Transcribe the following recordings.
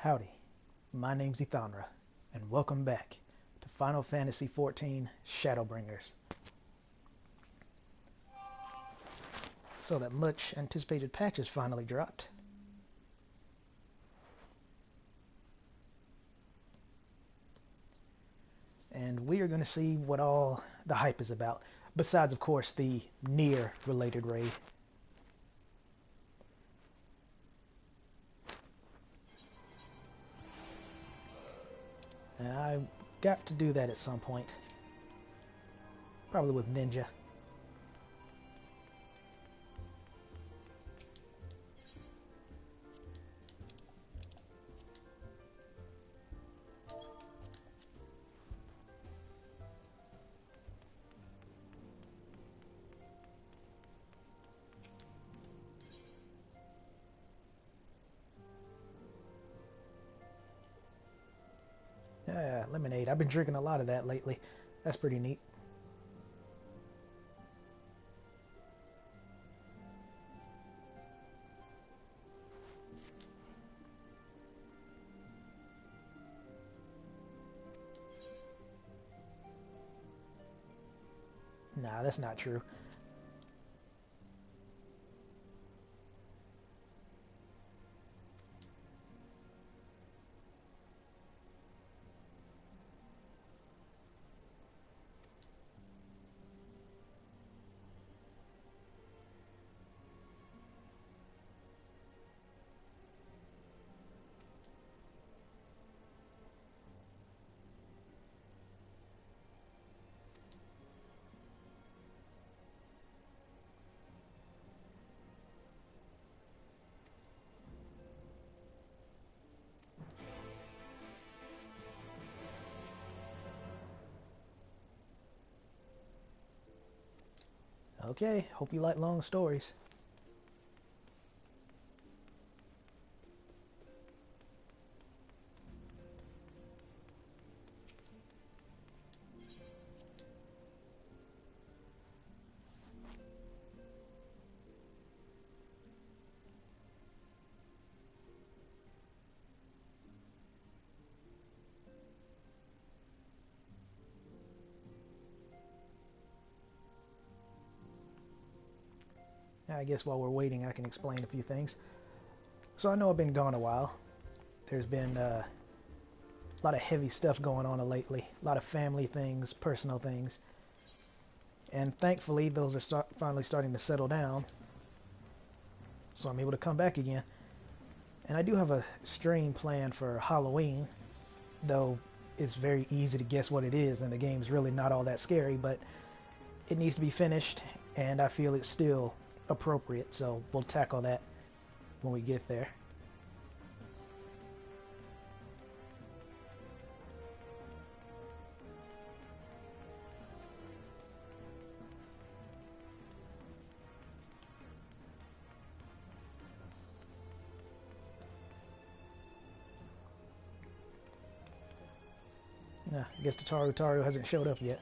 Howdy, my name's Ethonra, and welcome back to Final Fantasy XIV Shadowbringers. So that much anticipated patch has finally dropped. And we are going to see what all the hype is about, besides of course the near related raid. And I got to do that at some point. Probably with Ninja. Lemonade. I've been drinking a lot of that lately. That's pretty neat. Nah, that's not true. Okay, hope you like long stories. I guess while we're waiting, I can explain a few things. So I know I've been gone a while. There's been a lot of heavy stuff going on lately. A lot of family things, personal things. And thankfully, those are finally starting to settle down. So I'm able to come back again. And I do have a stream planned for Halloween. Though it's very easy to guess what it is, and the game's really not all that scary. But it needs to be finished, and I feel it's still appropriate, so we'll tackle that when we get there. I guess the Taru hasn't showed up yet.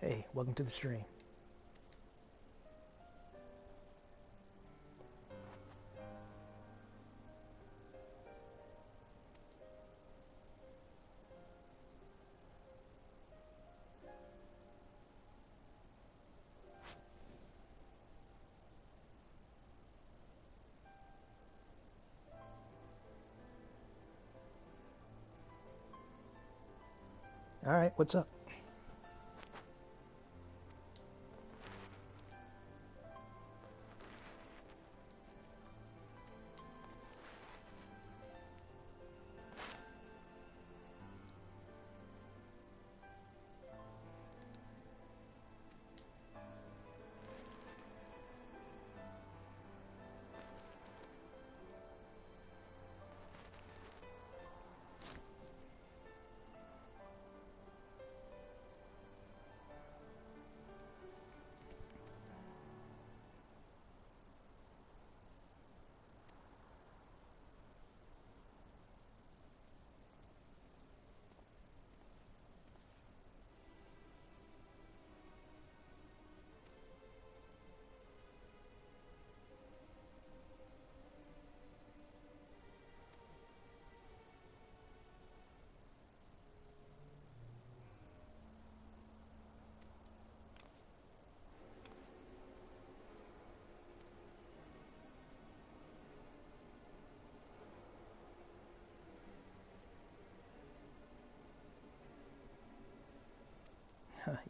Hey, welcome to the stream. Alright, what's up?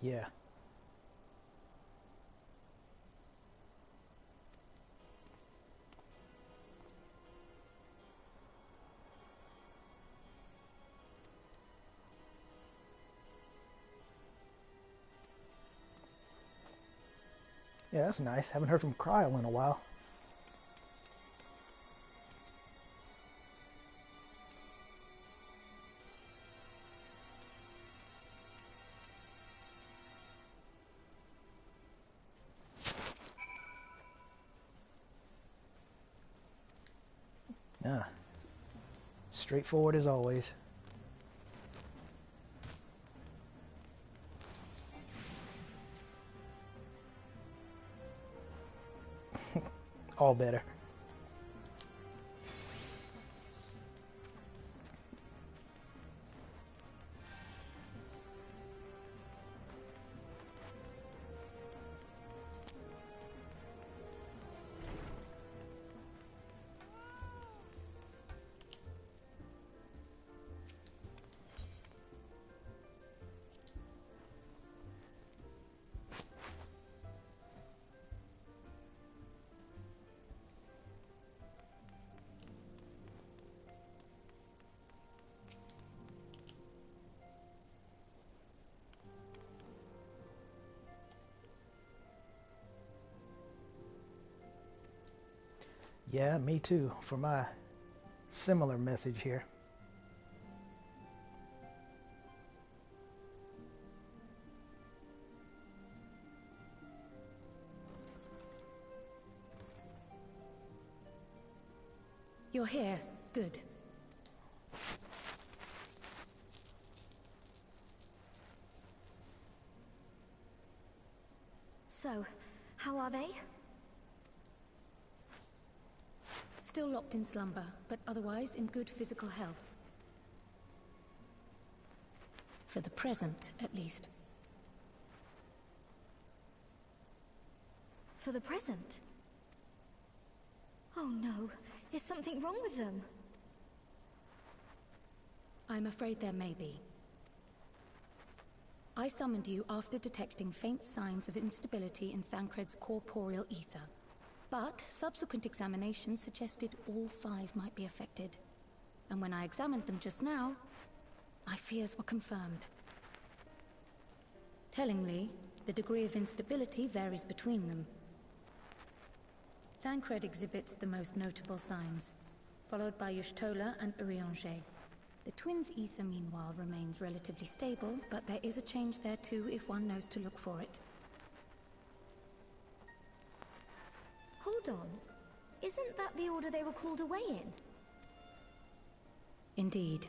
Yeah. Yeah, that's nice. Haven't heard from Kryle in a while. Yeah. Straightforward as always. All better. Yeah, me too, for my similar message here. You're here. Good. So, how are they? Still locked in slumber, but otherwise in good physical health. For the present, at least. For the present? Oh no, is something wrong with them? I'm afraid there may be. I summoned you after detecting faint signs of instability in Thancred's corporeal ether. But subsequent examination suggested all 5 might be affected. And when I examined them just now, my fears were confirmed. Tellingly, the degree of instability varies between them. Thancred exhibits the most notable signs, followed by Y'shtola and Urianger. The twins' ether, meanwhile, remains relatively stable, but there is a change there too if one knows to look for it. Hold on. Isn't that the order they were called away in? Indeed.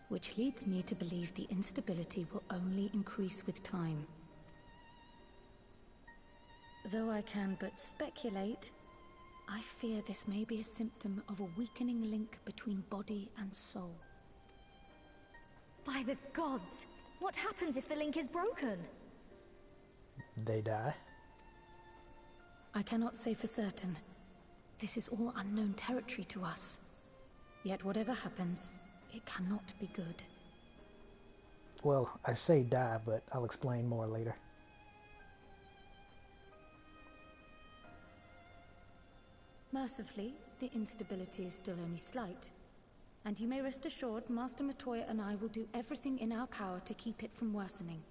Which leads me to believe the instability will only increase with time. Though I can but speculate, I fear this may be a symptom of a weakening link between body and soul. By the gods! What happens if the link is broken? They die. I cannot say for certain. This is all unknown territory to us. Yet whatever happens, it cannot be good. Well, I say die, but I'll explain more later. Mercifully, the instability is still only slight. And you may rest assured, Master Matoya and I will do everything in our power to keep it from worsening.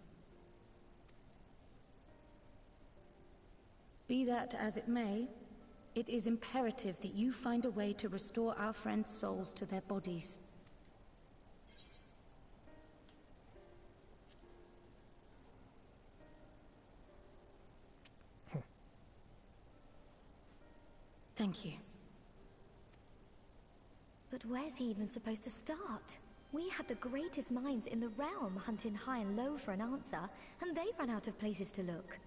Be that as it may, it is imperative that you find a way to restore our friends' souls to their bodies. Thank you. But where's he even supposed to start? We had the greatest minds in the realm hunting high and low for an answer, and they ran out of places to look.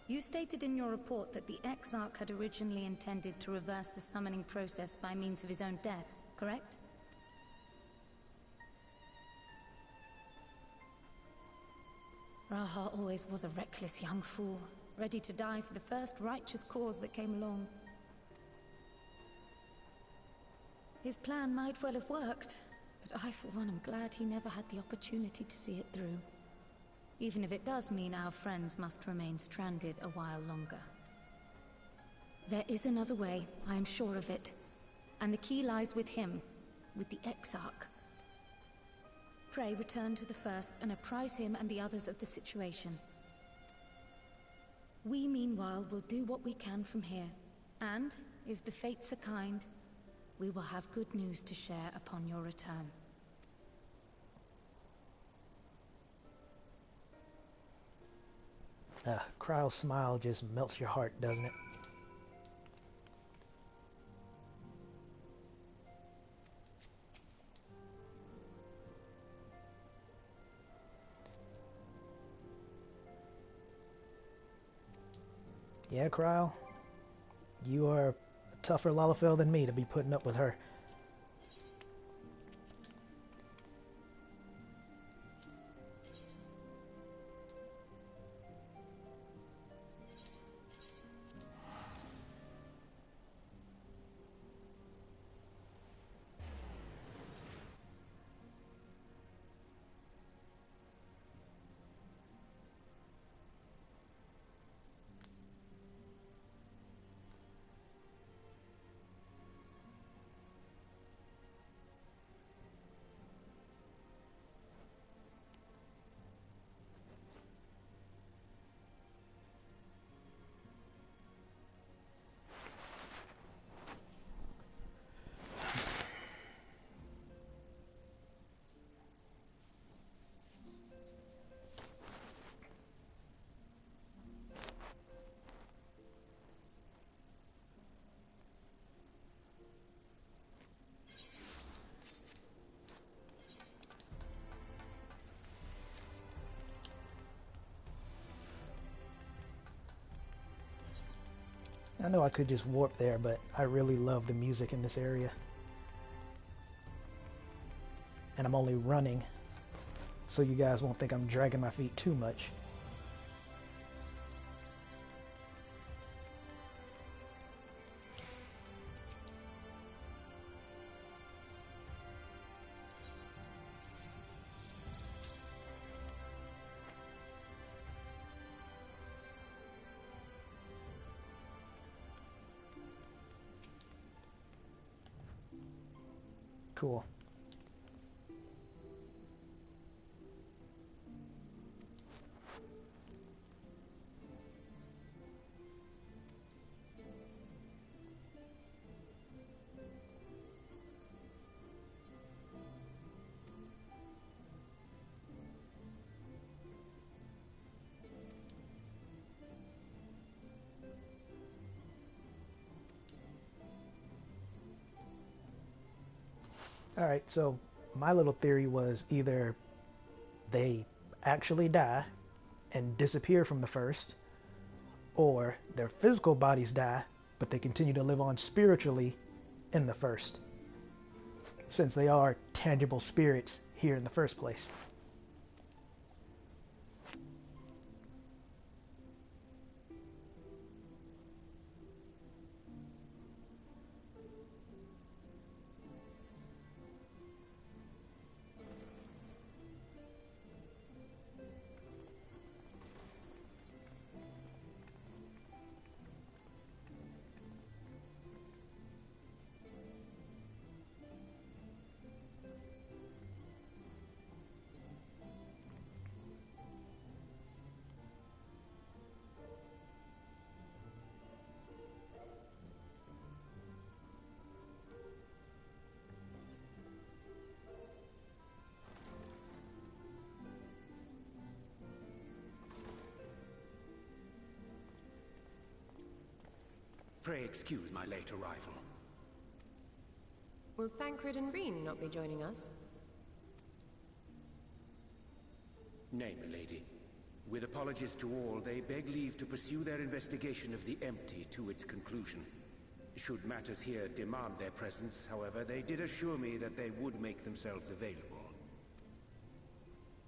You stated in your report that the Exarch had originally intended to reverse the summoning process by means of his own death, correct? Raha always was a reckless young fool, ready to die for the first righteous cause that came along. His plan might well have worked, But I, for one, am glad he never had the opportunity to see it through. Even if it does mean our friends must remain stranded a while longer. There is another way, I am sure of it. And the key lies with him, with the Exarch. Pray return to the First and apprise him and the others of the situation. We, meanwhile, will do what we can from here. And, if the fates are kind, we will have good news to share upon your return. Kryle's smile just melts your heart, doesn't it? Yeah, Kryle, you are a tougher Lalafell than me to be putting up with her. I know I could just warp there, but I really love the music in this area. And I'm only running, so you guys won't think I'm dragging my feet too much. Cool. Alright, so my little theory was either they actually die and disappear from the First, or their physical bodies die, but they continue to live on spiritually in the First, since they are tangible spirits here in the first place. Pray excuse my late arrival. Will Thancred and Reen not be joining us? Nay, milady. With apologies to all, they beg leave to pursue their investigation of the empty to its conclusion. Should matters here demand their presence, however, they did assure me that they would make themselves available.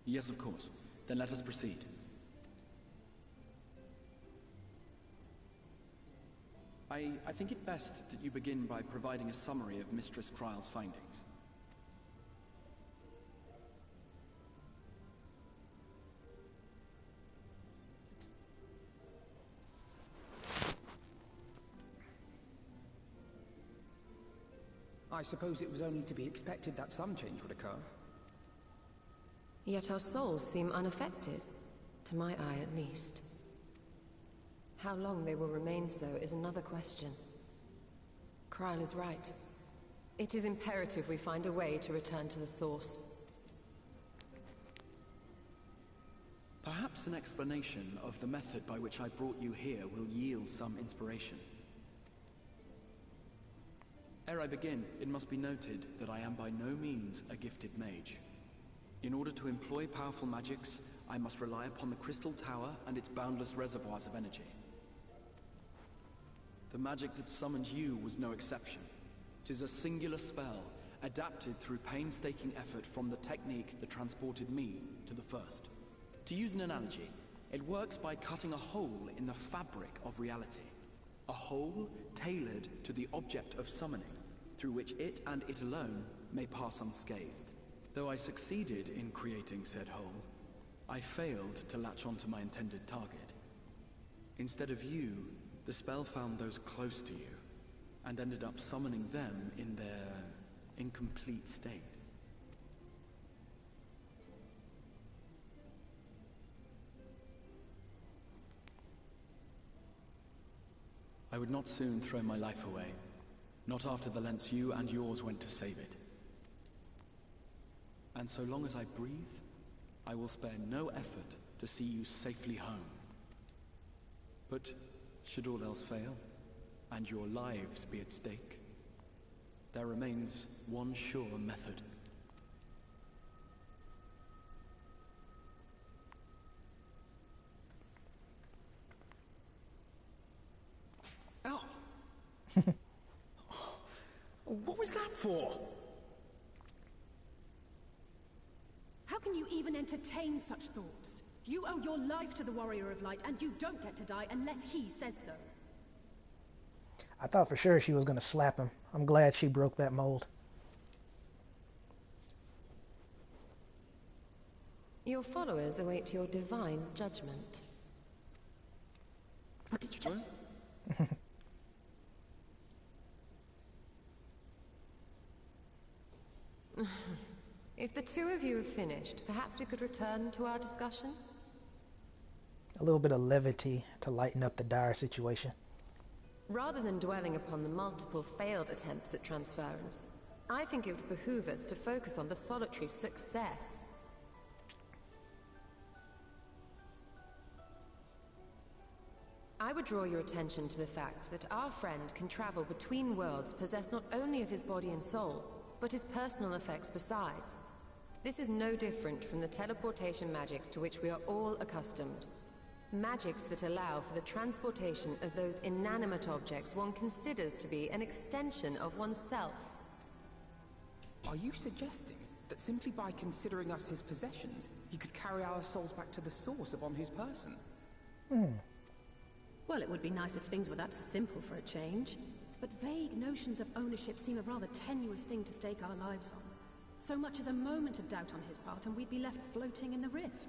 Yes, of course. Then let us proceed. I think it best that you begin by providing a summary of Mistress Kryle's findings. suppose it was only to be expected that some change would occur. Yet our souls seem unaffected, to my eye at least. How long they will remain so is another question. Kryl is right. It is imperative we find a way to return to the source. Perhaps an explanation of the method by which I brought you here will yield some inspiration. Ere I begin, it must be noted that I am by no means a gifted mage. In order to employ powerful magics, I must rely upon the Crystal Tower and its boundless reservoirs of energy. The magic that summoned you was no exception. 'Tis a singular spell, adapted through painstaking effort from the technique that transported me to the first. To use an analogy, it works by cutting a hole in the fabric of reality. A hole tailored to the object of summoning, through which it and it alone may pass unscathed. Though I succeeded in creating said hole, I failed to latch onto my intended target. Instead of you, the spell found those close to you, and ended up summoning them in their incomplete state. I would not soon throw my life away, not after the lengths you and yours went to save it. And so long as I breathe, I will spare no effort to see you safely home. But should all else fail, and your lives be at stake, there remains one sure method. Ow! What was that for? How can you even entertain such thoughts? You owe your life to the Warrior of Light, and you don't get to die unless he says so. I thought for sure she was going to slap him. I'm glad she broke that mold. Your followers await your divine judgment. What did you just... If the two of you have finished, perhaps we could return to our discussion? A little bit of levity to lighten up the dire situation. Rather than dwelling upon the multiple failed attempts at transference, I think it would behoove us to focus on the solitary success. I would draw your attention to the fact that our friend can travel between worlds possessed not only of his body and soul, but his personal effects besides. This is no different from the teleportation magics to which we are all accustomed. Magics that allow for the transportation of those inanimate objects one considers to be an extension of oneself. Are you suggesting that simply by considering us his possessions, he could carry our souls back to the source upon his person? Well, it would be nice if things were that simple for a change. But vague notions of ownership seem a rather tenuous thing to stake our lives on. So much as a moment of doubt on his part, and we'd be left floating in the rift.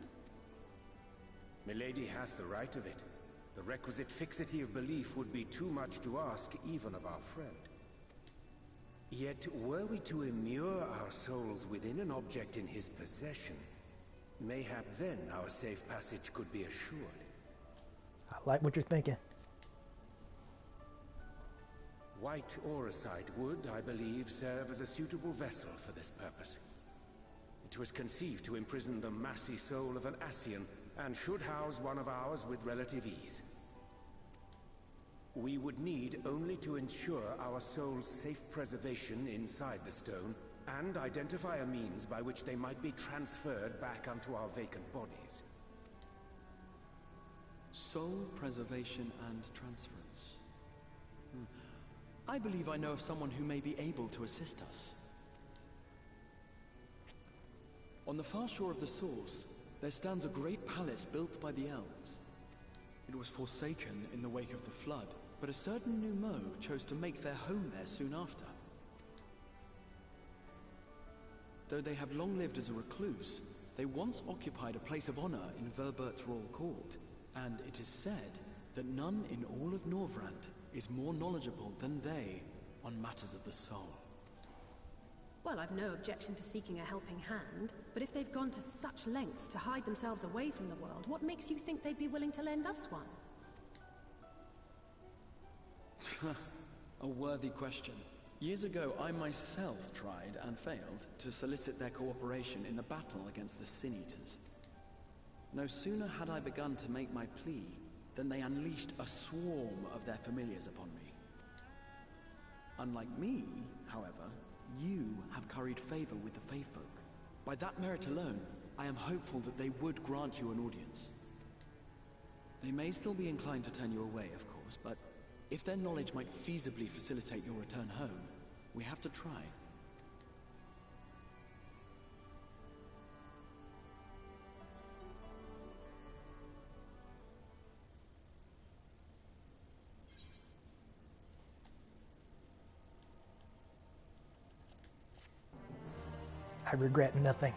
Milady hath the right of it. The requisite fixity of belief would be too much to ask even of our friend. Yet, were we to immure our souls within an object in his possession, mayhap then our safe passage could be assured. I like what you're thinking. White Auracite would, I believe, serve as a suitable vessel for this purpose. It was conceived to imprison the massy soul of an Ascian, and should house one of ours with relative ease. We would need only to ensure our soul's safe preservation inside the stone, and identify a means by which they might be transferred back unto our vacant bodies. Soul preservation and transference. I believe I know of someone who may be able to assist us. On the far shore of the source, there stands a great palace built by the elves. It was forsaken in the wake of the flood, but a certain Numo chose to make their home there soon after. Though they have long lived as a recluse, they once occupied a place of honor in Verbert's royal court, and it is said that none in all of Norvrant is more knowledgeable than they on matters of the soul. Well, I've no objection to seeking a helping hand, but if they've gone to such lengths to hide themselves away from the world, what makes you think they'd be willing to lend us one? A worthy question. Years ago, I myself tried and failed to solicit their cooperation in the battle against the Sin Eaters. No sooner had I begun to make my plea than they unleashed a swarm of their familiars upon me. Unlike me, however, you have curried favor with the Fae folk. By that merit alone, I am hopeful that they would grant you an audience. They may still be inclined to turn you away, of course, but if their knowledge might feasibly facilitate your return home, we have to try. I regret nothing.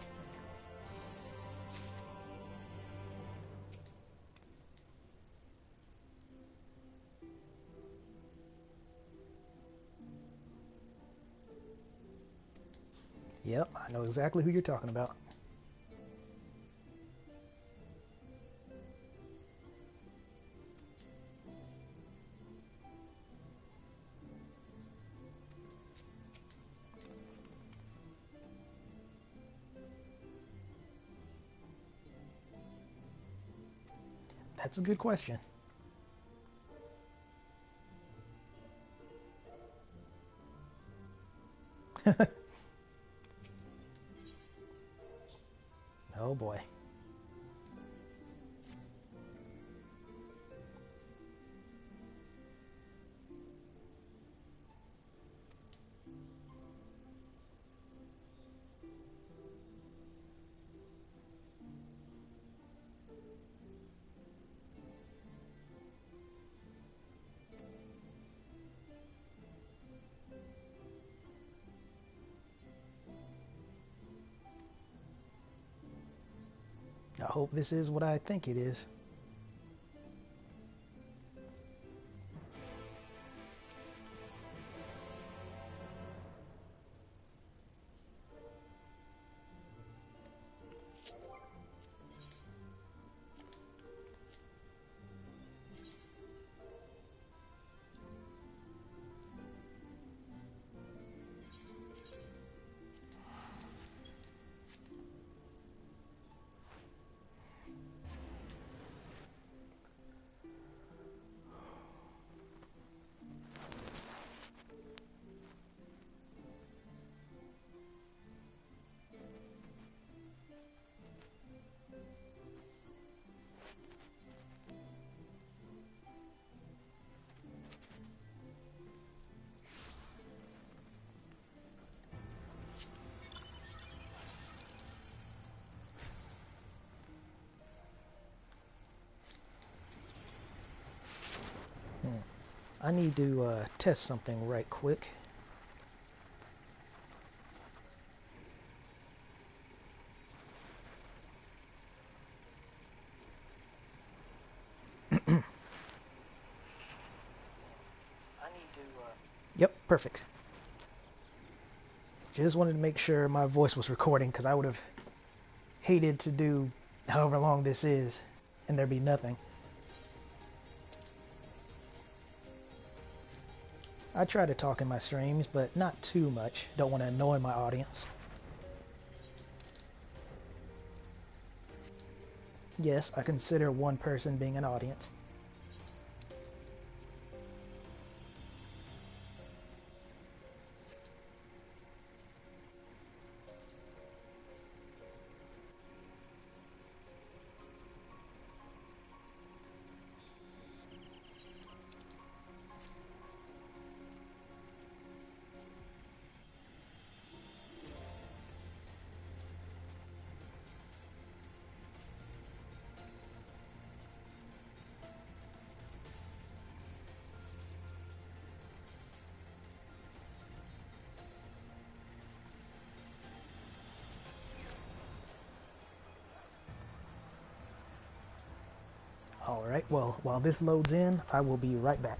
Yep, I know exactly who you're talking about. That's a good question. Oh boy. I hope this is what I think it is. I need to test something right quick. Yep, perfect. Just wanted to make sure my voice was recording, because I would have hated to do however long this is and there be nothing. I try to talk in my streams, but not too much. Don't want to annoy my audience. Yes, I consider one person being an audience. Alright, well, while this loads in, I will be right back.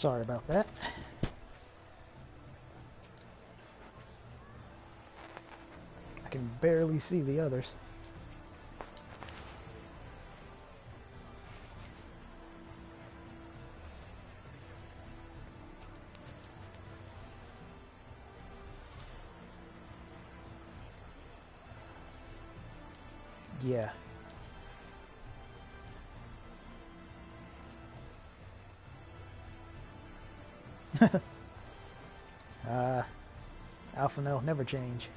Sorry about that. I can barely see the others. Yeah. Alpha no, never change.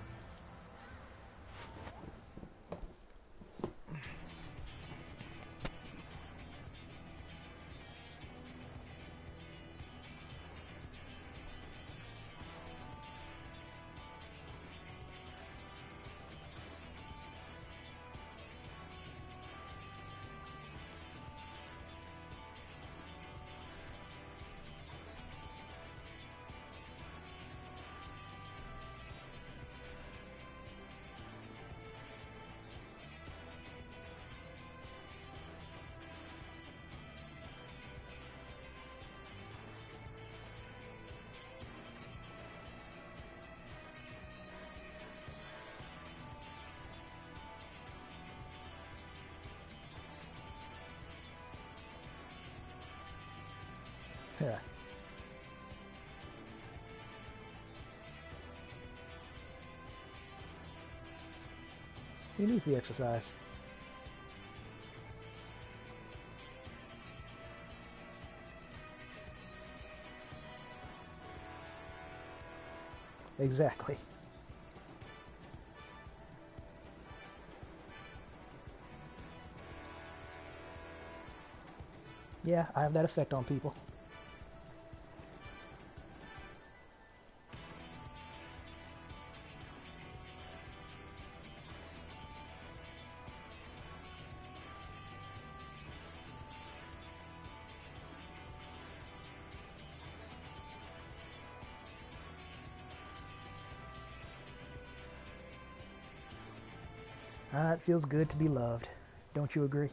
Yeah. He needs the exercise. Exactly. Yeah, I have that effect on people. It feels good to be loved. Don't you agree?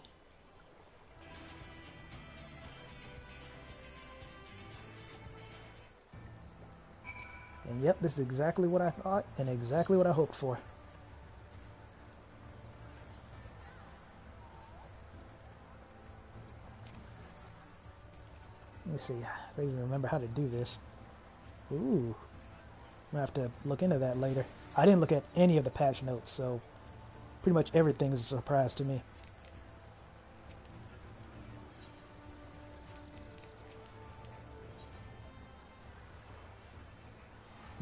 And yep, this is exactly what I thought and exactly what I hoped for. Let me see. I don't even remember how to do this. Ooh. I'm gonna have to look into that later. I didn't look at any of the patch notes, so pretty much everything's a surprise to me.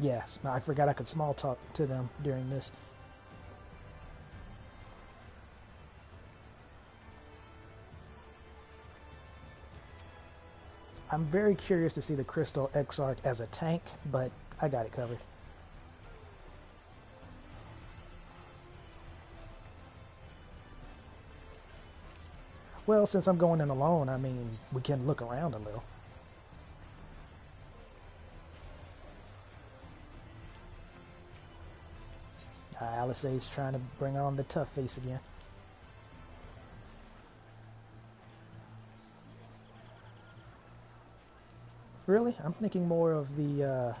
Yes, I forgot I could small talk to them during this. I'm very curious to see the Crystal Exarch as a tank, but I got it covered. Well, since I'm going in alone, I mean, we can look around a little. Alisaie's trying to bring on the tough face again. Really? I'm thinking more of the,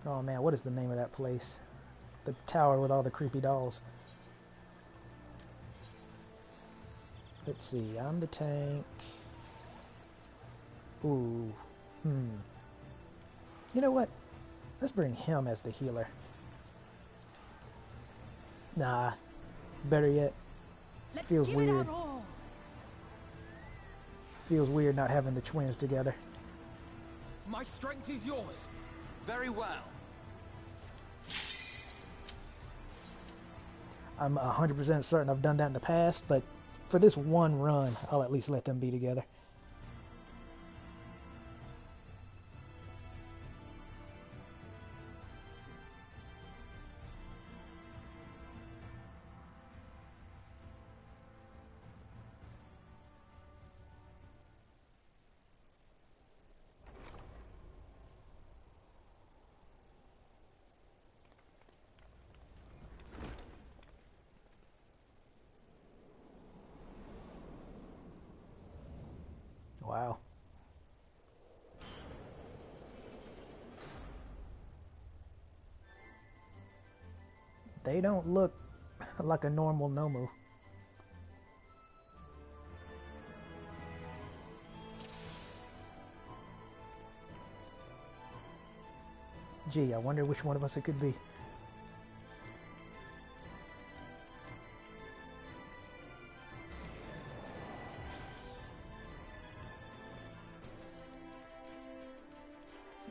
oh man, what is the name of that place? The tower with all the creepy dolls. Let's see, I'm the tank. Ooh, You know what? Let's bring him as the healer. Nah, better yet, feels weird. Feels weird not having the twins together. My strength is yours. Very well. I'm 100% certain I've done that in the past, but for this one run, I'll at least let them be together. Wow. They don't look like a normal Nomu. Gee, I wonder which one of us it could be.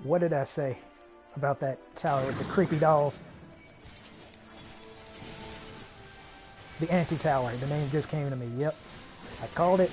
What did I say about that tower with the creepy dolls? The anti-tower. The name just came to me. Yep. I called it.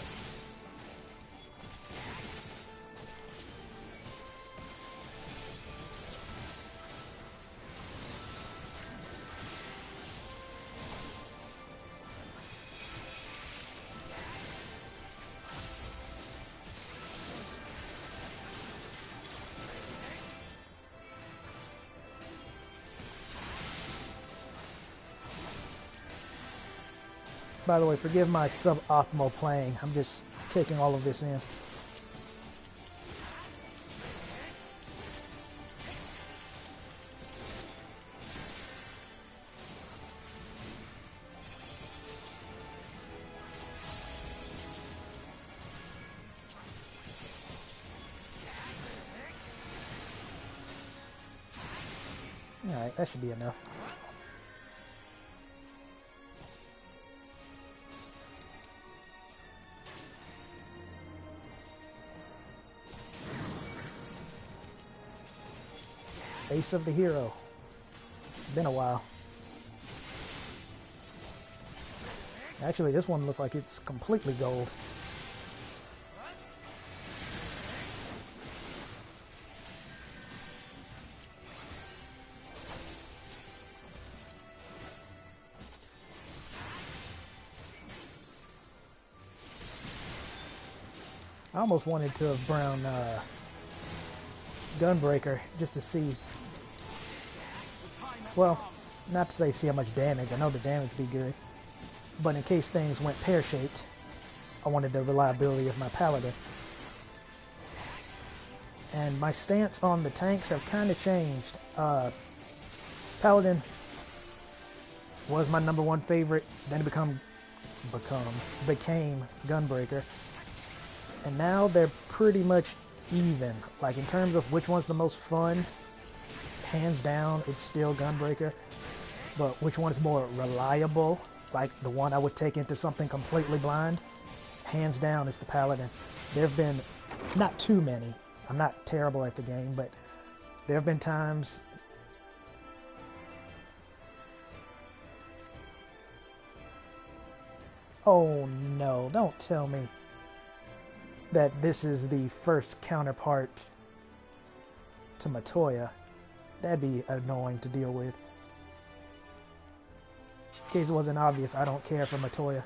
By the way, forgive my suboptimal playing. I'm just taking all of this in. Alright, that should be enough. Face of the hero. Been a while. Actually, this one looks like it's completely gold. I almost wanted to have brown Gunbreaker just to see. Well, not to say see how much damage. I know the damage would be good. But in case things went pear-shaped, I wanted the reliability of my Paladin. And my stance on the tanks have kind of changed. Paladin was my #1 favorite, then it became Gunbreaker. And now they're pretty much even. Like in terms of which one's the most fun, hands down, it's still Gunbreaker. But which one is more reliable, like the one I would take into something completely blind, hands down is the Paladin. There have been not too many. I'm not terrible at the game, but there have been times. Oh no, don't tell me that this is the first counterpart to Matoya. That'd be annoying to deal with. In case it wasn't obvious, I don't care for Matoya.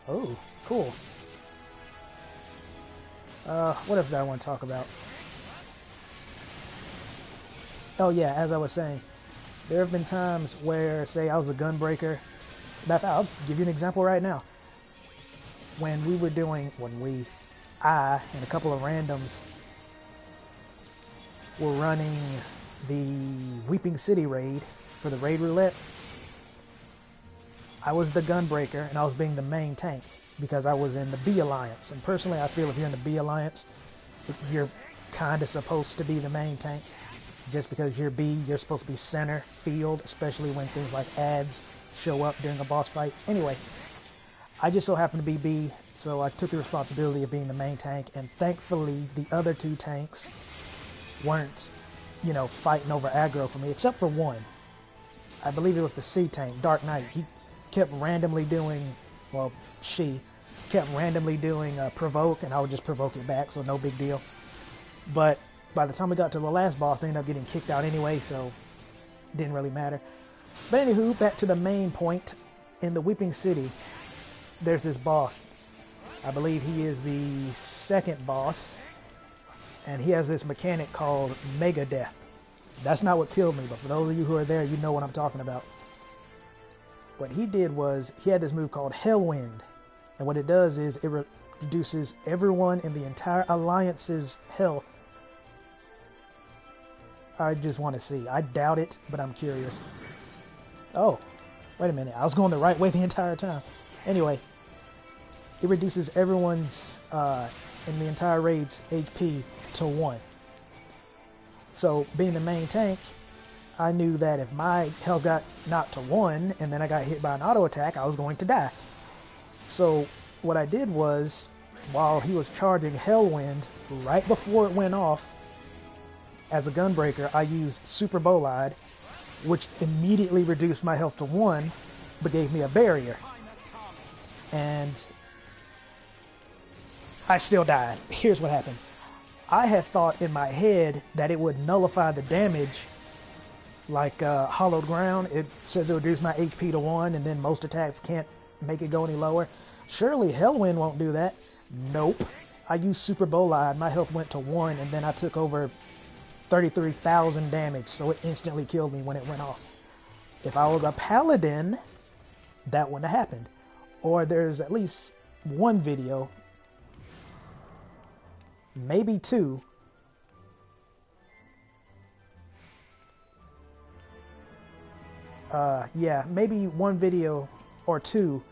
Oh, cool. What else do I want to talk about? Oh yeah, as I was saying, there have been times where, say, I was a Gunbreaker. I'll give you an example right now. When I and a couple of randoms were running the Weeping City raid for the raid roulette, I was the Gunbreaker and I was being the main tank because I was in the B Alliance. And personally, I feel if you're in the B Alliance, you're kind of supposed to be the main tank. Just because you're B, you're supposed to be center field, especially when things like ads show up during a boss fight. Anyway, I just so happened to be B, so I took the responsibility of being the main tank, and thankfully the other two tanks weren't, fighting over aggro for me, except for one. I believe it was the C tank, Dark Knight. He kept randomly doing, she kept randomly doing provoke, and I would just provoke it back, so no big deal. But by the time we got to the last boss, they ended up getting kicked out anyway, so it didn't really matter. But anywho, back to the main point. In the Weeping City, there's this boss. I believe he is the second boss, and he has this mechanic called Mega Death. That's not what killed me, but for those of you who are there, you know what I'm talking about. What he did was, he had this move called Hellwind, and what it does is it reduces everyone in the entire Alliance's health I just want to see. I doubt it, but I'm curious. Oh, wait a minute. I was going the right way the entire time. Anyway, it reduces everyone's, in the entire raid's HP to 1. So, being the main tank, I knew that if my health got knocked to 1 and then I got hit by an auto attack, I was going to die. So, what I did was, while he was charging Hellwind, right before it went off, as a gunbreaker, I used Super Bolide, which immediately reduced my health to 1, but gave me a barrier. And I still died. Here's what happened. I had thought in my head that it would nullify the damage, like Hollowed Ground. It says it would reduce my HP to 1, and then most attacks can't make it go any lower. Surely Hellwind won't do that. Nope. I used Super Bolide, my health went to 1, and then I took over 33,000 damage, so it instantly killed me when it went off. If I was a paladin, that wouldn't have happened. Or there's at least one video, maybe 2, yeah, maybe 1 video or 2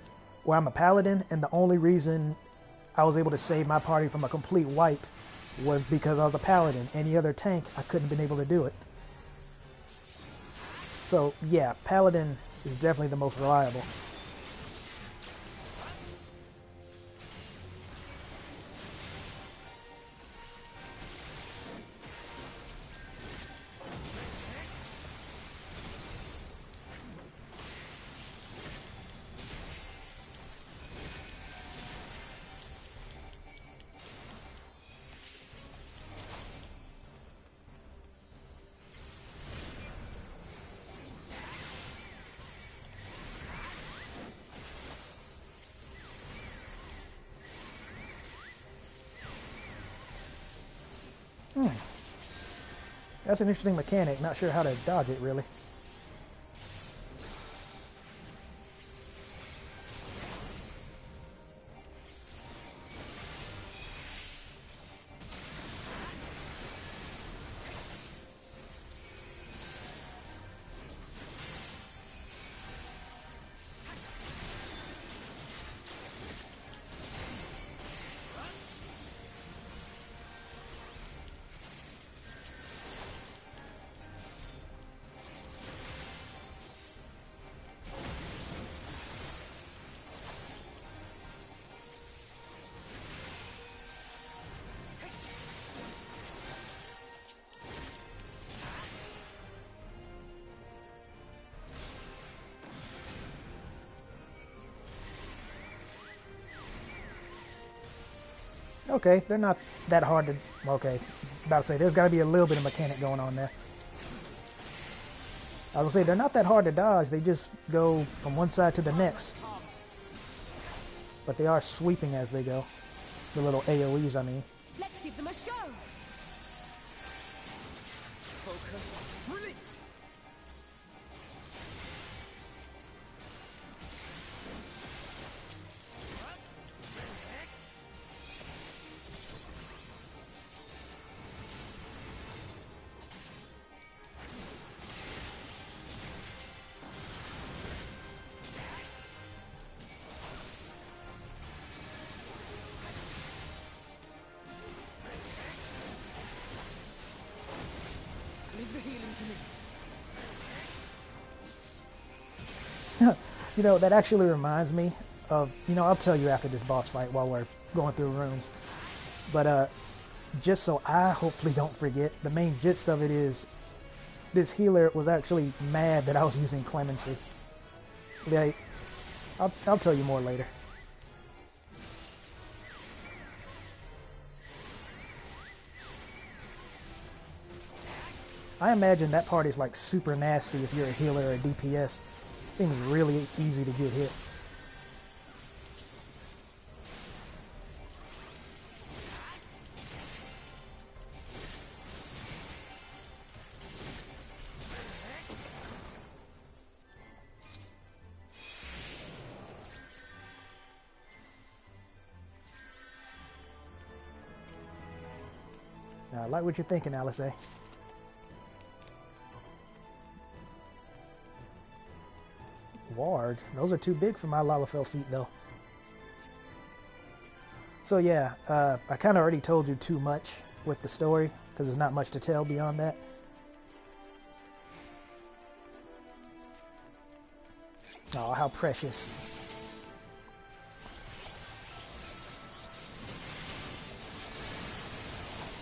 where I'm a paladin, and the only reason I was able to save my party from a complete wipe was because I was a paladin. Any other tank, I couldn't have been able to do it. So yeah, paladin is definitely the most reliable. That's an interesting mechanic. Not sure how to dodge it, really. Okay, they're not that hard to... Okay, about to say, there's got to be a little bit of mechanic going on there. I was going to say, they're not that hard to dodge. They just go from one side to the next. But they are sweeping as they go. The little AoEs, I mean. Let's give them a show! Focus. Release! Leave the healing to me. You know, that actually reminds me of... You know, I'll tell you after this boss fight while we're going through runes. But, just so I hopefully don't forget, the main gist of it is this healer was actually mad that I was using Clemency. Yeah, I'll tell you more later. I imagine that part is like super nasty if you're a healer or a DPS. Seems really easy to get hit. I like what you're thinking, Alice. Ward. Those are too big for my Lalafell feet, though. So yeah, I kind of already told you too much with the story, because there's not much to tell beyond that. Oh, how precious.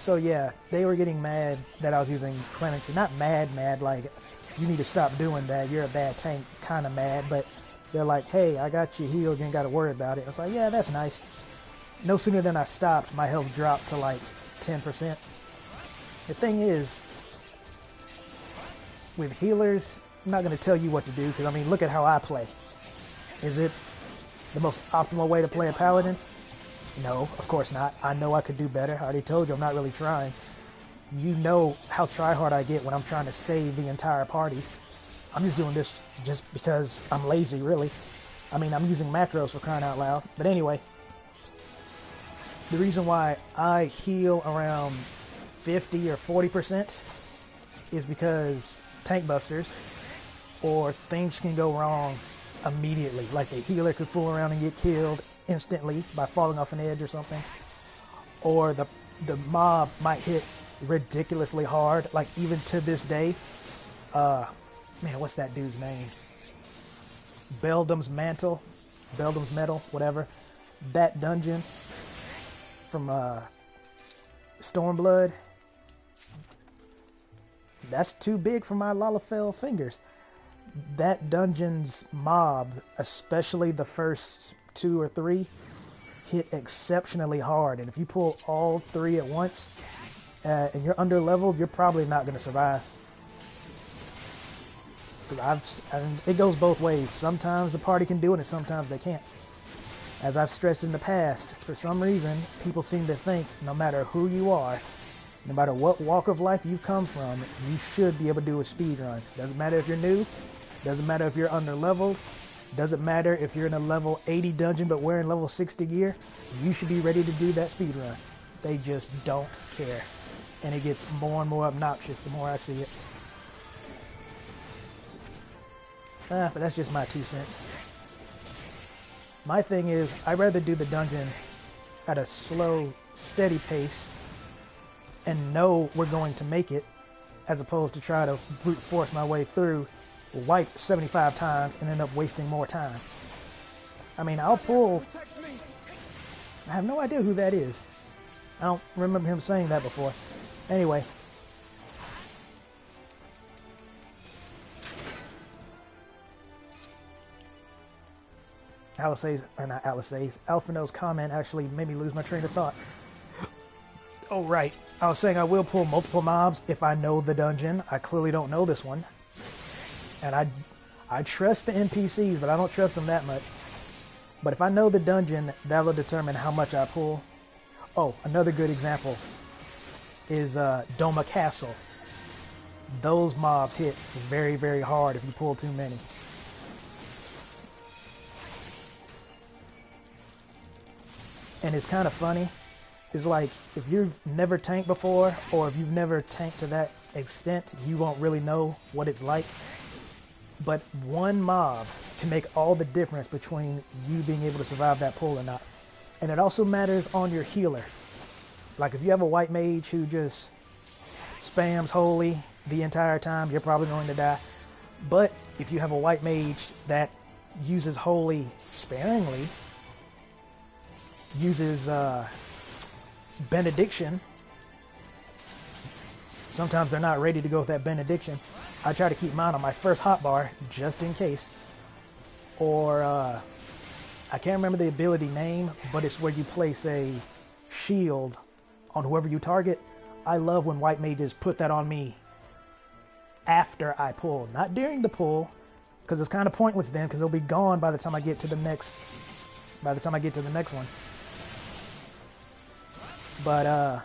So yeah, they were getting mad that I was using Clemency. Not mad, like, you need to stop doing that, you're a bad tank, kind of mad, but they're like, hey, I got you healed, you ain't got to worry about it. I was like, yeah, that's nice. No sooner than I stopped, my health dropped to like 10%. The thing is, with healers, I'm not going to tell you what to do, because I mean, look at how I play. Is it the most optimal way to play a paladin? No, of course not. I know I could do better. I already told you I'm not really trying. You know how try-hard I get when I'm trying to save the entire party. I'm just doing this just because I'm lazy, really. I mean, I'm using macros for crying out loud. But anyway, the reason why I heal around 50 or 40% is because tank busters or things can go wrong immediately. Like the healer could fool around and get killed instantly by falling off an edge or something. Or the mob might hit ridiculously hard. Like even to this day, man, what's that dude's name? Beldam's Mantle, Beldam's Metal, whatever. That dungeon from Stormblood, that's too big for my Lalafell fingers. That dungeon's mob, especially the first 2 or 3, hit exceptionally hard. And if you pull all 3 at once and you're under leveled, you're probably not going to survive. It goes both ways. Sometimes the party can do it and sometimes they can't. As I've stressed in the past, for some reason, people seem to think no matter who you are, no matter what walk of life you've come from, you should be able to do a speed run. Doesn't matter if you're new, doesn't matter if you're under leveled, doesn't matter if you're in a level 80 dungeon but wearing level 60 gear, you should be ready to do that speed run. They just don't care. And it gets more and more obnoxious the more I see it. But that's just my 2 cents. My thing is, I'd rather do the dungeon at a slow, steady pace and know we're going to make it, as opposed to try to brute force my way through, wipe 75 times, and end up wasting more time. I mean, I'll pull... I have no idea who that is. I don't remember him saying that before. Anyway. Alphino's comment actually made me lose my train of thought. Oh, right. I was saying I will pull multiple mobs if I know the dungeon. I clearly don't know this one. And I trust the NPCs, but I don't trust them that much. But if I know the dungeon, that'll determine how much I pull. Oh, another good example is Doma Castle. Those mobs hit very, very hard if you pull too many. And it's kind of funny. It's like, if you've never tanked before, or if you've never tanked to that extent, you won't really know what it's like. But one mob can make all the difference between you being able to survive that pull or not. And it also matters on your healer. Like if you have a white mage who just spams holy the entire time, you're probably going to die. But if you have a white mage that uses holy sparingly, uses benediction, sometimes they're not ready to go with that benediction. I try to keep mine on my first hotbar just in case. Or I can't remember the ability name, but it's where you place a shield on whoever you target. I love when white mages put that on me after I pull, not during the pull, because it's kind of pointless then, because it'll be gone by the time I get to the next one. But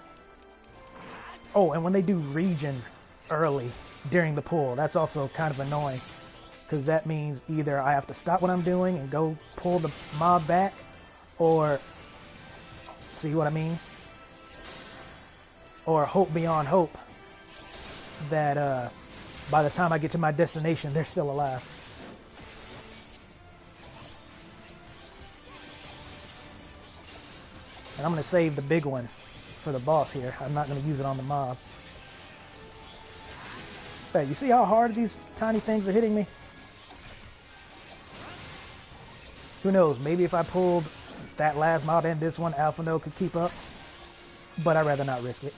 oh, and when they do regen early during the pull, that's also kind of annoying, because that means either I have to stop what I'm doing and go pull the mob back, or, see what I mean? Or hope beyond hope that by the time I get to my destination, they're still alive. And I'm going to save the big one for the boss here. I'm not going to use it on the mob. Hey, you see how hard these tiny things are hitting me? Who knows, maybe if I pulled that last mob and this one, Alpha No could keep up. But I'd rather not risk it.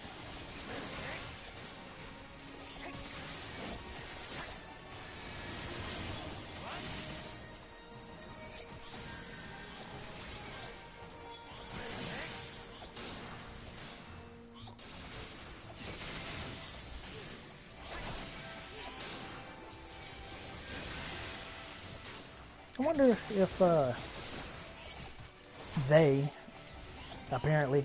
I wonder if they apparently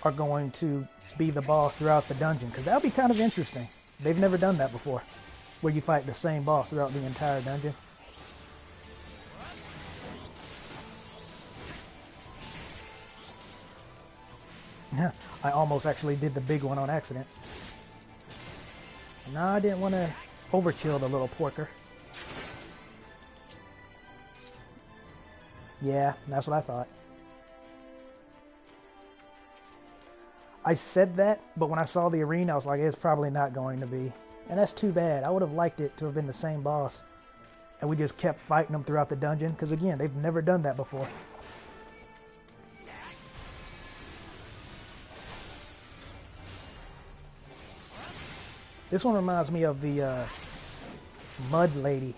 are going to be the boss throughout the dungeon, because that would be kind of interesting. They've never done that before, where you fight the same boss throughout the entire dungeon. I almost actually did the big one on accident. No, I didn't want to overkill the little porker. Yeah, that's what I thought. I said that, but when I saw the arena, I was like, it's probably not going to be. And that's too bad. I would have liked it to have been the same boss. And we just kept fighting them throughout the dungeon, because again, they've never done that before. This one reminds me of the Mud Lady.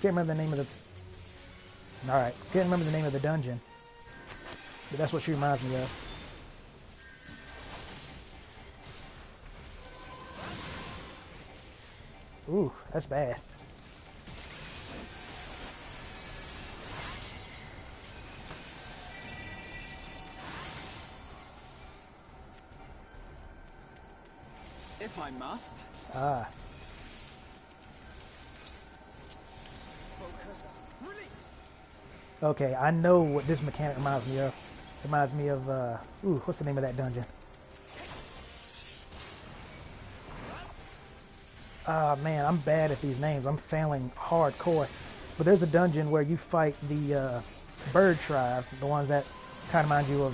Can't remember the name of the... Alright, can't remember the name of the dungeon. But that's what she reminds me of. Ooh, that's bad. If I must. Ah. Focus. Release. Okay, I know what this mechanic reminds me of. It reminds me of, ooh, what's the name of that dungeon? Ah, man, I'm bad at these names. I'm failing hardcore. But there's a dungeon where you fight the bird tribe, the ones that kind of remind you of...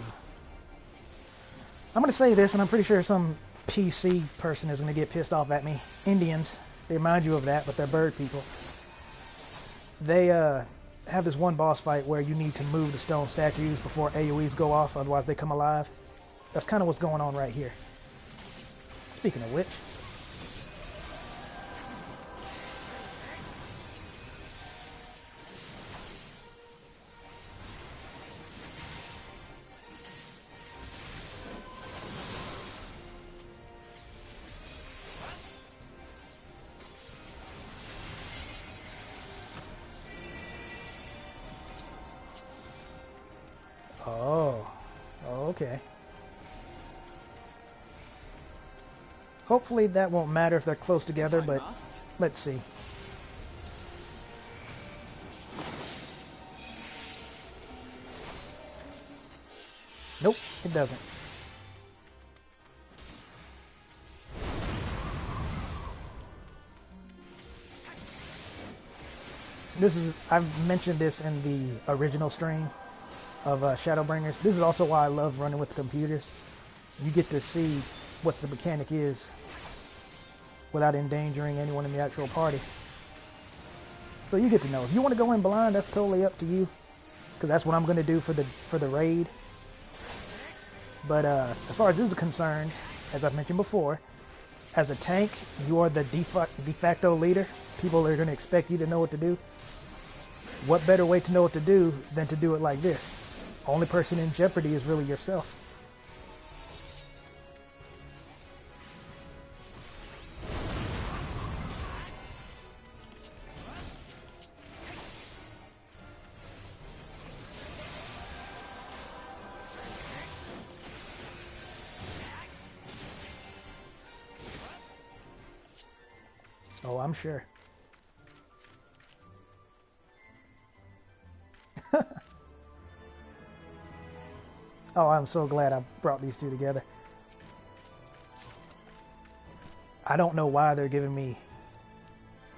I'm going to say this, and I'm pretty sure some PC person is going to get pissed off at me. Indians, they remind you of that, but they're bird people. They have this one boss fight where you need to move the stone statues before AoEs go off, otherwise they come alive. That's kind of what's going on right here. Speaking of which... Oh, okay. Hopefully that won't matter if they're close together, but let's see. Nope, it doesn't. This is, I've mentioned this in the original stream of Shadowbringers. This is also why I love running with the computers. You get to see what the mechanic is without endangering anyone in the actual party. So you get to know. If you want to go in blind, that's totally up to you, because that's what I'm going to do for the raid. But as far as this is concerned, as I've mentioned before, as a tank, you are the de facto leader. People are going to expect you to know what to do. What better way to know what to do than to do it like this? Only person in jeopardy is really yourself. Oh, I'm sure. Oh, I'm so glad I brought these two together. I don't know why they're giving me...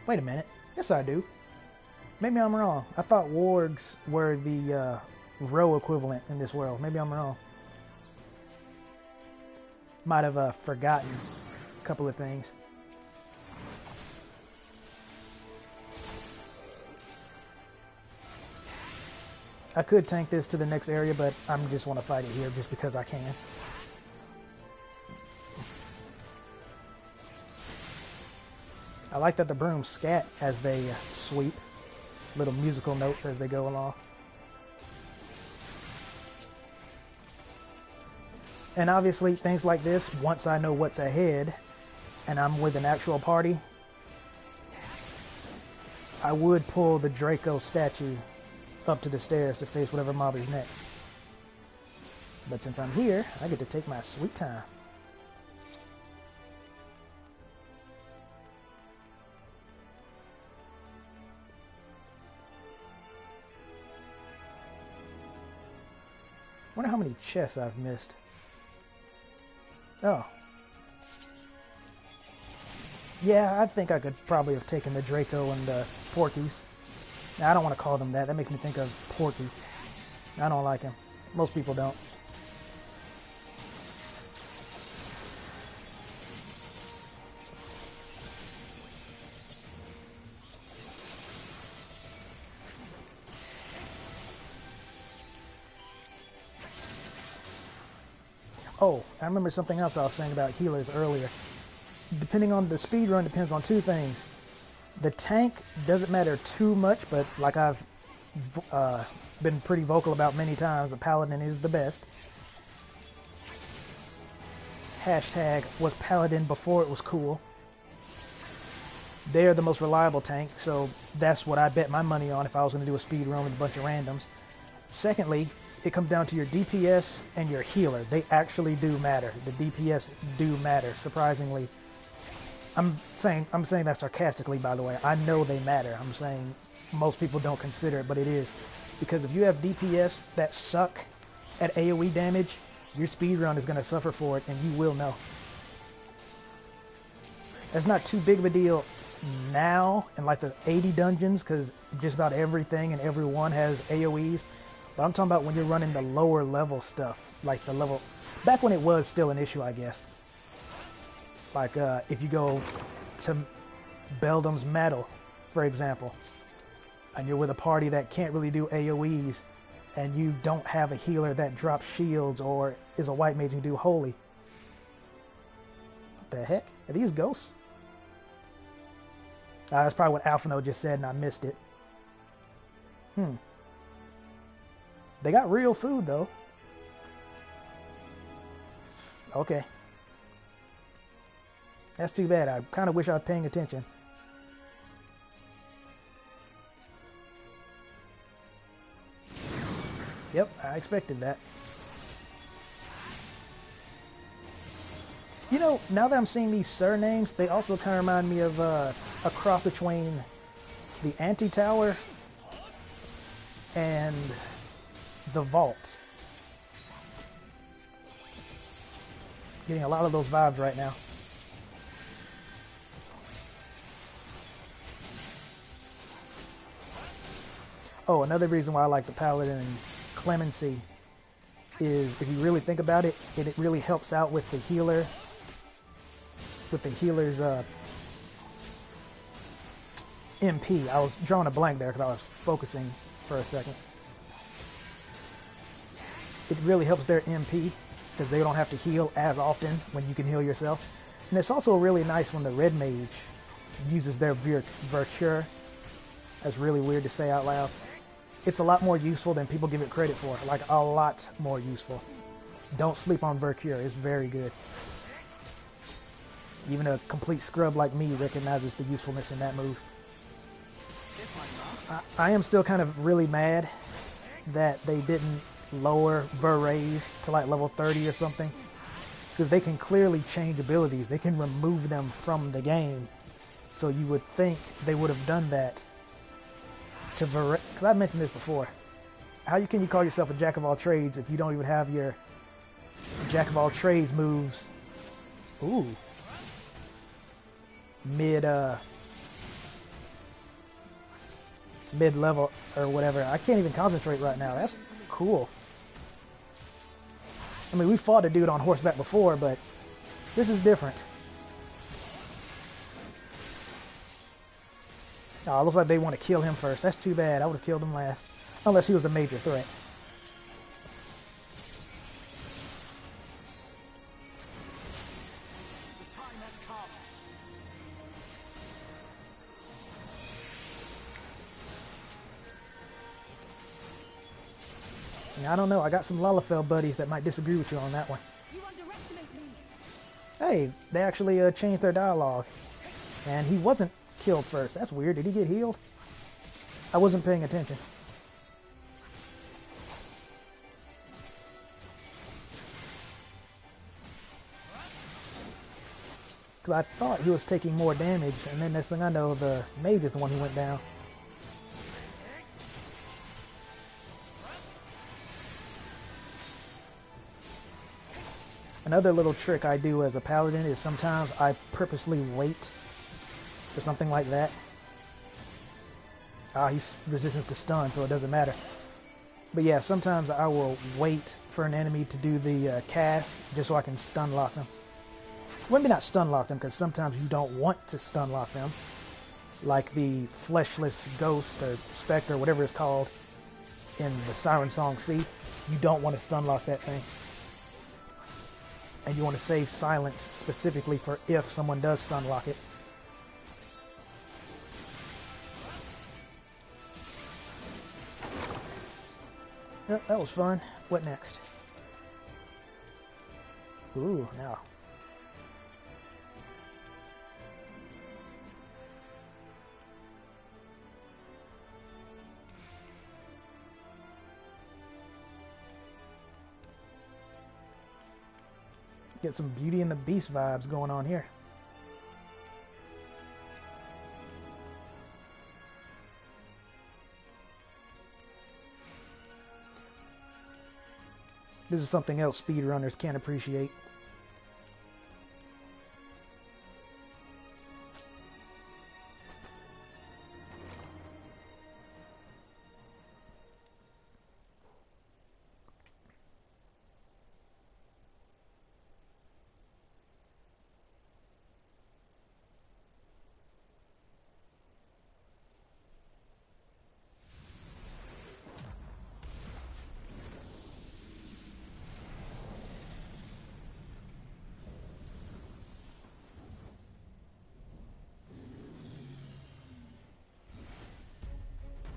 Wait a minute. Yes, I do. Maybe I'm wrong. I thought wargs were the row equivalent in this world. Maybe I'm wrong. Might have forgotten a couple of things. I could tank this to the next area, but I just want to fight it here just because I can. I like that the brooms scat as they sweep. Little musical notes as they go along. And obviously things like this, once I know what's ahead and I'm with an actual party, I would pull the Draco statue up to the stairs to face whatever mob is next. But since I'm here, I get to take my sweet time. Wonder how many chests I've missed. Oh. Yeah, I think I could probably have taken the Draco and the Porkies. Now, I don't want to call them that. That makes me think of Porky. I don't like him. Most people don't. Oh, I remember something else I was saying about healers earlier. Depending on the speed run, depends on two things. The tank doesn't matter too much, but like I've been pretty vocal about many times, the Paladin is the best. Hashtag was Paladin before it was cool. They're the most reliable tank, so that's what I bet my money on if I was going to do a speed run with a bunch of randoms. Secondly, it comes down to your DPS and your healer. They actually do matter. The DPS do matter, surprisingly. I'm saying that sarcastically, by the way. I know they matter. I'm saying most people don't consider it, but it is. Because if you have DPS that suck at AoE damage, your speedrun is going to suffer for it, and you will know. That's not too big of a deal now in like the 80 dungeons, because just about everything and everyone has AoEs. But I'm talking about when you're running the lower level stuff, like the level, back when it was still an issue, I guess. Like if you go to Beldam's Metal, for example, and you're with a party that can't really do AoEs, and you don't have a healer that drops shields or is a white mage who do holy. What the heck? Are these ghosts? That's probably what Alphino just said and I missed it. They got real food, though. Okay. That's too bad. I kind of wish I was paying attention. Yep, I expected that. You know, now that I'm seeing these surnames, they also kind of remind me of a cross between the Anti-Tower and the Vault. Getting a lot of those vibes right now. Oh, another reason why I like the Paladin Clemency is, if you really think about it, it really helps out with the healer. With the healer's MP. I was drawing a blank there because I was focusing for a second. It really helps their MP because they don't have to heal as often when you can heal yourself. And it's also really nice when the red mage uses their virtue. That's really weird to say out loud. It's a lot more useful than people give it credit for. Like, a lot more useful. Don't sleep on Vercure. It's very good. Even a complete scrub like me recognizes the usefulness in that move. I am still kind of really mad that they didn't lower Verraise to like level 30 or something. Because they can clearly change abilities. They can remove them from the game. So you would think they would have done that to Verraise. Because I've mentioned this before. How can you call yourself a jack of all trades if you don't even have your jack of all trades moves? Ooh. Mid level or whatever. I can't even concentrate right now. That's cool. I mean, we fought a dude on horseback before, but this is different. Oh, it looks like they want to kill him first. That's too bad. I would have killed him last. Unless he was a major threat. The time has come. Yeah, I don't know. I got some Lalafell buddies that might disagree with you on that one. You underestimate me. Hey, they actually changed their dialogue. And he wasn't killed first. That's weird. Did he get healed? I wasn't paying attention. Because I thought he was taking more damage, and then next thing I know, the mage is the one who went down. Another little trick I do as a paladin is sometimes I purposely wait for something like that. He's resistant to stun, so it doesn't matter. But yeah, sometimes I will wait for an enemy to do the cast, just so I can stun lock them. Well, maybe not stun lock them, because sometimes you don't want to stun lock them. Like the fleshless ghost or specter, whatever it's called, in the Siren Song C. You don't want to stun lock that thing. And you want to save silence specifically for if someone does stun lock it. Yep, that was fun. What next? Ooh, now. Get some Beauty and the Beast vibes going on here. This is something else speedrunners can't appreciate.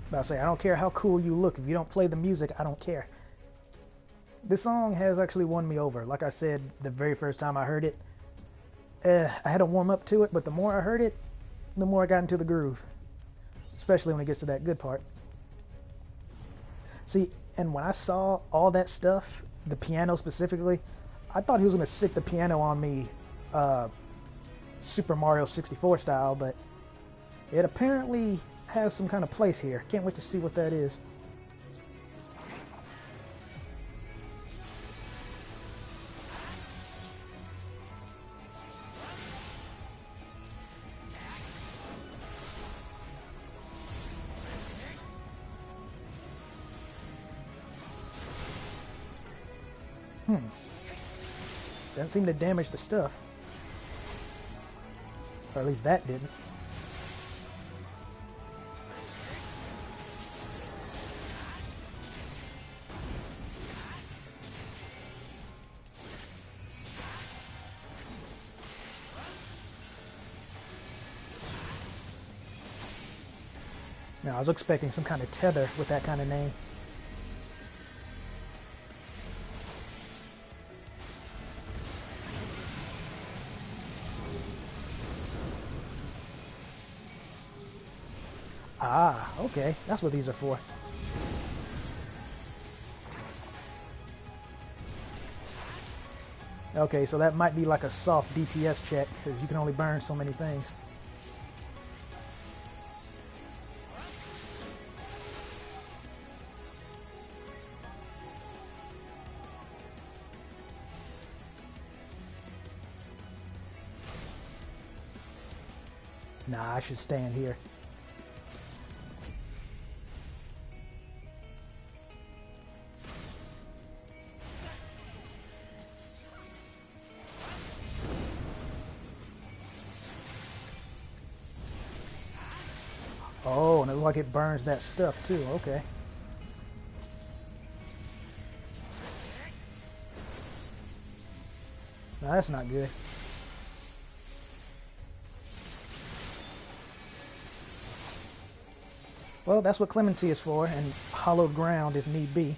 But I say, I don't care how cool you look. If you don't play the music, I don't care. This song has actually won me over. Like I said, the very first time I heard it, I had to warm up to it, but the more I heard it, the more I got into the groove. Especially when it gets to that good part. See, and when I saw all that stuff, the piano specifically, I thought he was going to stick the piano on me Super Mario 64 style, but it apparently has some kind of place here. Can't wait to see what that is. Doesn't seem to damage the stuff. Or at least that didn't. Now, I was expecting some kind of tether with that kind of name. Ah, okay. That's what these are for. Okay, so that might be like a soft DPS check, because you can only burn so many things. Nah, I should stand here. like it burns that stuff too. Okay. No, that's not good. Well, that's what clemency is for, and hollowed ground if need be.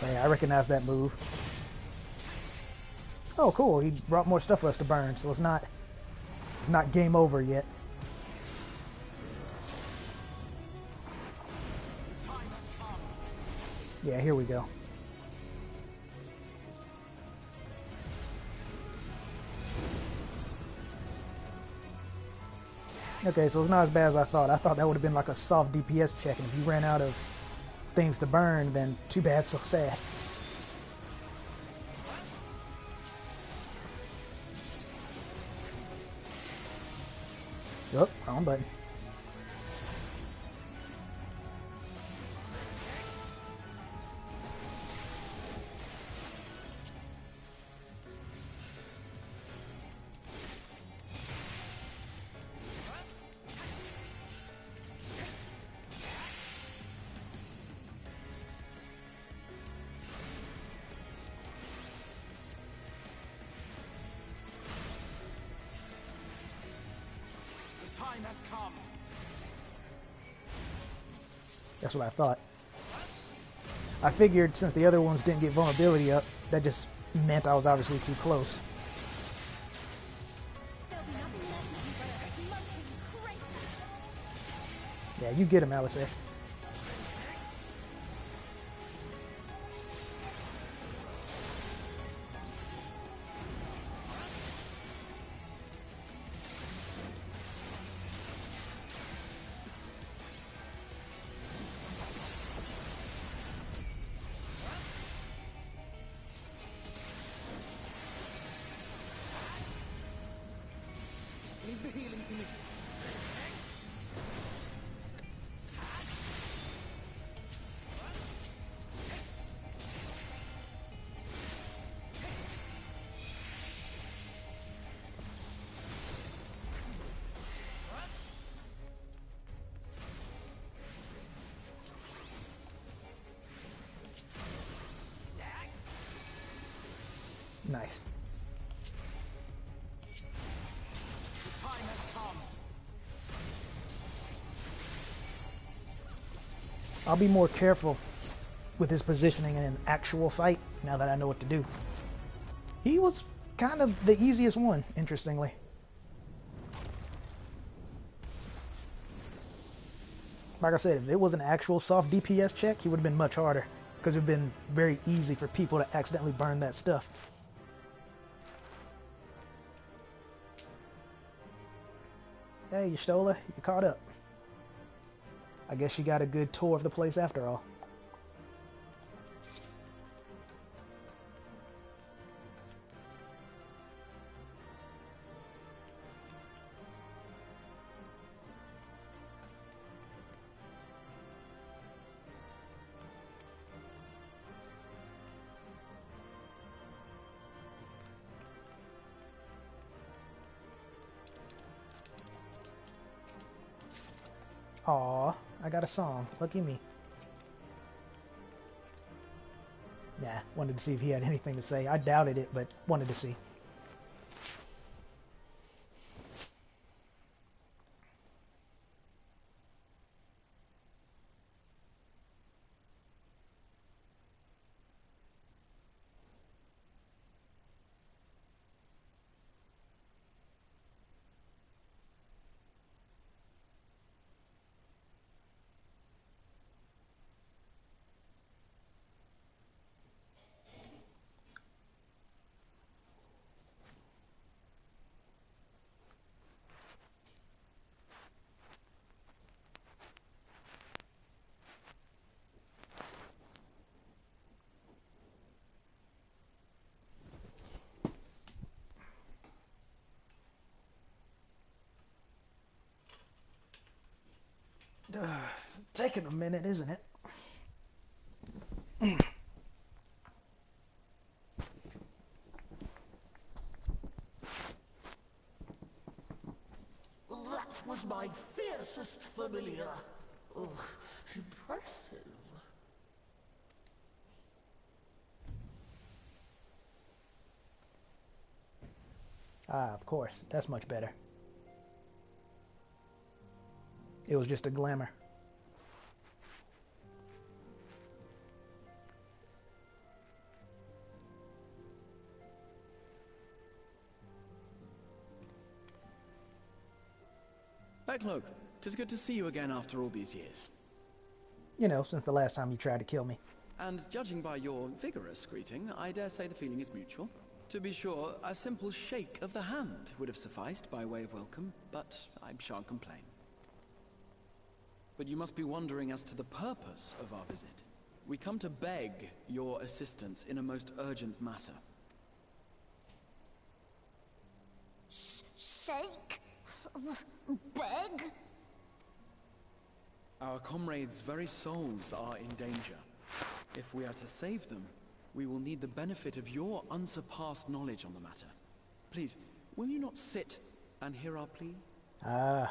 Hey, I recognize that move. Oh, cool. He brought more stuff for us to burn, so it's not game over yet. Yeah, here we go. Okay, so it's not as bad as I thought. I thought that would have been like a soft DPS check, and if you ran out of things to burn, then too bad, so sad. Oh, wrong button. Has come. That's what I thought. I figured since the other ones didn't get vulnerability up, that just meant I was obviously too close. Yeah, you get him, Alice. Leave the healing to me. Nice. I'll be more careful with his positioning in an actual fight now that I know what to do. He was kind of the easiest one, interestingly. Like I said, if it was an actual soft DPS check, he would have been much harder, because it would have been very easy for people to accidentally burn that stuff. Hey, Y'shtola, you caught up. I guess you got a good tour of the place after all. Aw, I got a song. Lucky me. Nah, wanted to see if he had anything to say. I doubted it, but wanted to see. Taking a minute, isn't it? was my fiercest familiar. Oh, impressive. Ah, of course. That's much better. It was just a glamour. Backlook, 'tis good to see you again after all these years. You know, since the last time you tried to kill me. And judging by your vigorous greeting, I dare say the feeling is mutual. To be sure, a simple shake of the hand would have sufficed by way of welcome, but I shan't complain. But you must be wondering as to the purpose of our visit. We come to beg your assistance in a most urgent matter. Shake? Beg? Our comrades' very souls are in danger. If we are to save them, we will need the benefit of your unsurpassed knowledge on the matter. Please, will you not sit and hear our plea? Oh,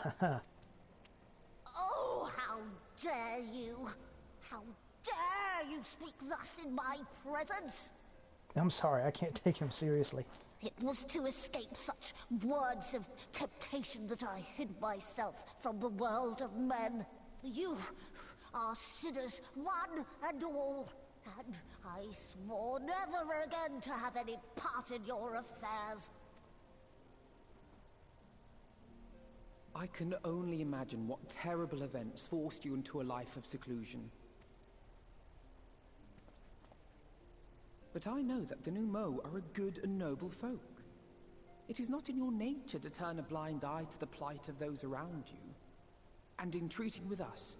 how dare you! How dare you speak thus in my presence! I'm sorry, I can't take him seriously. It was to escape such words of temptation that I hid myself from the world of men. You are sinners, one and all, and I swore never again to have any part in your affairs. I can only imagine what terrible events forced you into a life of seclusion. But I know that the Numo are a good and noble folk. It is not in your nature to turn a blind eye to the plight of those around you. And in treating with us,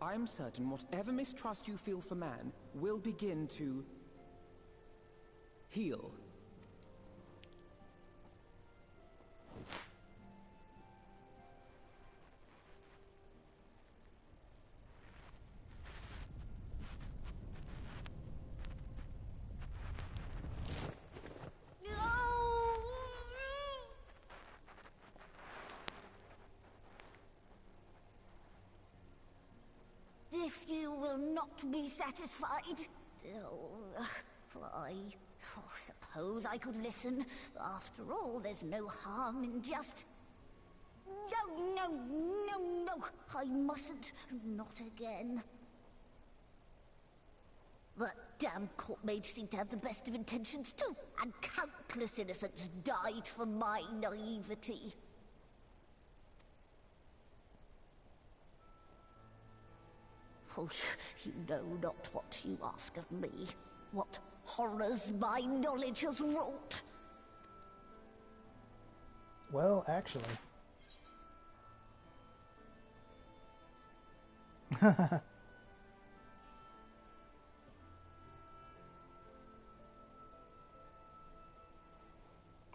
I am certain whatever mistrust you feel for man will begin to heal. If you will not be satisfied, I suppose I could listen. After all, there's no harm in just... No, I mustn't. Not again. That damn court mage seemed to have the best of intentions too, and countless innocents died for my naivety. Oh, you know not what you ask of me. What horrors my knowledge has wrought. Well, actually. I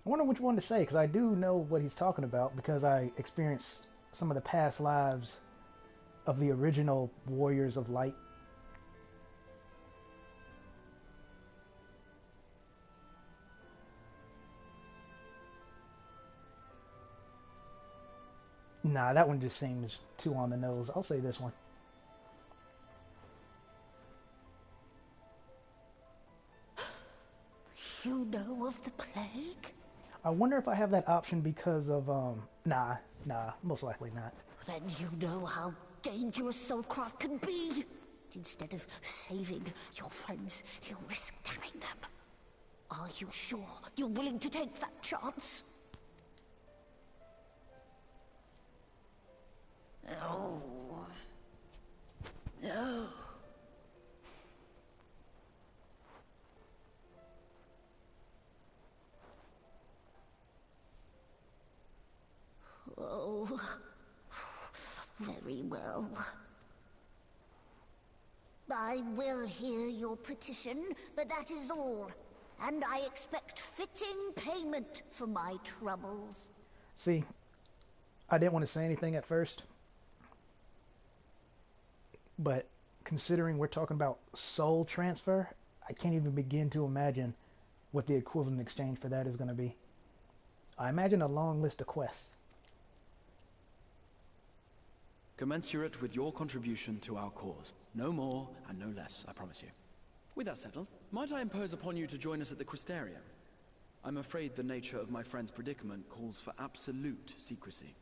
wonder which one to say, because I do know what he's talking about, because I experienced some of the past lives of the original Warriors of Light. Nah, that one just seems too on the nose. I'll say this one. You know of the plague? I wonder if I have that option because of, nah, most likely not. Then you know how dangerous soulcraft can be. Instead of saving your friends, you risk damning them. Are you sure you're willing to take that chance? Oh. No. Oh, very well. I will hear your petition, but that is all. And I expect fitting payment for my troubles. See, I didn't want to say anything at first, but considering we're talking about soul transfer, I can't even begin to imagine what the equivalent exchange for that is going to be. I imagine a long list of quests. commensurate with your contribution to our cause. No more and no less, I promise you. With that settled, might I impose upon you to join us at the Crystarium? I'm afraid the nature of my friend's predicament calls for absolute secrecy.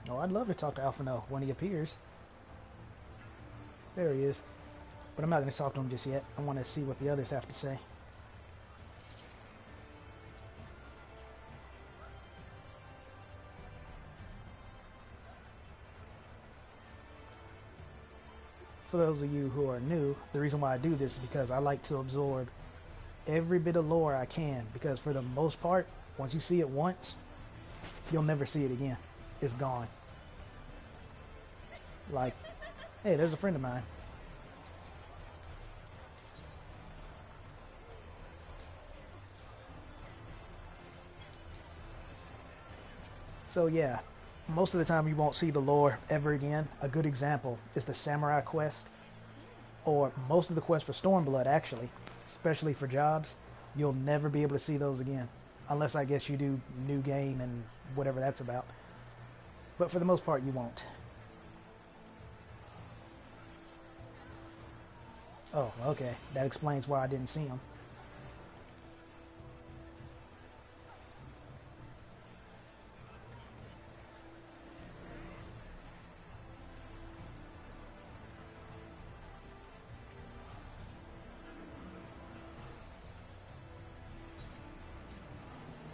Oh, I'd love to talk to Alphino when he appears. There he is. But I'm not going to talk to him just yet. I want to see what the others have to say. For those of you who are new, the reason why I do this is because I like to absorb every bit of lore I can, because for the most part, once you see it once, you'll never see it again. It's gone. Like, hey, there's a friend of mine. So yeah, most of the time you won't see the lore ever again. A good example is the Samurai quest, or most of the quests for Stormblood actually, especially for jobs. You'll never be able to see those again, unless I guess you do new game and whatever that's about. But for the most part, you won't. Oh, okay. That explains why I didn't see him.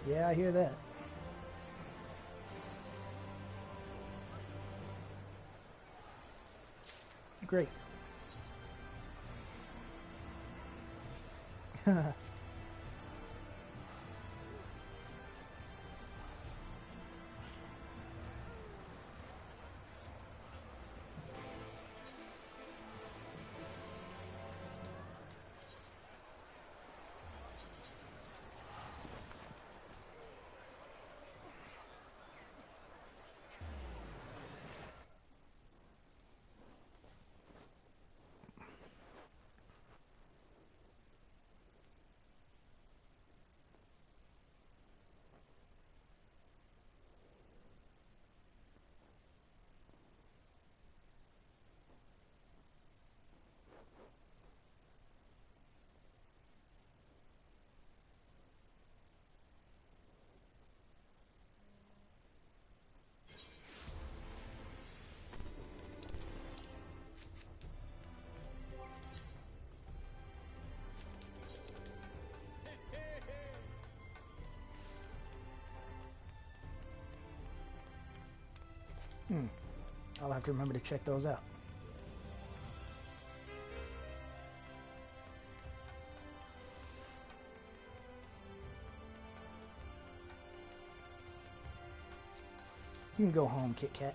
Yeah, I hear that. Great. I'll have to remember to check those out. You can go home, Kit Kat.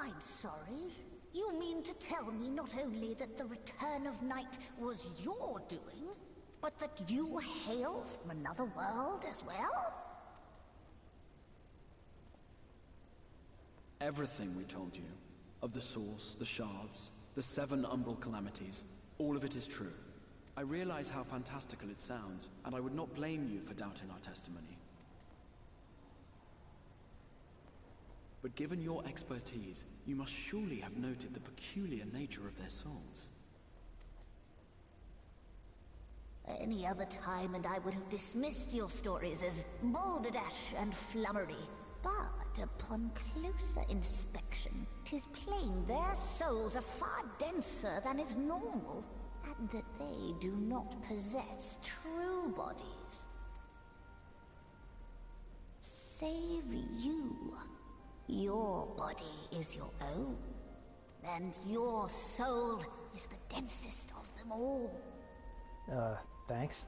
I'm sorry. You mean to tell me not only that the return of night was your doing, but that you hail from another world as well? Everything we told you, of the source, the shards, the 7 umbral calamities, all of it is true. I realize how fantastical it sounds, and I would not blame you for doubting our testimony. But given your expertise, you must surely have noted the peculiar nature of their souls. Any other time and I would have dismissed your stories as balderdash and flummery. But upon closer inspection, 'tis plain their souls are far denser than is normal, and that they do not possess true bodies. Save you. Your body is your own, and your soul is the densest of them all. Thanks.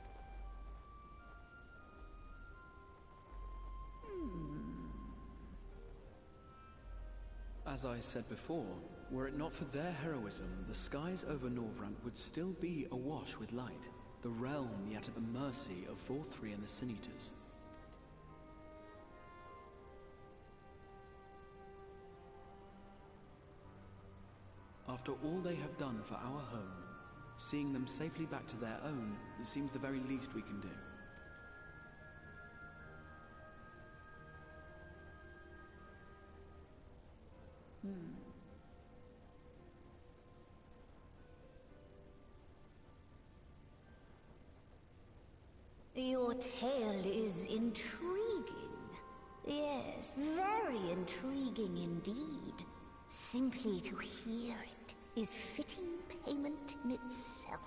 As I said before, were it not for their heroism, the skies over Norvrant would still be awash with light, the realm yet at the mercy of Vorthri and the Sin Eaters. After all they have done for our home, seeing them safely back to their own seems the very least we can do. Your tale is intriguing. Yes, very intriguing indeed. Simply to hear it is fitting payment in itself.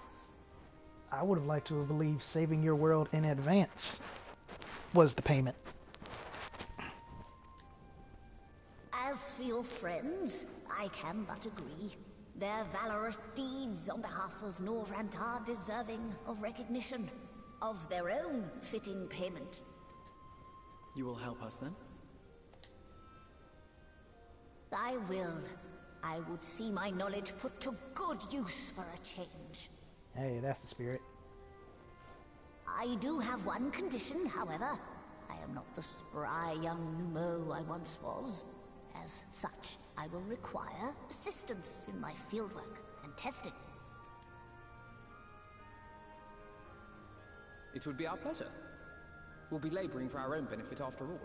I would have liked to have believed saving your world in advance was the payment. As for your friends, I can but agree. Their valorous deeds on behalf of Norvrant are deserving of recognition, of their own fitting payment. You will help us then? I will. I would see my knowledge put to good use for a change. Hey, that's the spirit. I do have one condition, however. I am not the spry young Numo I once was. As such, I will require assistance in my fieldwork and testing. It would be our pleasure. We'll be laboring for our own benefit after all.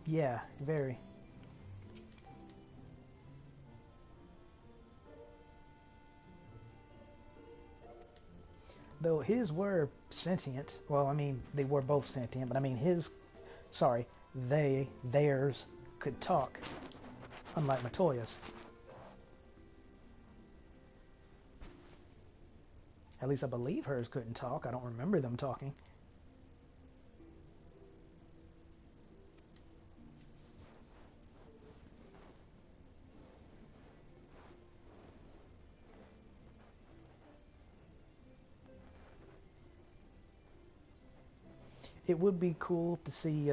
Yeah, very. Though his were sentient, well, I mean, they were both sentient, but I mean theirs could talk, unlike Matoya's. At least I believe hers couldn't talk. I don't remember them talking. It would be cool to see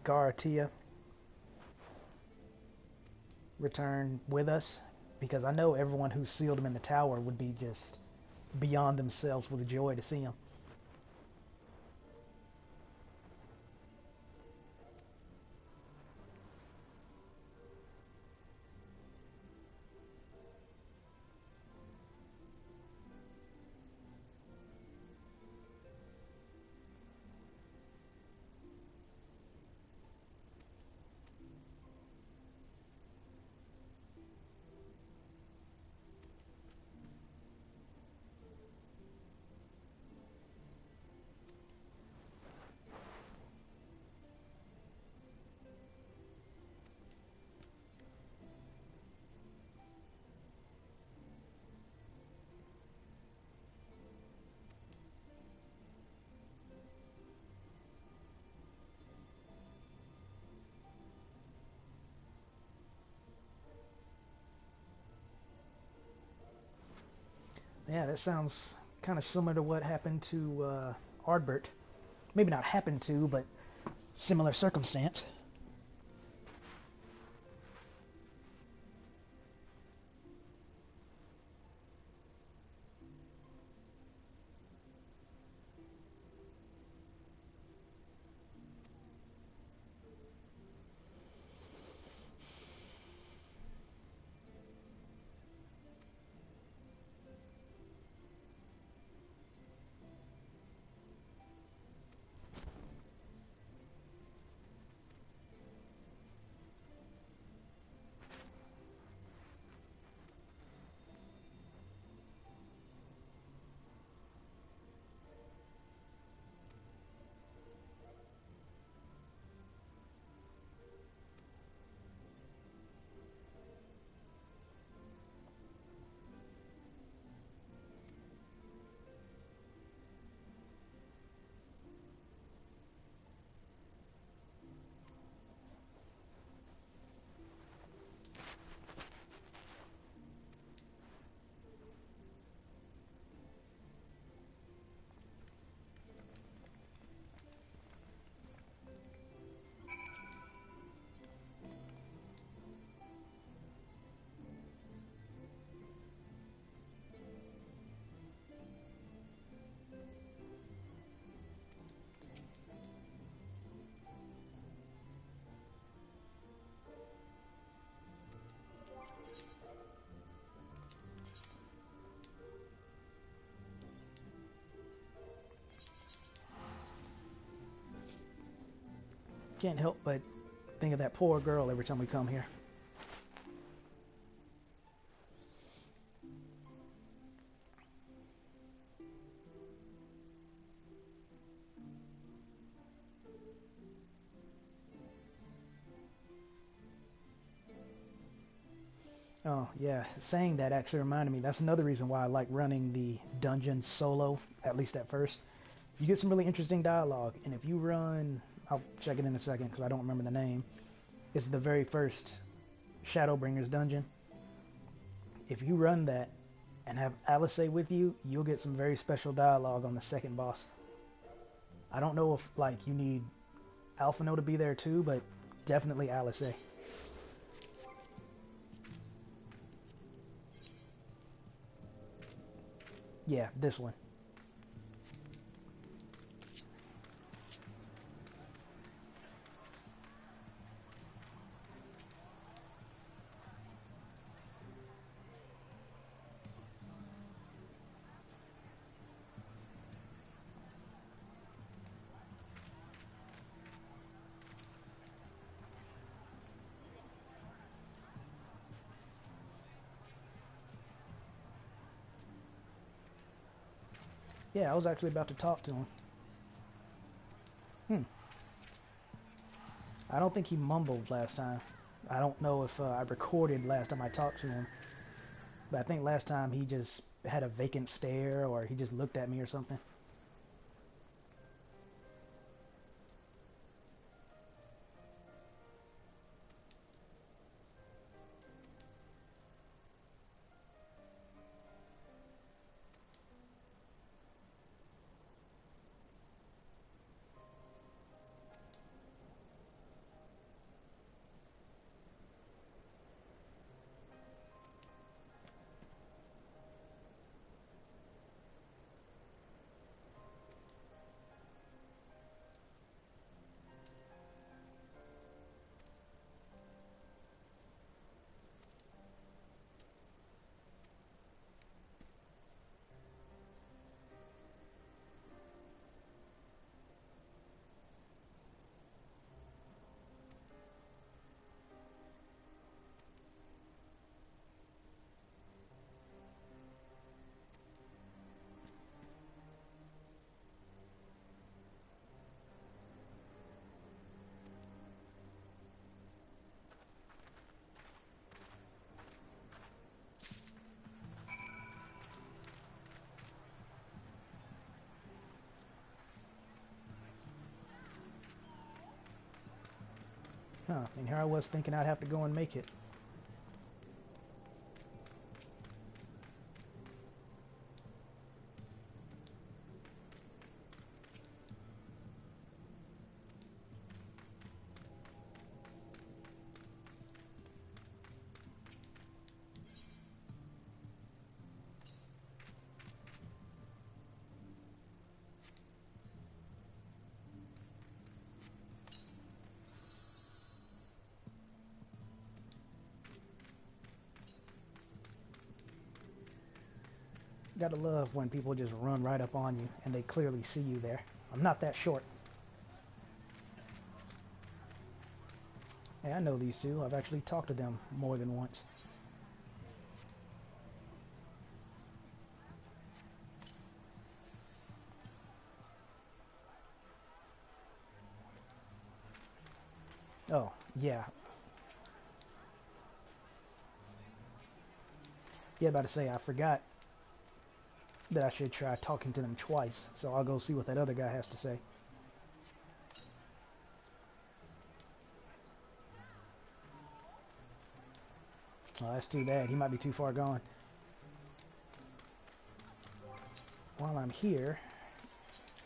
Garatia return with us, because I know everyone who sealed him in the tower would be just beyond themselves with joy to see him. Yeah, that sounds kind of similar to what happened to Ardbert. Maybe not happened to, but similar circumstance. Can't help but think of that poor girl every time we come here. Oh, yeah, saying that actually reminded me, that's another reason why I like running the dungeon solo, at least at first. You get some really interesting dialogue, and if you run, I'll check it in a second because I don't remember the name. It's the very first Shadowbringers dungeon. If you run that and have Alice with you, you'll get some very special dialogue on the second boss. I don't know if, like, you need Alphino to be there too, but definitely Alice. Yeah, this one. Yeah, I was actually about to talk to him. I don't think he mumbled last time. I don't know if I recorded last time I talked to him. But I think last time he just had a vacant stare or he just looked at me or something. Huh, and here I was thinking I'd have to go and make it. Gotta love when people just run right up on you and they clearly see you there. I'm not that short. Hey, I know these two. I've actually talked to them more than once. Oh, yeah. Yeah, about to say, I forgot that I should try talking to them twice, so I'll go see what that other guy has to say. Oh, that's too bad. He might be too far gone. While I'm here,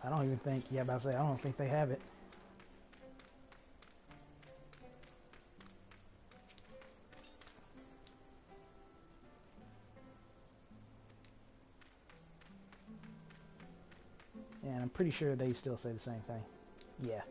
I don't even think, yeah, about to say, I don't think they have it. And I'm pretty sure they still say the same thing. Yeah.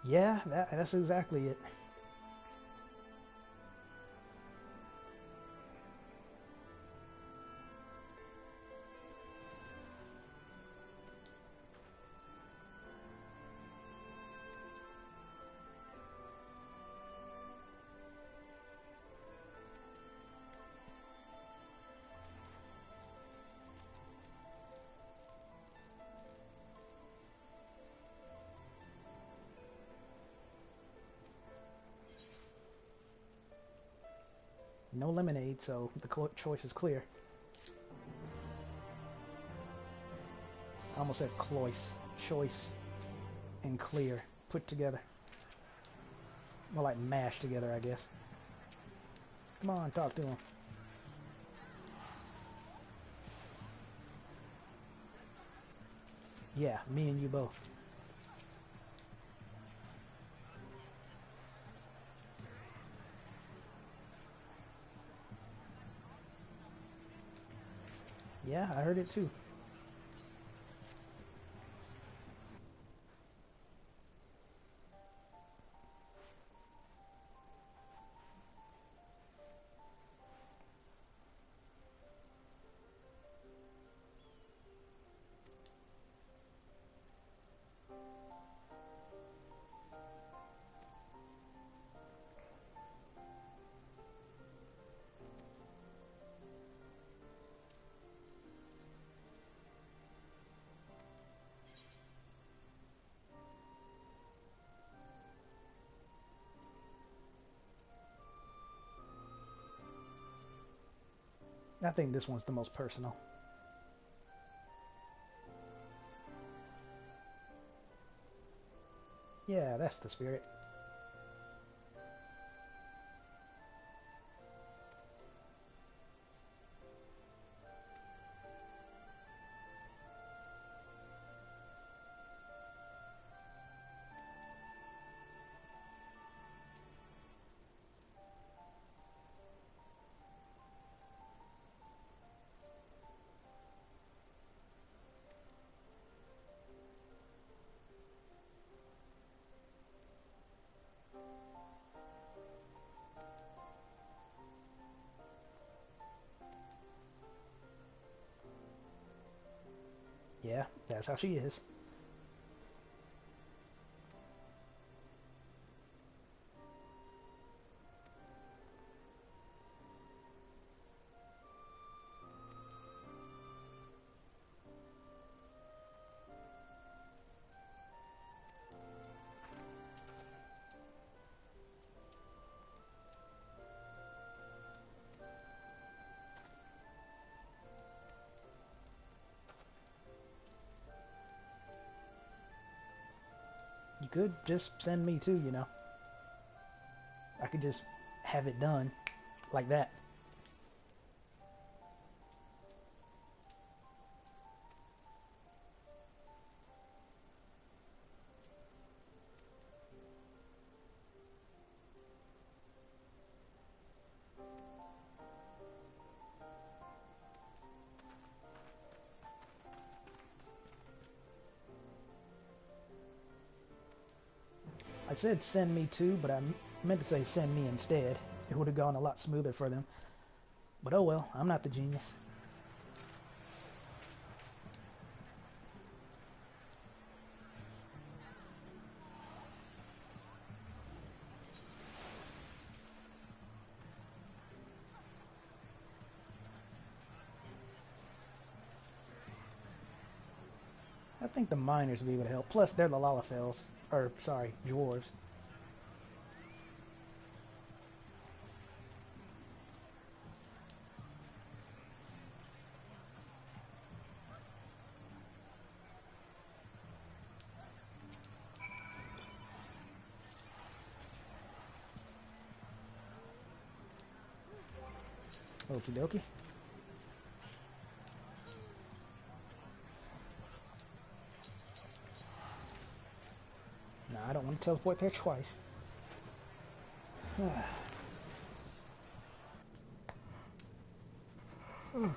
Yeah, that's exactly it. No lemonade, so the choice is clear. I almost said cloice. Choice and clear put together. More like mashed together, I guess. Come on, talk to him. Yeah, me and you both. Yeah, I heard it too. I think this one's the most personal. Yeah, that's the spirit. Yeah, that's how she is. You could just send me too, you know. I could just have it done like that. I said send me too, but I meant to say send me instead. It would have gone a lot smoother for them. But oh well, I'm not the genius. I think the miners would be able to help. Plus, they're the Lalafels. Or, sorry, dwarves. Okie dokie. No, I don't want to teleport there twice. I'm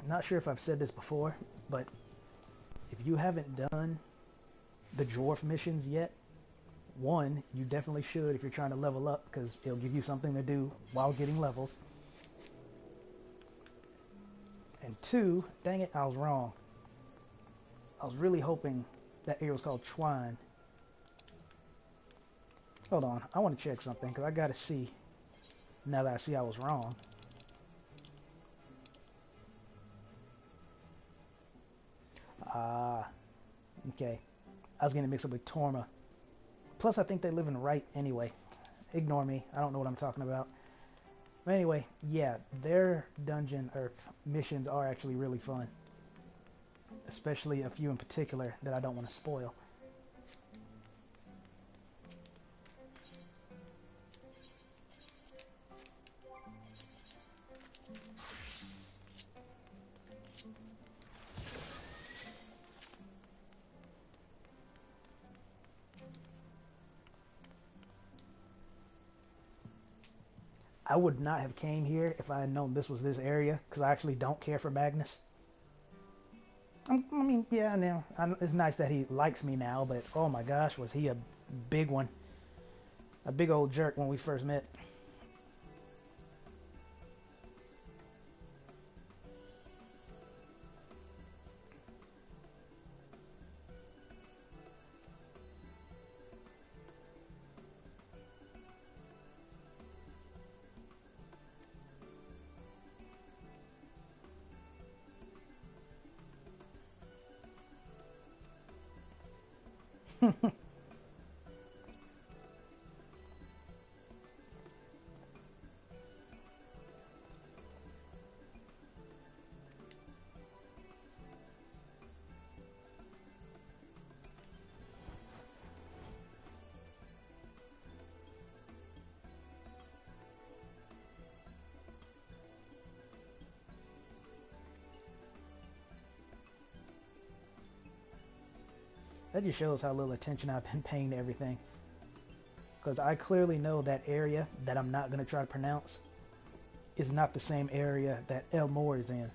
not sure if I've said this before, but if you haven't done the dwarf missions yet, one, you definitely should if you're trying to level up, because it'll give you something to do while getting levels. And two, dang it, I was wrong. I was really hoping that area was called Twine. Hold on, I want to check something, because I gotta see, now that I see I was wrong. Ah, okay. I was getting mixed up with Torma. Plus, I think they live in Right anyway. Ignore me, I don't know what I'm talking about. But anyway, yeah, their dungeon or missions are actually really fun. Especially a few in particular that I don't want to spoil. I would not have came here if I had known this was this area, because I actually don't care for Magnus. I mean, yeah, now it's nice that he likes me now, but oh my gosh, was he a big one. A big old jerk when we first met. That just shows how little attention I've been paying to everything. Because I clearly know that area that I'm not going to try to pronounce is not the same area that Elmore is in.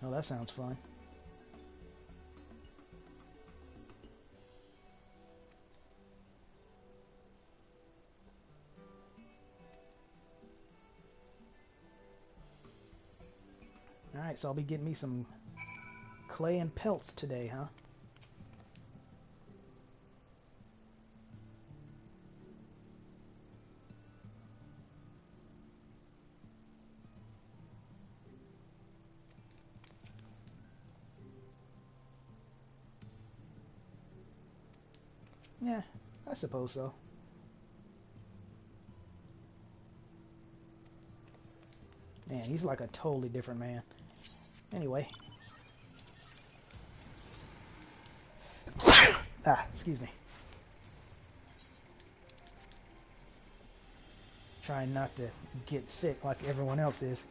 Oh, that sounds fun. Alright, so I'll be getting me some clay and pelts today, huh? Yeah, I suppose so. Man, he's like a totally different man. Anyway. Excuse me. Trying not to get sick like everyone else is.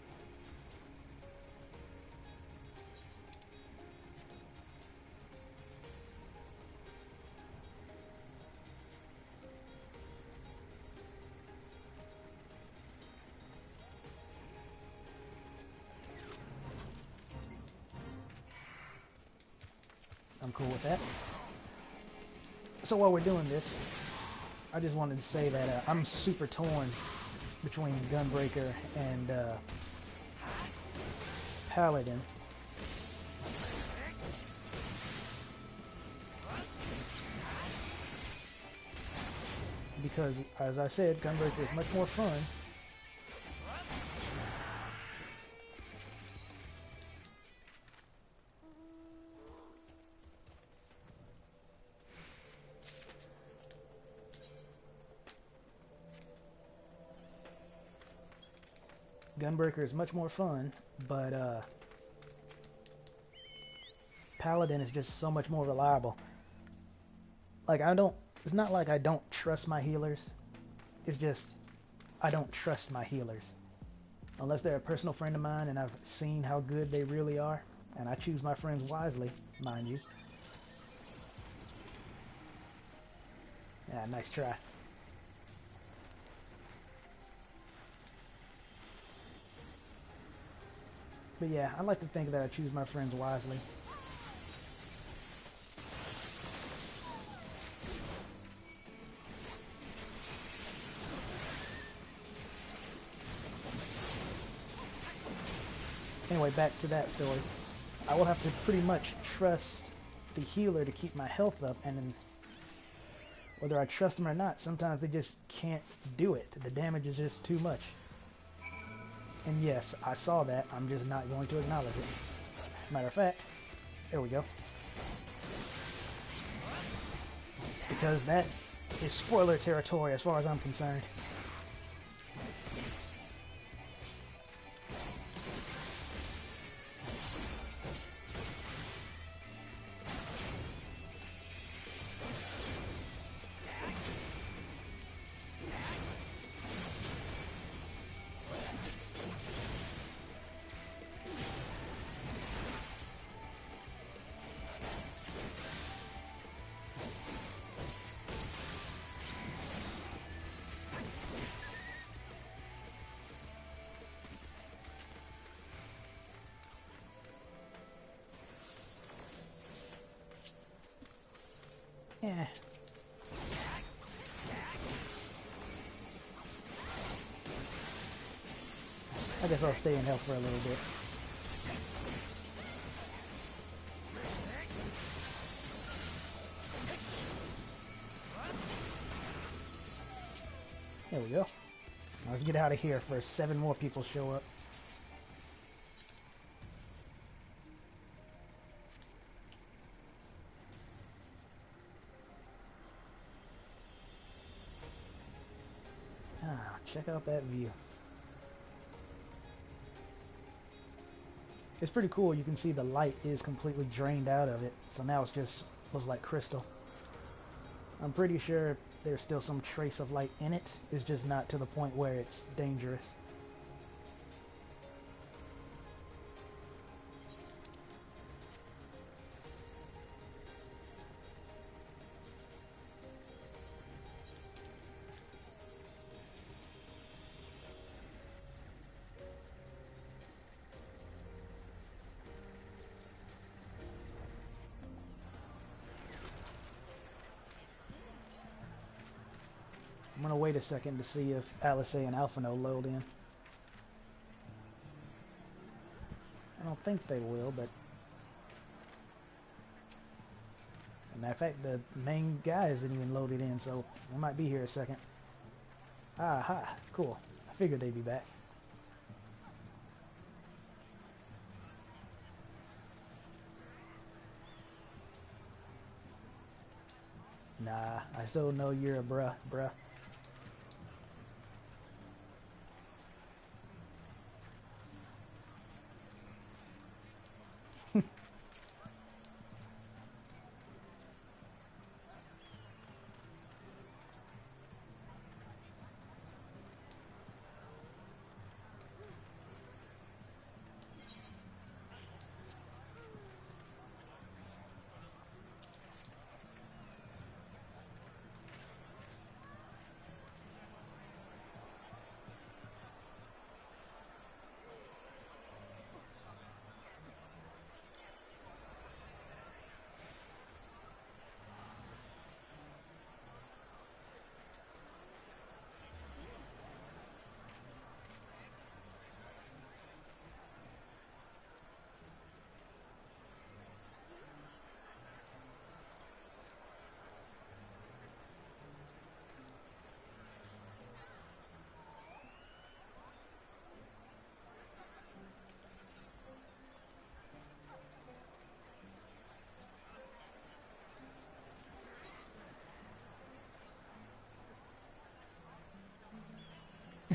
I'm cool with that. So while we're doing this, I just wanted to say that I'm super torn between Gunbreaker and Paladin. Because, as I said, Gunbreaker is much more fun. Gunbreaker is much more fun, but Paladin is just so much more reliable. Like, it's not like I don't trust my healers. It's just, I don't trust my healers. Unless they're a personal friend of mine and I've seen how good they really are. And I choose my friends wisely, mind you. Yeah, nice try. But yeah, I like to think that I choose my friends wisely. Anyway, back to that story. I will have to pretty much trust the healer to keep my health up, and then whether I trust them or not, sometimes they just can't do it. The damage is just too much. And yes, I saw that. I'm just not going to acknowledge it. Matter of fact, there we go. Because that is spoiler territory as far as I'm concerned. Yeah. I guess I'll stay in health for a little bit. There we go. Let's get out of here first. 7 more people show up. Check out that view. It's pretty cool. You can see the light is completely drained out of it. So now it's just looks like crystal. I'm pretty sure there's still some trace of light in it. It's just not to the point where it's dangerous. I'm gonna wait a second to see if Alice and Alphino load in. I don't think they will, but... As a matter of fact, the main guy isn't even loaded in, so we might be here a second. Aha, cool. I figured they'd be back. Nah, I still know you're a bruh.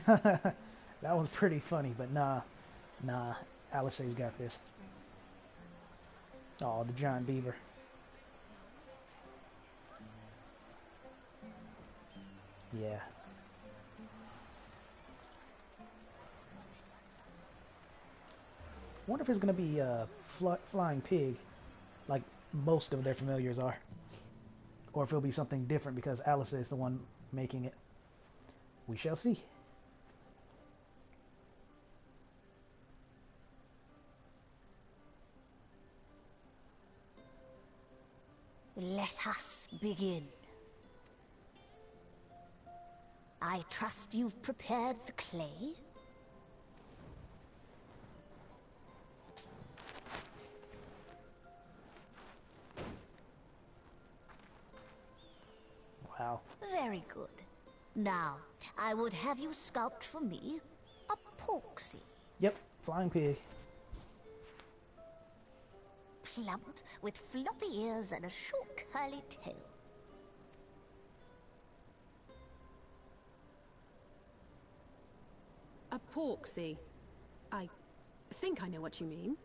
That was pretty funny, but nah, Alice's got this. Oh, the giant beaver. Yeah. Wonder if it's gonna be a flying pig, like most of their familiars are, or if it'll be something different because Alice is the one making it. We shall see. Let us begin. I trust you've prepared the clay? Wow. Very good. Now, I would have you sculpt for me a porksy. Yep, flying pig. Plump, with floppy ears and a short curly tail. A porksy. I think I know what you mean.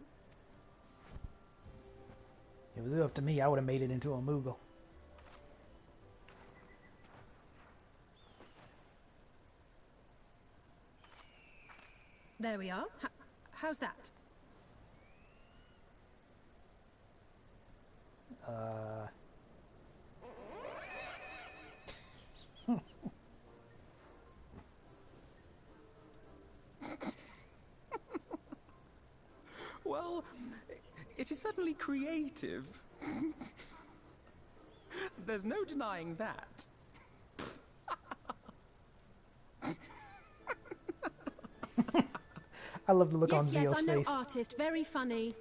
If it was up to me, I would have made it into a Moogle. There we are. How's that? Well, it is certainly creative. There's no denying that. I love the look on Yes, Zio's I know face. artist. Very funny.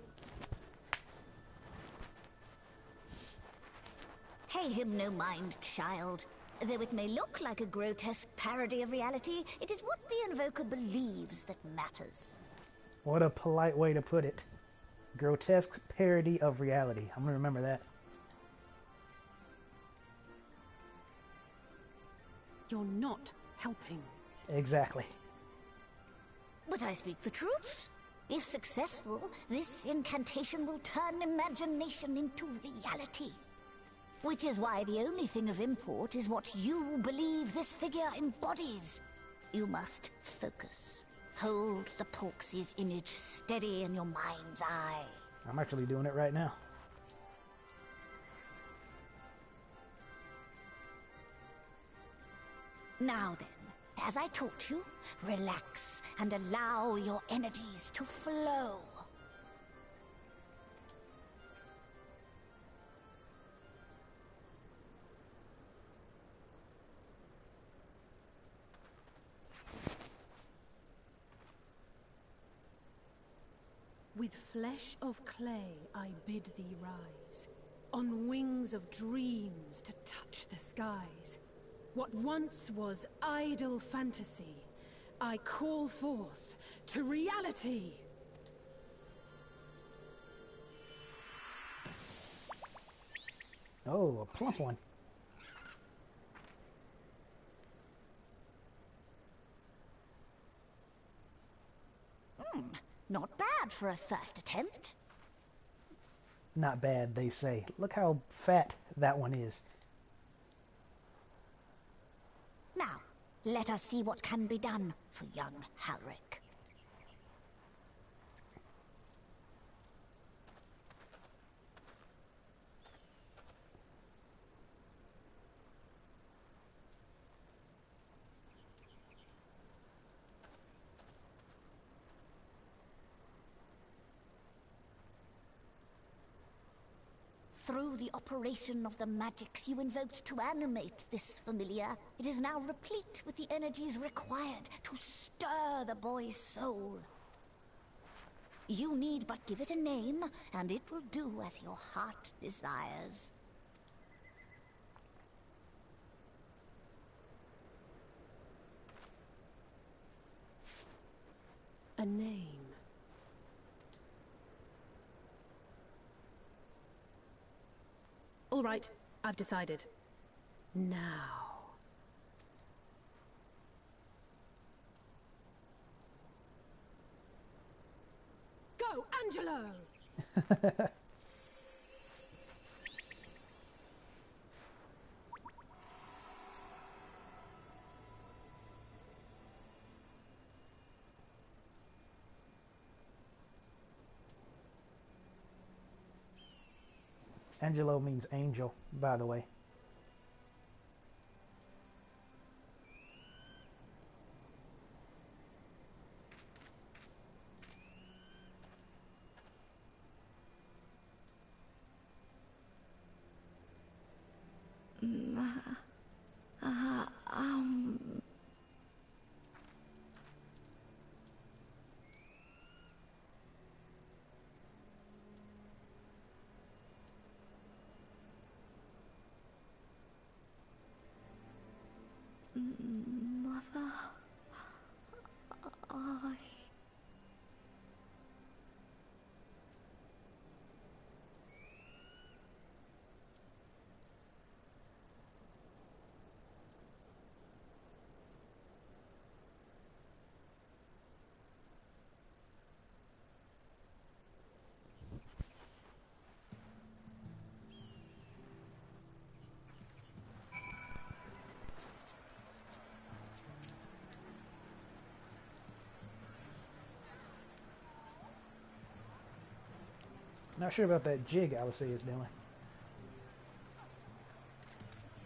Pay him no mind, child. Though it may look like a grotesque parody of reality, it is what the invoker believes that matters. What a polite way to put it. Grotesque parody of reality. I'm gonna remember that. You're not helping. Exactly. But I speak the truth. If successful, this incantation will turn imagination into reality. Which is why the only thing of import is what you believe this figure embodies. You must focus. Hold the Porksy's image steady in your mind's eye. I'm actually doing it right now. Now then, as I taught you, relax and allow your energies to flow. With flesh of clay I bid thee rise, on wings of dreams to touch the skies. What once was idle fantasy, I call forth to reality! Oh, a plump one. Not bad for a first attempt. Not bad, they say. Look how fat that one is. Now, let us see what can be done for young Halric. Through the operation of the magics you invoked to animate this familiar, it is now replete with the energies required to stir the boy's soul. You need but give it a name, and it will do as your heart desires. A name. All right, I've decided. Now. Go, Angelo! Angelo means angel, by the way. Mother... I... Not sure about that jig Alice is doing.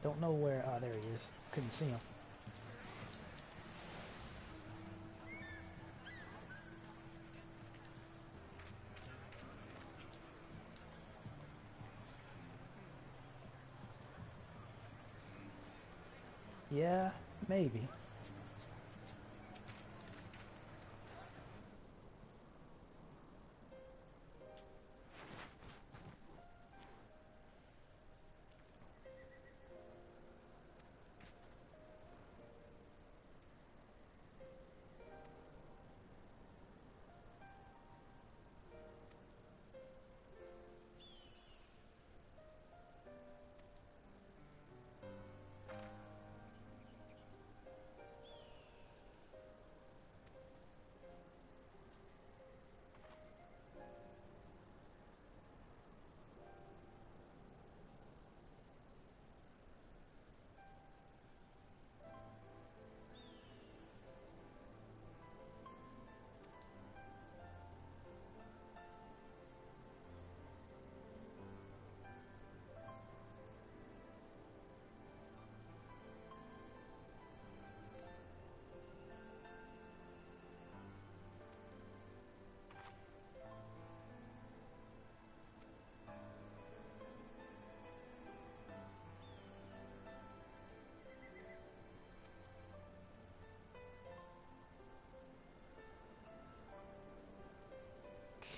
Don't know where... Ah, there he is. Couldn't see him. Yeah, maybe.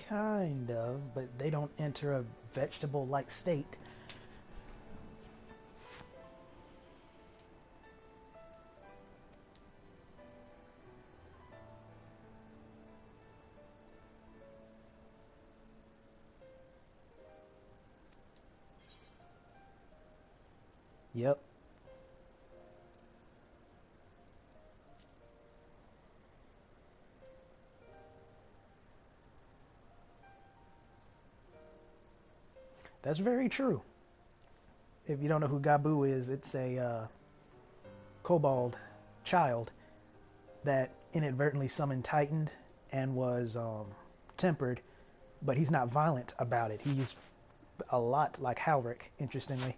Kind of, but they don't enter a vegetable-like state. Yep. That's very true. If you don't know who Gabu is, it's a kobold child that inadvertently summoned Titan and was tempered, but he's not violent about it. He's a lot like Halric, interestingly.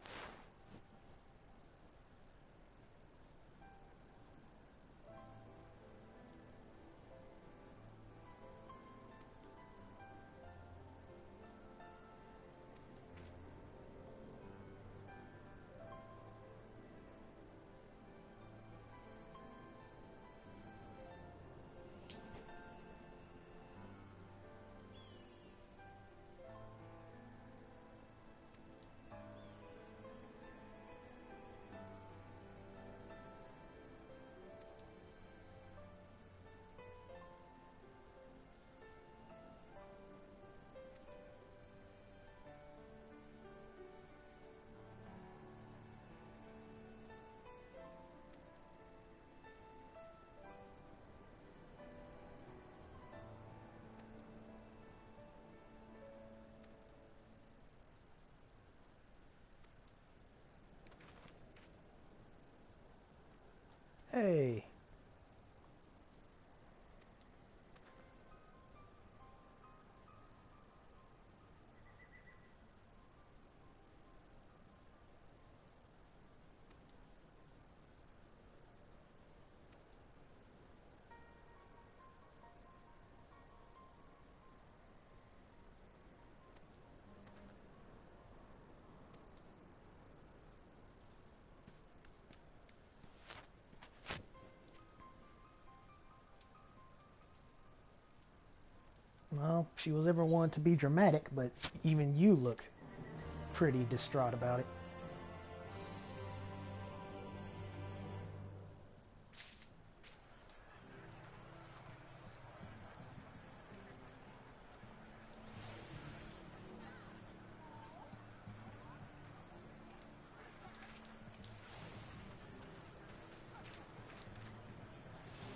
Hey. Well, she was ever one to be dramatic, but even you look pretty distraught about it.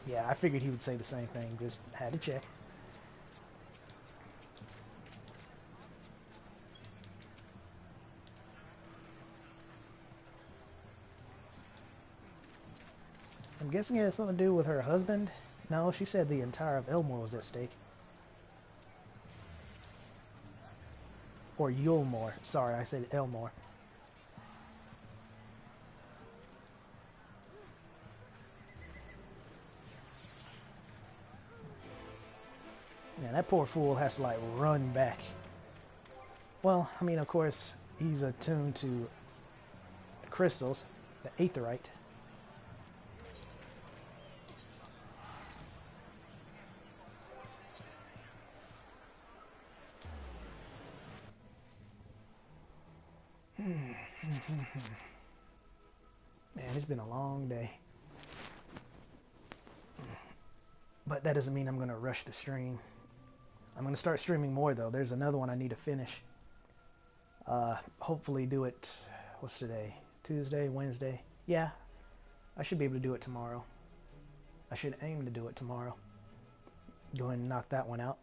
Yeah, I figured he would say the same thing, just had to check. I'm guessing it has something to do with her husband. No, she said the entire of Elmore was at stake. Or Yulmore. Sorry, I said Elmore. Yeah, that poor fool has to, like, run back. Well, I mean, of course, he's attuned to the crystals, the aetherite. Man, it's been a long day. But that doesn't mean I'm going to rush the stream. I'm going to start streaming more, though. There's another one I need to finish. Hopefully do it, what's today? Tuesday, Wednesday? Yeah, I should be able to do it tomorrow. I should aim to do it tomorrow. Go ahead and knock that one out.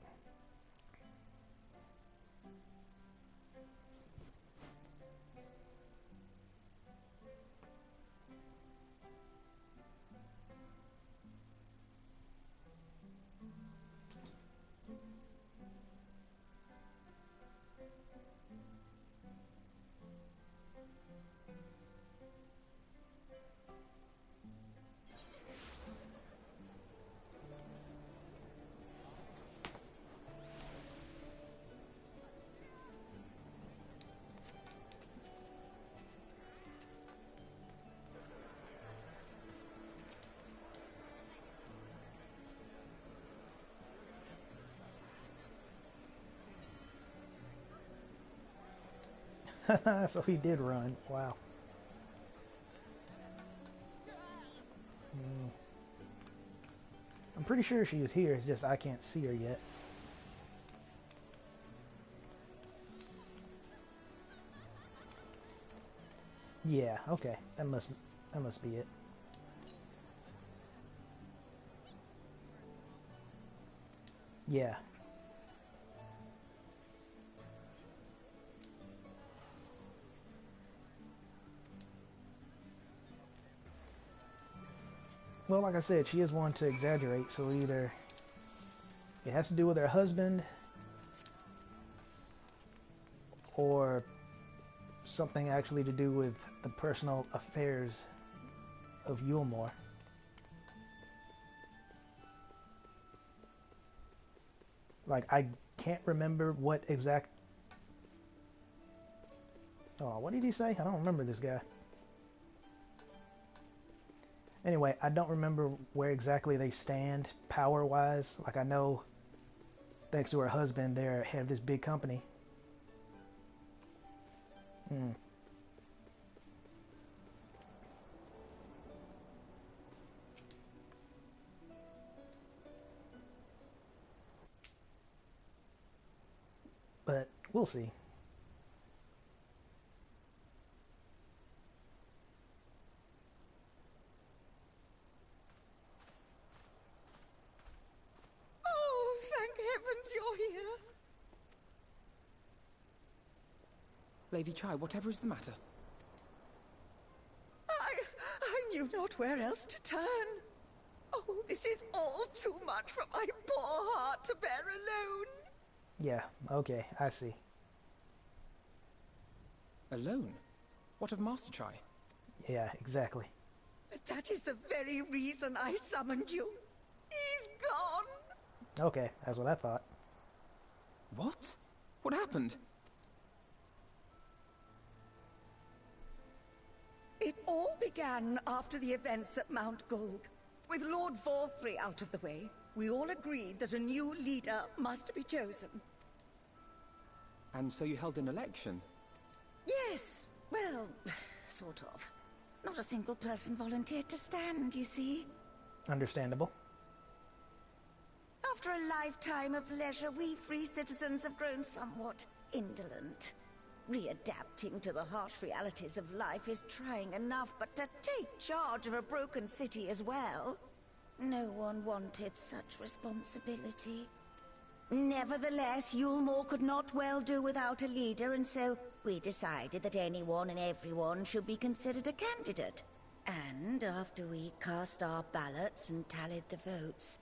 So he did run. Wow. I'm pretty sure she is here, it's just I can't see her yet. Yeah, okay. That must be it. Yeah. Well, like I said, she is one to exaggerate, so either it has to do with her husband or something actually to do with the personal affairs of Yulmore. Like, I can't remember what exact... Oh, what did he say? I don't remember this guy. Anyway, I don't remember where exactly they stand power-wise. Like, I know, thanks to her husband, they're head of this big company. But we'll see. Oh, thank heavens you're here. Lady Chai, whatever is the matter? I knew not where else to turn. Oh, this is all too much for my poor heart to bear alone. Yeah, okay, I see. Alone? What of Master Chai? Yeah, exactly. But that is the very reason I summoned you. He's gone. Okay, that's what I thought. What? What happened? It all began after the events at Mount Gulg. With Lord Vorthry out of the way, we all agreed that a new leader must be chosen. And so you held an election? Yes, well, sort of. Not a single person volunteered to stand, you see. Understandable. After a lifetime of leisure, we free citizens have grown somewhat indolent. Readapting to the harsh realities of life is trying enough, but to take charge of a broken city as well? No one wanted such responsibility. Nevertheless, Yulmore could not well do without a leader, and so we decided that anyone and everyone should be considered a candidate. And after we cast our ballots and tallied the votes,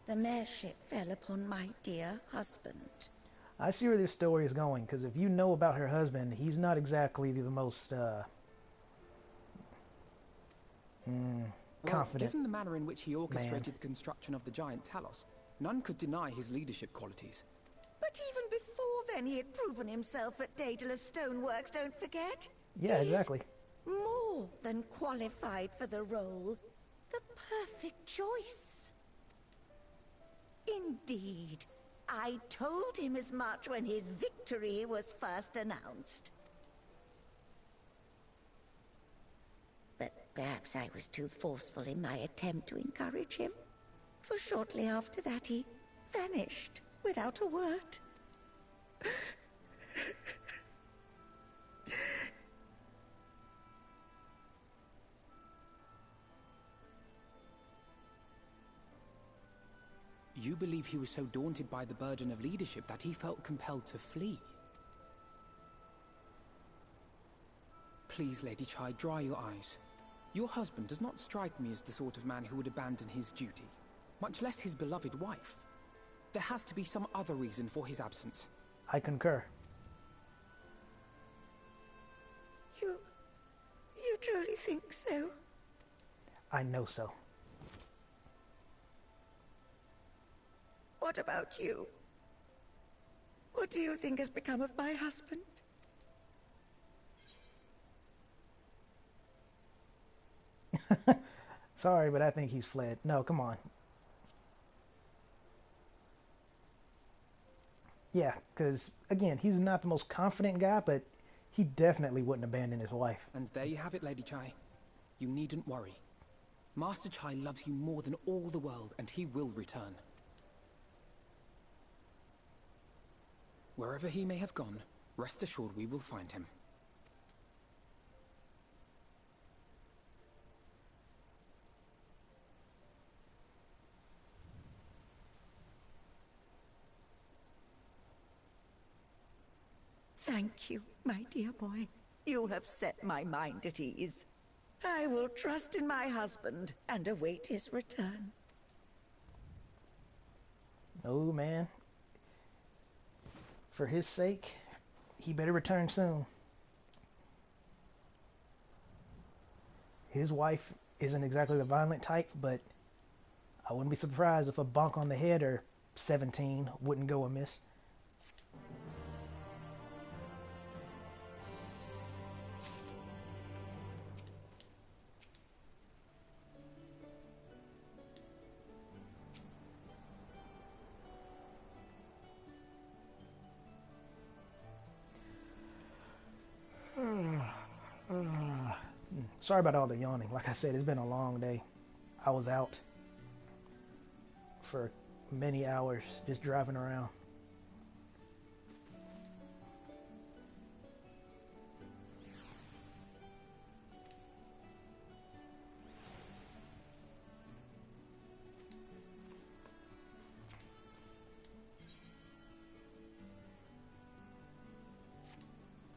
the mayorship fell upon my dear husband. I see where this story is going, because if you know about her husband, he's not exactly the most, confident. Given the manner in which he orchestrated man. the construction of the giant Talos, none could deny his leadership qualities. But even before then, he had proven himself at Daedalus Stoneworks, don't forget. Yeah, He's exactly. more than qualified for the role. The perfect choice. Indeed. I told him as much when his victory was first announced. But perhaps I was too forceful in my attempt to encourage him. For shortly after that, he vanished without a word. You believe he was so daunted by the burden of leadership that he felt compelled to flee? Please, Lady Chai, dry your eyes. Your husband does not strike me as the sort of man who would abandon his duty, much less his beloved wife. There has to be some other reason for his absence. I concur. You truly think so? I know so. What about you? What do you think has become of my husband? Sorry, but I think he's fled. No, come on. Yeah, because, again, he's not the most confident guy, but He definitely wouldn't abandon his wife. And there you have it, Lady Chai. You needn't worry. Master Chai loves you more than all the world, and he will return. Wherever he may have gone, rest assured we will find him. Thank you, my dear boy. You have set my mind at ease. I will trust in my husband and await his return. Oh, man. For his sake, he better return soon. His wife isn't exactly the violent type, but I wouldn't be surprised if a bonk on the head or 17 wouldn't go amiss. Sorry about all the yawning. Like I said, it's been a long day. I was out for many hours just driving around.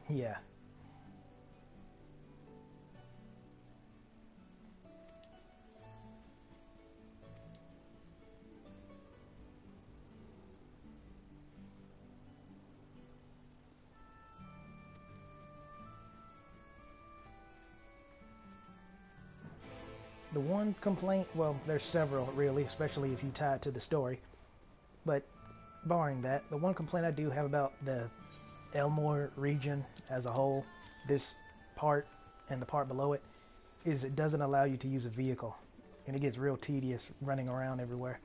Yeah. The one complaint, well, there's several really, especially if you tie it to the story, but barring that, the one complaint I do have about the Elmore region as a whole, this part and the part below it, is it doesn't allow you to use a vehicle, and it gets real tedious running around everywhere.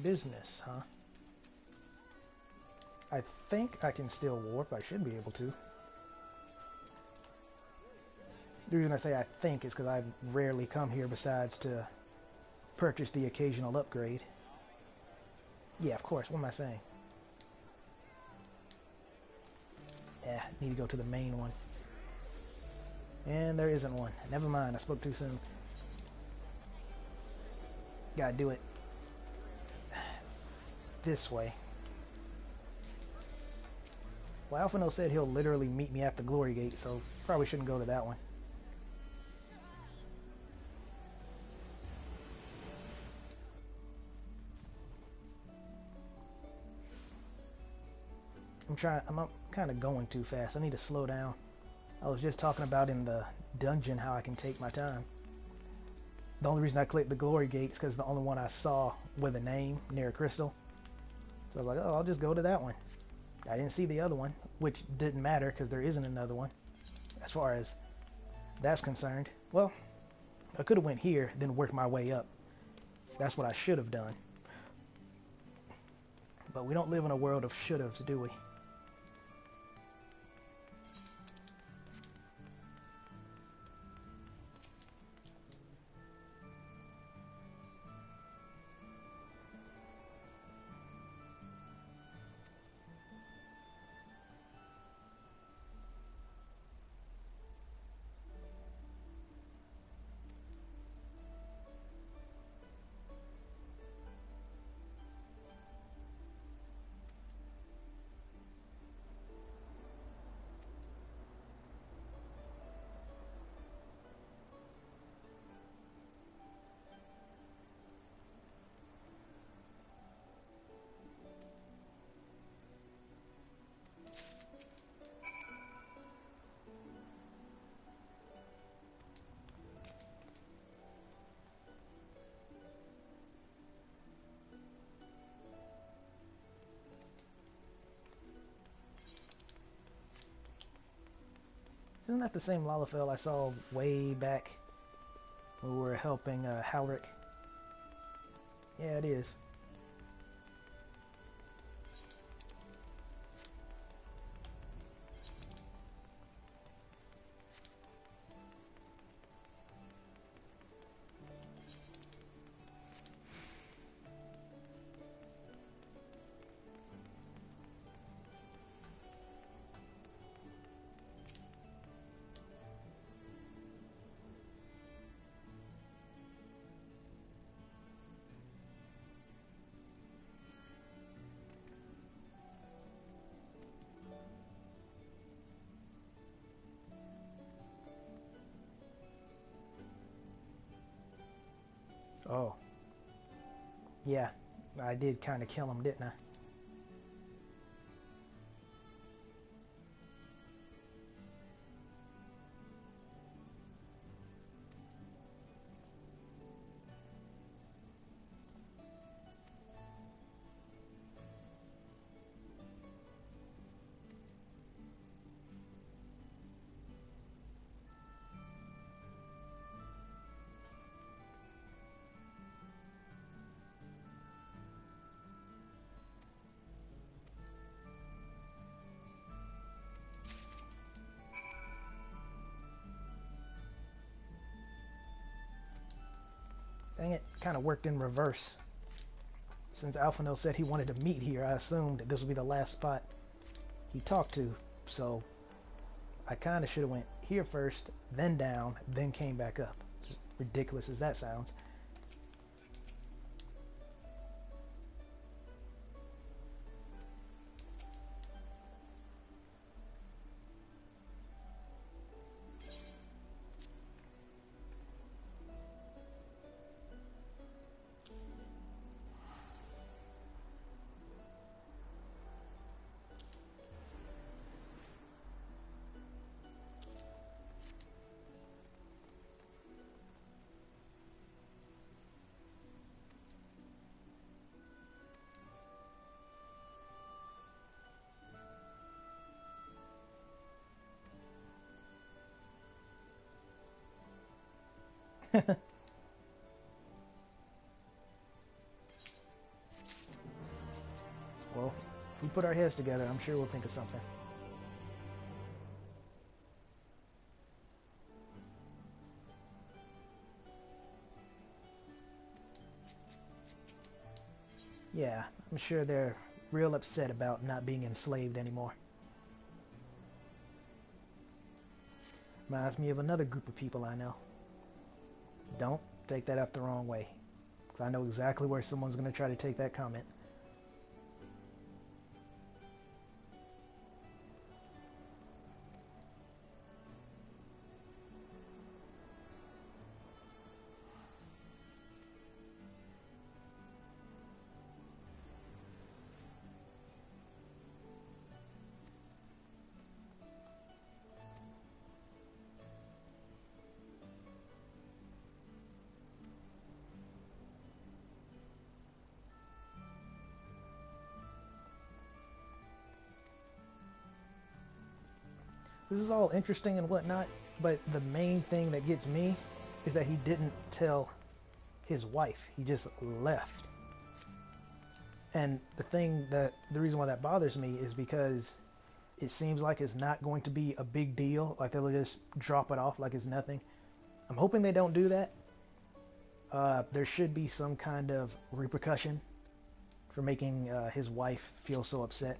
Business, huh? I think I can still warp. I should be able to. The reason I say I think is because I rarely come here besides to purchase the occasional upgrade. Yeah, of course. What am I saying? Yeah, need to go to the main one. And there isn't one. Never mind, I spoke too soon. Gotta do it this way. Well, Alphino said he'll literally meet me at the Glory Gate, so probably shouldn't go to that one. I'm kind of going too fast. I need to slow down. I was just talking about in the dungeon how I can take my time. The only reason I clicked the Glory Gate is because the only one I saw with a name near a crystal. So I was like, oh, I'll just go to that one. I didn't see the other one, which didn't matter because there isn't another one as far as that's concerned. Well, I could have went here, then worked my way up. That's what I should have done. But we don't live in a world of should-haves, do we? Isn't that the same Lalafell I saw way back when we were helping Halric? Yeah, it is. Oh. Yeah, I did kind of kill him, didn't I? Dang it, kind of worked in reverse. Since Alphonse said he wanted to meet here, I assumed this would be the last spot he talked to, so I kind of should have went here first, then down, then came back up. As ridiculous as that sounds. Well, if we put our heads together, I'm sure we'll think of something. Yeah, I'm sure they're real upset about not being enslaved anymore. Reminds me of another group of people I know. Don't take that up the wrong way, because I know exactly where someone's going to try to take that comment. This is all interesting and whatnot, but the main thing that gets me is that he didn't tell his wife. He just left. And the reason why that bothers me is because it seems like it's not going to be a big deal. Like they'll just drop it off like it's nothing. I'm hoping they don't do that. There should be some kind of repercussion for making his wife feel so upset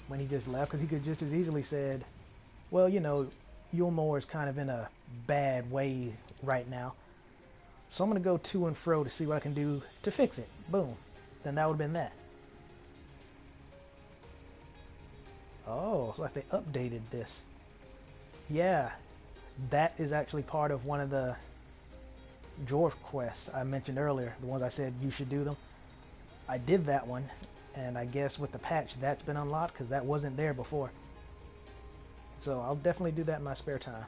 when he just left, because he could just as easily said, well, you know, Yulmore is kind of in a bad way right now, so I'm going to go to and fro to see what I can do to fix it. Boom. Then that would have been that. Oh, it's like they updated this. Yeah, that is actually part of one of the dwarf quests I mentioned earlier, the ones I said you should do them. I did that one, and I guess with the patch that's been unlocked, because that wasn't there before. So I'll definitely do that in my spare time.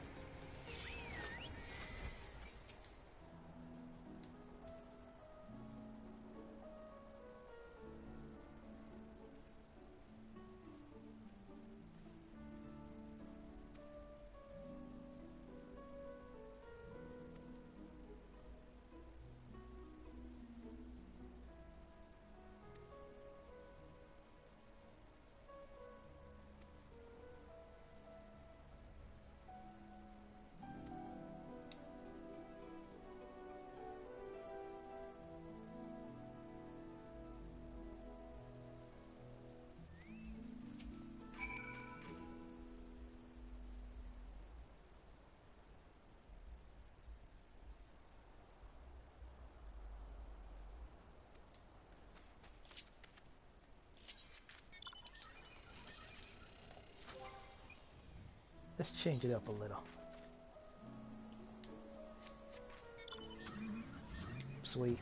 Let's change it up a little. Sweet.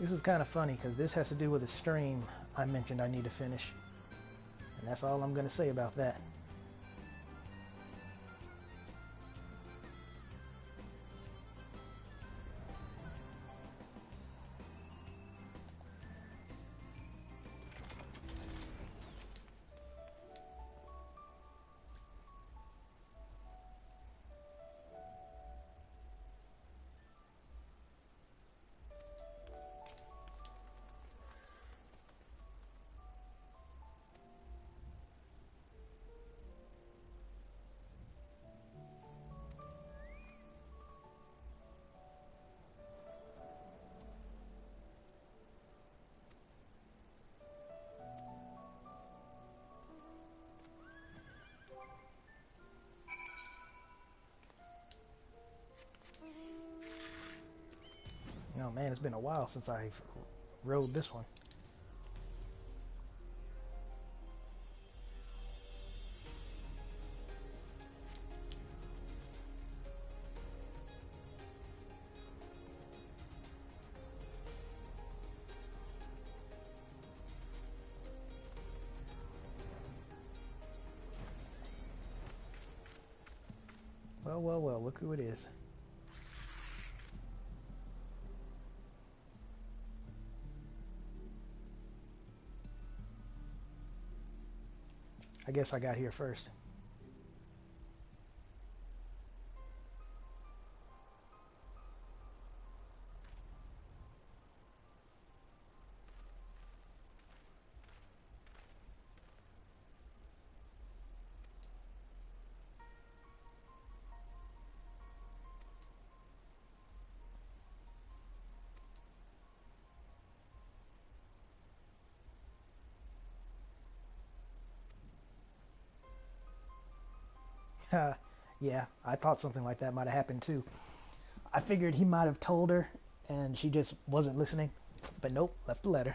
This is kind of funny because this has to do with a stream I mentioned I need to finish. And that's all I'm going to say about that. Oh man, it's been a while since I've rode this one. Well, well, well, look who it is. I guess I got here first. Yeah, I thought something like that might have happened too. I figured he might have told her and she just wasn't listening. But nope, left the letter.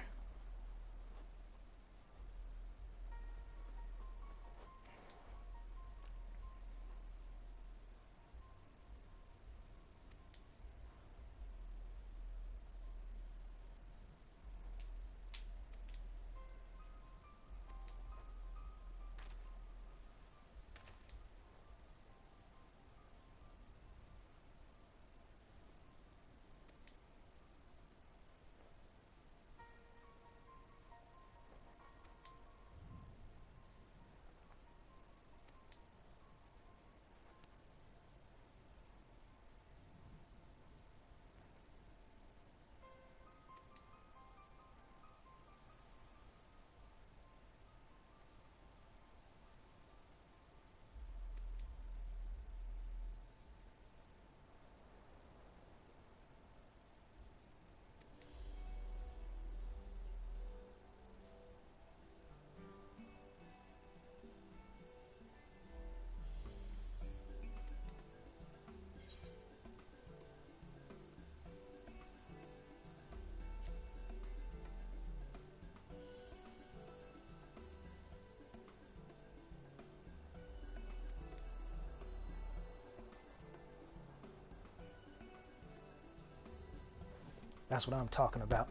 That's what I'm talking about.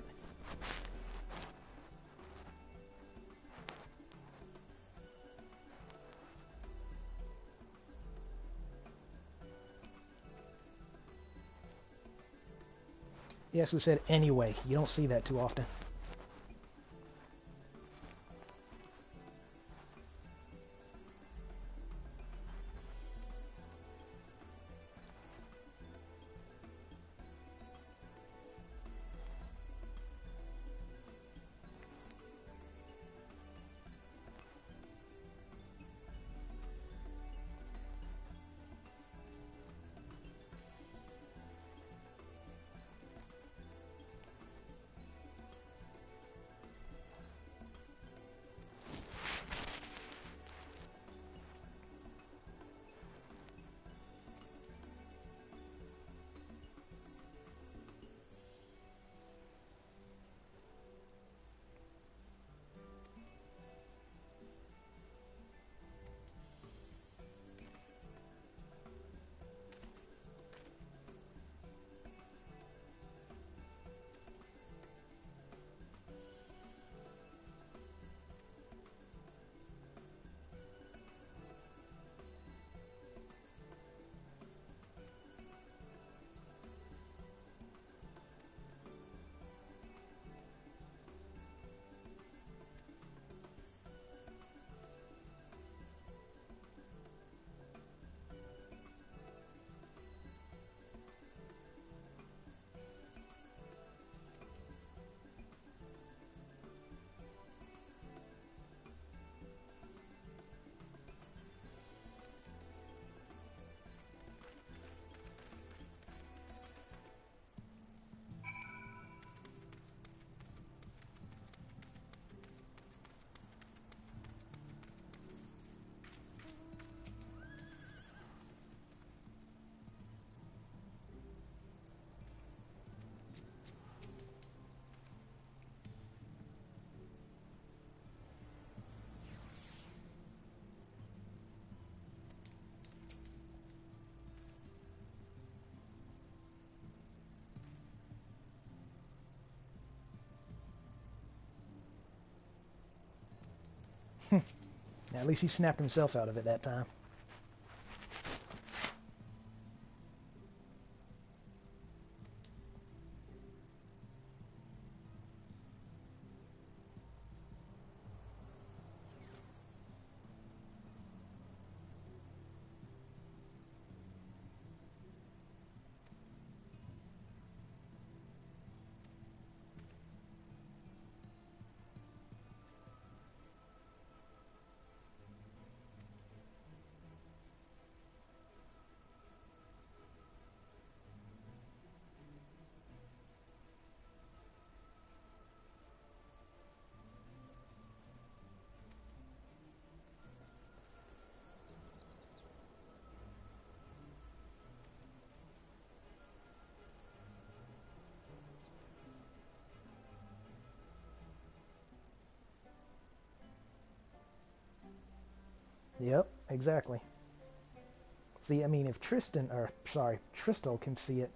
Yes, we said anyway. You don't see that too often. At least he snapped himself out of it that time. Yep, exactly. See, I mean, if Tristal can see it.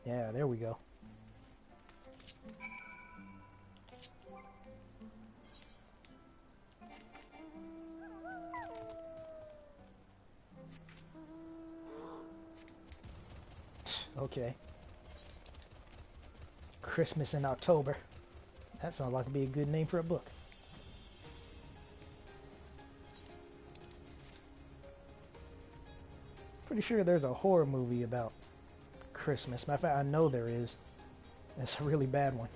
Yeah, there we go. Okay. Christmas in October. That sounds like it'd be a good name for a book. Pretty sure there's a horror movie about Christmas. Matter of fact, I know there is. It's a really bad one.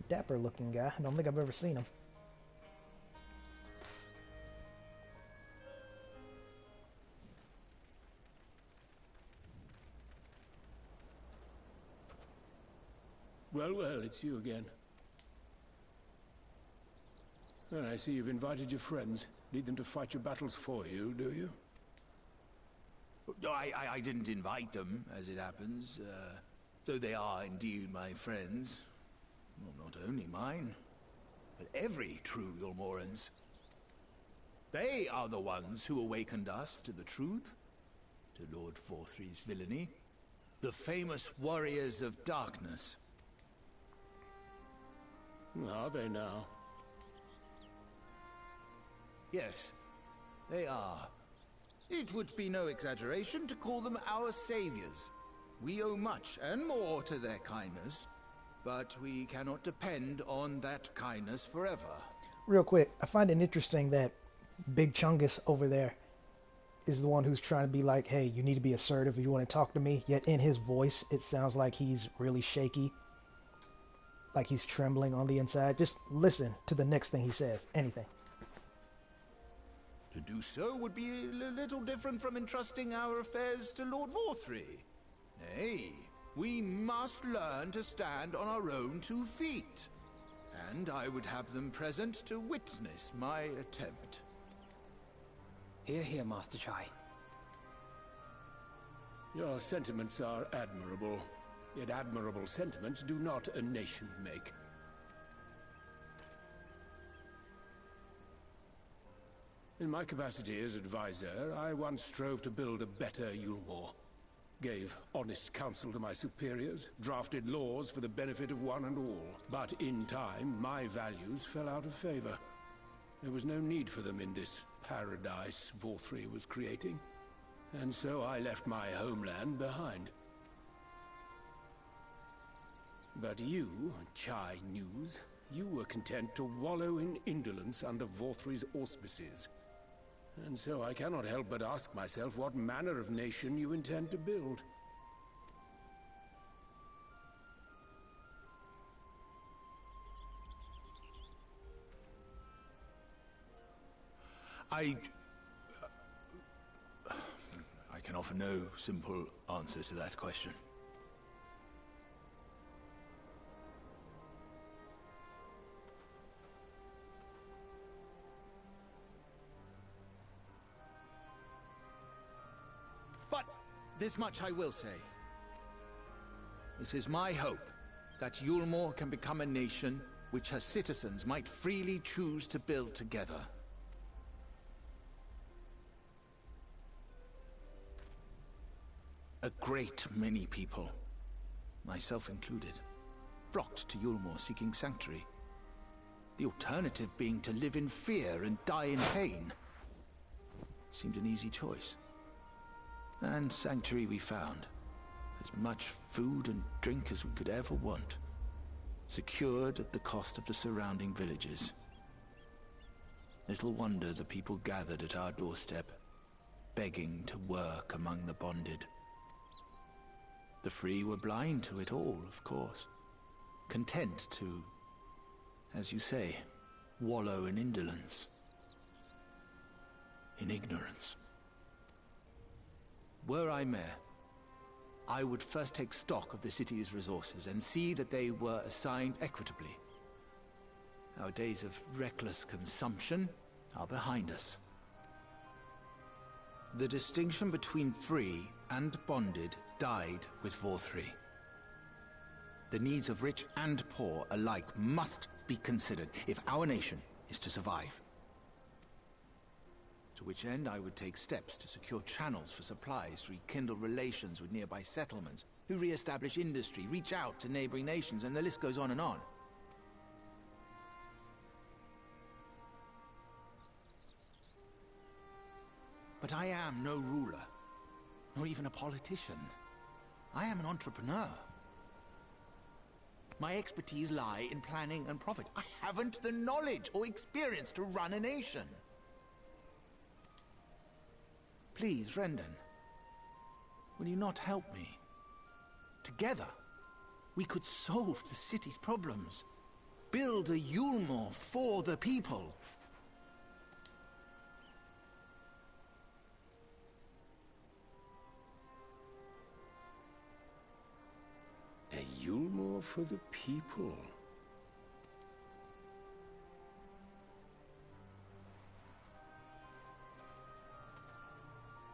Dapper looking guy. I don't think I've ever seen him. Well, well, it's you again. Well, I see you've invited your friends. Need them to fight your battles for you, do you? I didn't invite them, as it happens, though they are indeed my friends. Well, not only mine, but every true Yulmoran's. They are the ones who awakened us to the truth, to Lord Forthry's villainy, the famous warriors of darkness. Are they now? Yes, they are. It would be no exaggeration to call them our saviors. We owe much and more to their kindness, but we cannot depend on that kindness forever. Real quick, I find it interesting that Big Chungus over there is the one who's trying to be like, hey, you need to be assertive if you want to talk to me, yet in his voice it sounds like he's really shaky, like he's trembling on the inside. Just listen to the next thing he says. Anything. To do so would be a little different from entrusting our affairs to Lord Forthry. Nay, we must learn to stand on our own 2 feet. And I would have them present to witness my attempt. Hear, hear, Master Chai. Your sentiments are admirable. Yet admirable sentiments do not a nation make. In my capacity as advisor, I once strove to build a better Yulmore. Gave honest counsel to my superiors, drafted laws for the benefit of one and all. But in time, my values fell out of favor. There was no need for them in this paradise Forthry was creating. And so I left my homeland behind. But you, Chai News, you were content to wallow in indolence under Forthry's auspices. And so I cannot help but ask myself what manner of nation you intend to build. I can offer no simple answer to that question. This much I will say. It is my hope that Yulmore can become a nation which her citizens might freely choose to build together. A great many people, myself included, flocked to Yulmore seeking sanctuary. The alternative being to live in fear and die in pain. It seemed an easy choice. And sanctuary we found. As much food and drink as we could ever want. Secured at the cost of the surrounding villages. Little wonder the people gathered at our doorstep, begging to work among the bonded. The free were blind to it all, of course. Content to, as you say, wallow in indolence. In ignorance. Were I mayor, I would first take stock of the city's resources and see that they were assigned equitably. Our days of reckless consumption are behind us. The distinction between free and bonded died with Vorthri. The needs of rich and poor alike must be considered if our nation is to survive. To which end I would take steps to secure channels for supplies, rekindle relations with nearby settlements, who re-establish industry, reach out to neighboring nations, and the list goes on and on. But I am no ruler, nor even a politician. I am an entrepreneur. My expertise lie in planning and profit. I haven't the knowledge or experience to run a nation. Please, Rendon, will you not help me? Together, we could solve the city's problems. Build a Yulmore for the people. A Yulmore for the people.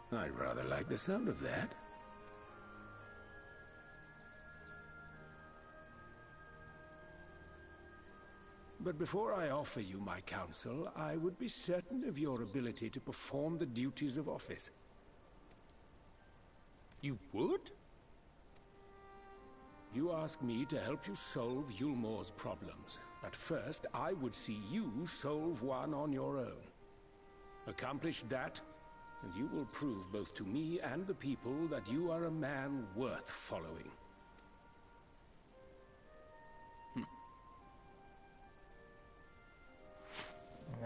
I'd rather like the sound of that. But before I offer you my counsel, I would be certain of your ability to perform the duties of office. You would? You ask me to help you solve Yulmore's problems. But first, I would see you solve one on your own. Accomplish that, and you will prove both to me and the people that you are a man worth following.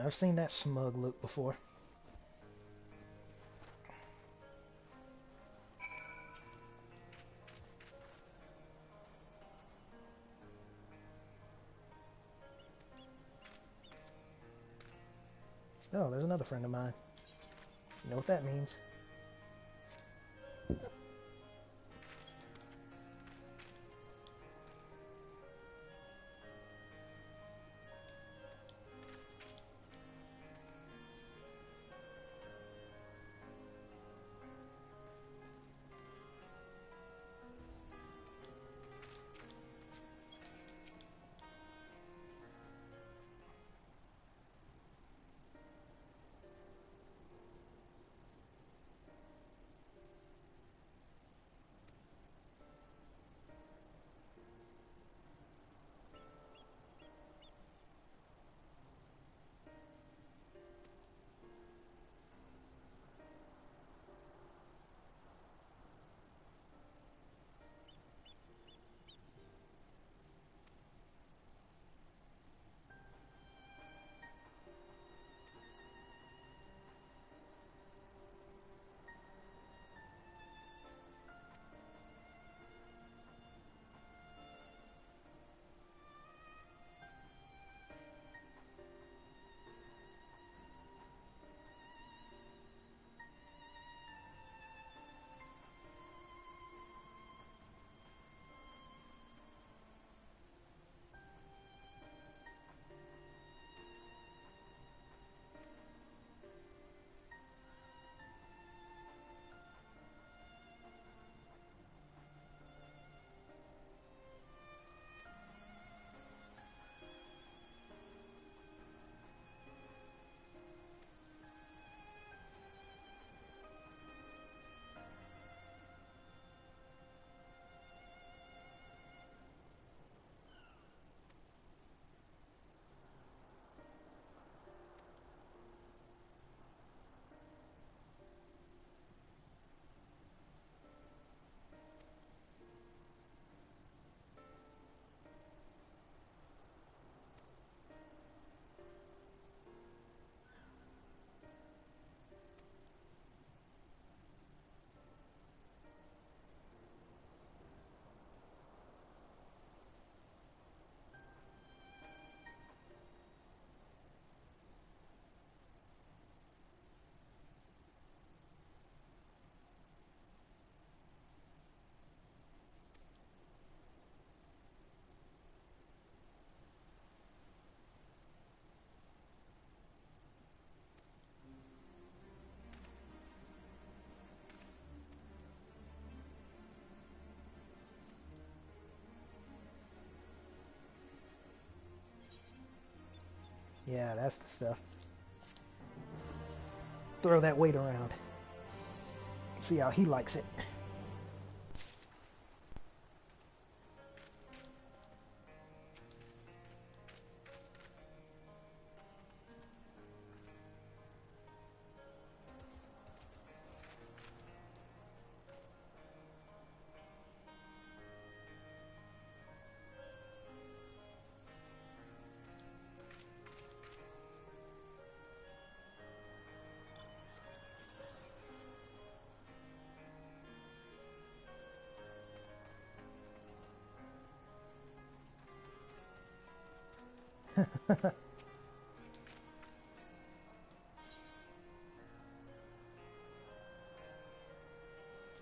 I've seen that smug look before. Oh, there's another friend of mine. You know what that means. Yeah, that's the stuff. Throw that weight around. See how he likes it.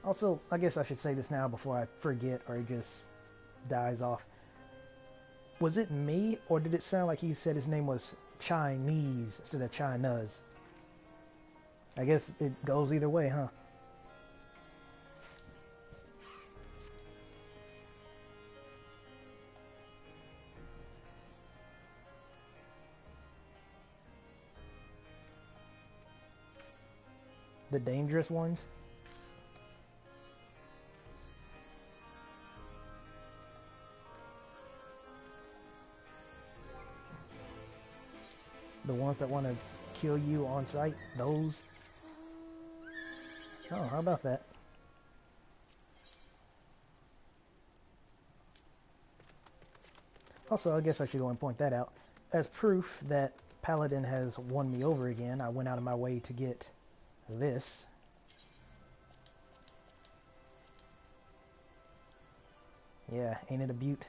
Also, I guess I should say this now before I forget or it just dies off. Was it me, or did it sound like he said his name was Chinese instead of Chinese? I guess it goes either way, huh? The dangerous ones? The ones that want to kill you on sight? Those? Oh, how about that? Also, I guess I should go and point that out. As proof that Paladin has won me over again, I went out of my way to get this. Yeah, ain't it a beaut?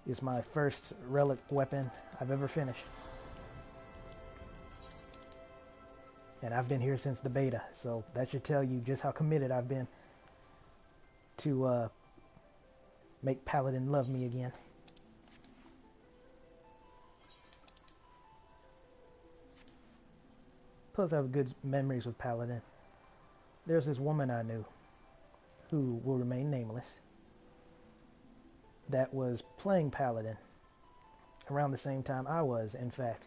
It's my first relic weapon I've ever finished. And I've been here since the beta, so that should tell you just how committed I've been to make Paladin love me again. Plus I have good memories with Paladin. There's this woman I knew, who will remain nameless, that was playing Paladin around the same time I was, in fact.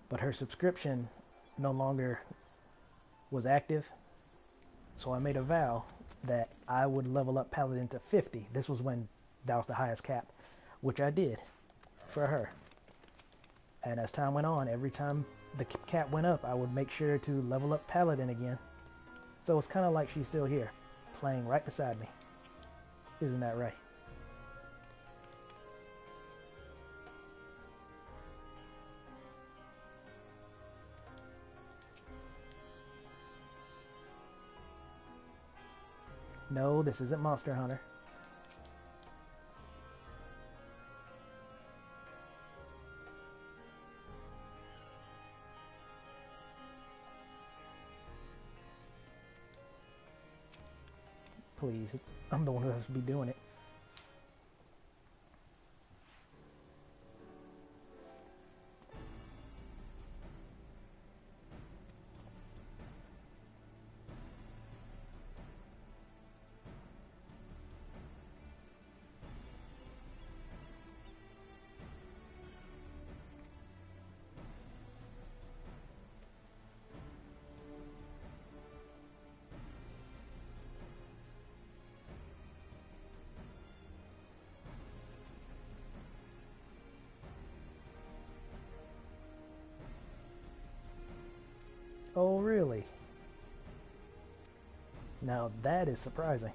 But her subscription no longer was active, so I made a vow that I would level up Paladin to 50. This was when that was the highest cap, which I did for her. And as time went on, every time the cap went up, I would make sure to level up Paladin again. So it's kind of like she's still here, playing right beside me. Isn't that right? No, this isn't Monster Hunter. Please, I'm the one who has to be doing it. Oh, really? Now that is surprising.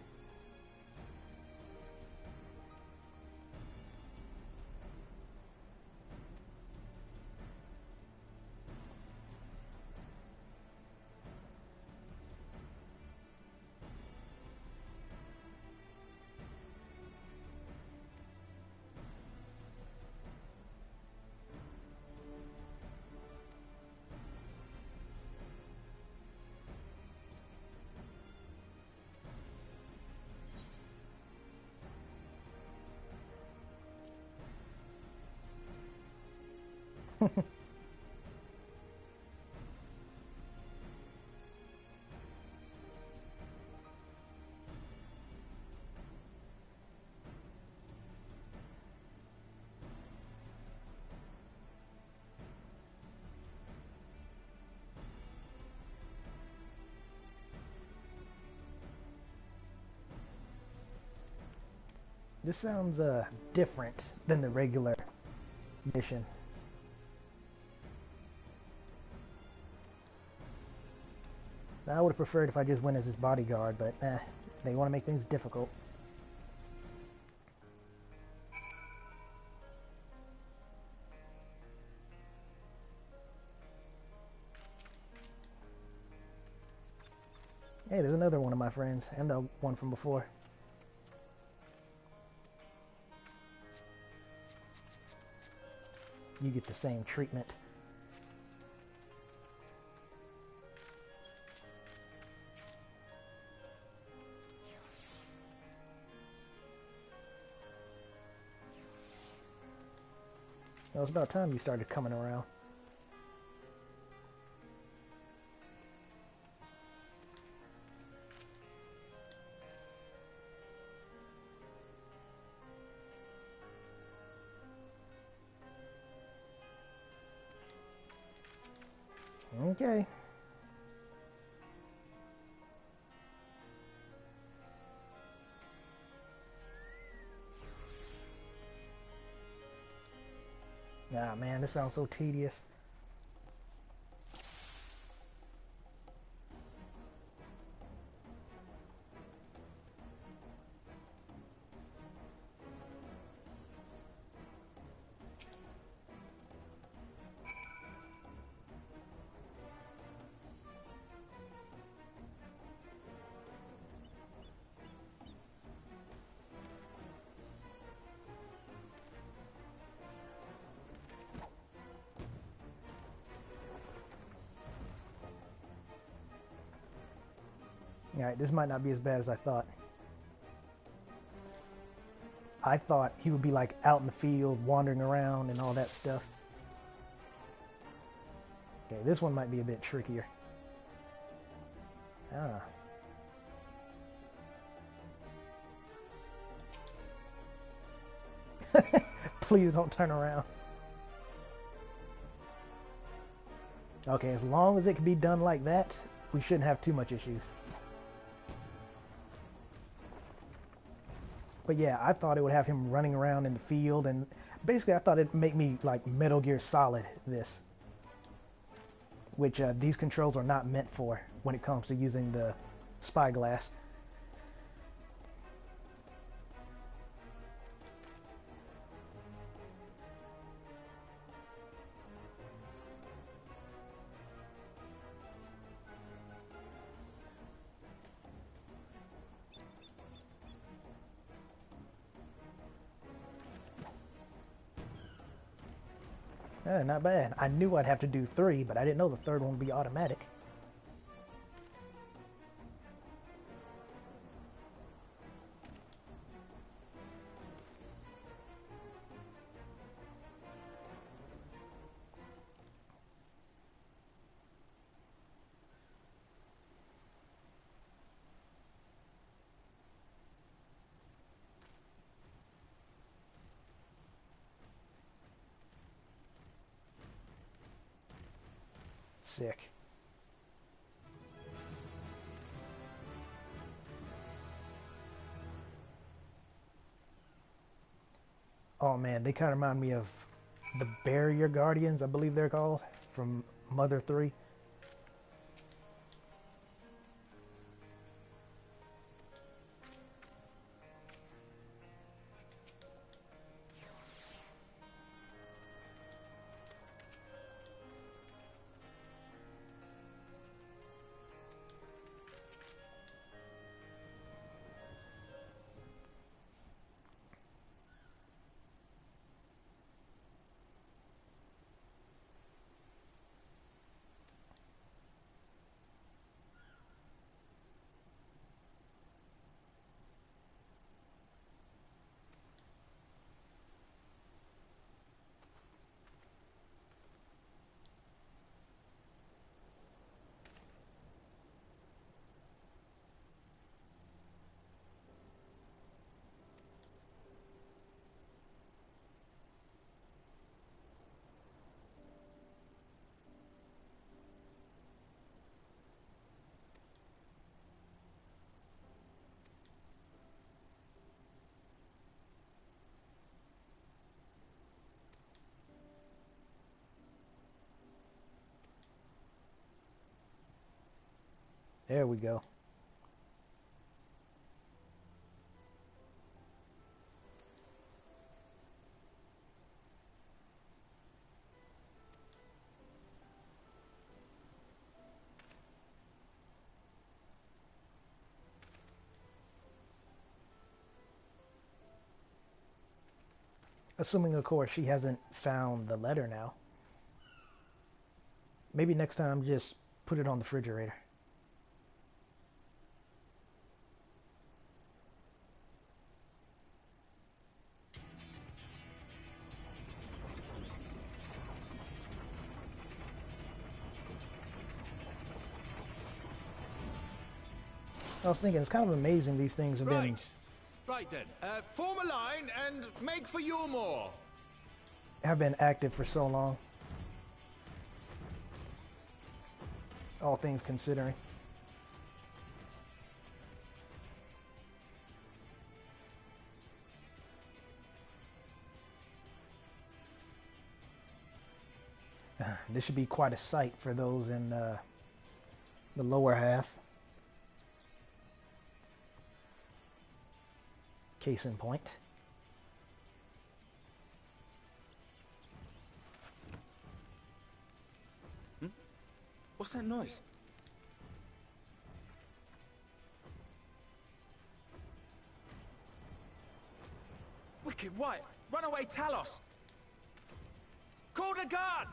This sounds different than the regular mission. I would have preferred if I just went as his bodyguard, but they want to make things difficult. Hey, there's another one of my friends, and the one from before. You get the same treatment. Well, it's about time you started coming around. Okay. Nah, man, this sounds so tedious. Alright, this might not be as bad as I thought. I thought he would be like out in the field, wandering around and all that stuff. Okay, this one might be a bit trickier. Ah. Please don't turn around. Okay, as long as it can be done like that, we shouldn't have too much issues. But yeah, I thought it would have him running around in the field, and basically I thought it'd make me like Metal Gear Solid this. Which these controls are not meant for when it comes to using the spyglass. Not bad. I knew I'd have to do 3, but I didn't know the third one would be automatic. Sick. Oh man, they kind of remind me of the Barrier Guardians, I believe they're called, from Mother 3. There we go. Assuming, of course, she hasn't found the letter now. Maybe next time just put it on the refrigerator. I was thinking, it's kind of amazing these things have been... Right then, form a line and make for Yulmore. Have been active for so long. All things considering. This should be quite a sight for those in the lower half. Case in point. What's that noise? Wicked White! Runaway Talos! Call the guard!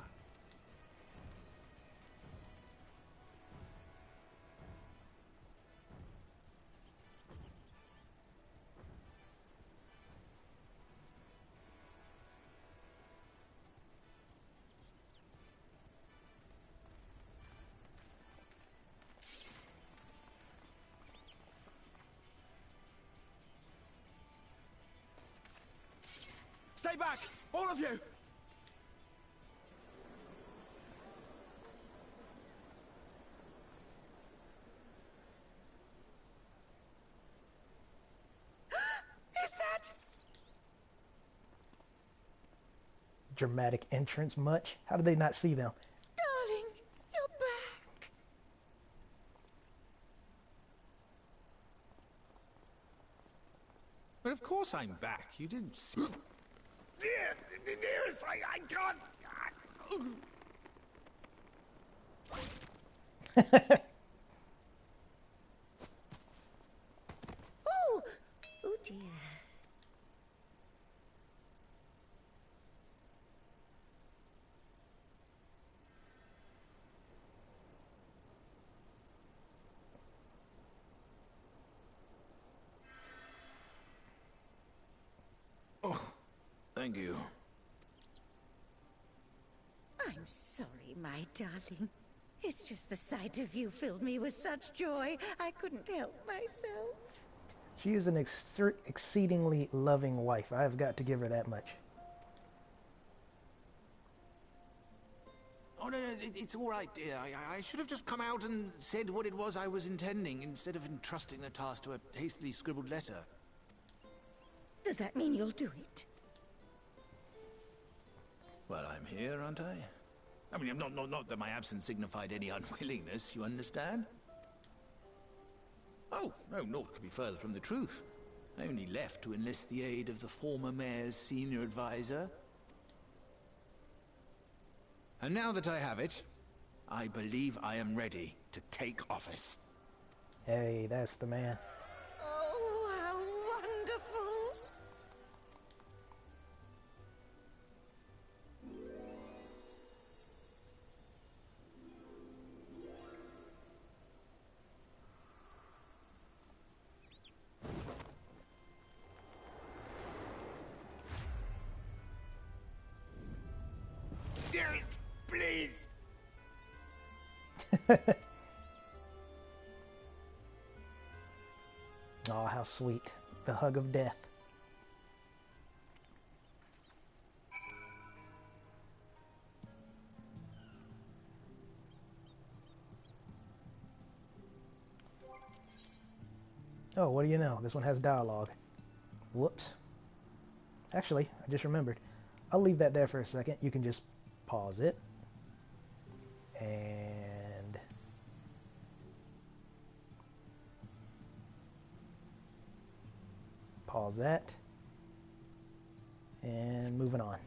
Stay back! All of you! Is that... Dramatic entrance much? How did they not see them? Darling, you're back. But of course I'm back. You didn't see... Dearest, I can't... Oh, oh dear. Oh, thank you. I'm sorry, my darling. It's just the sight of you filled me with such joy, I couldn't help myself. She is an exceedingly loving wife. I've got to give her that much. Oh, no, it's all right, dear. I should have just come out and said what it was I was intending, instead of entrusting the task to a hastily scribbled letter. Does that mean you'll do it? Well, I'm here, aren't I? I mean, not that my absence signified any unwillingness, you understand? Oh, no, naught could be further from the truth. I only left to enlist the aid of the former mayor's senior advisor. And now that I have it, I believe I am ready to take office. Hey, that's the man. Oh, how wonderful! Dearest, please! Oh, how sweet. The hug of death. Oh, what do you know? This one has dialogue. Whoops. Actually, I just remembered. I'll leave that there for a second. You can just pause it. And Pause that. And moving on.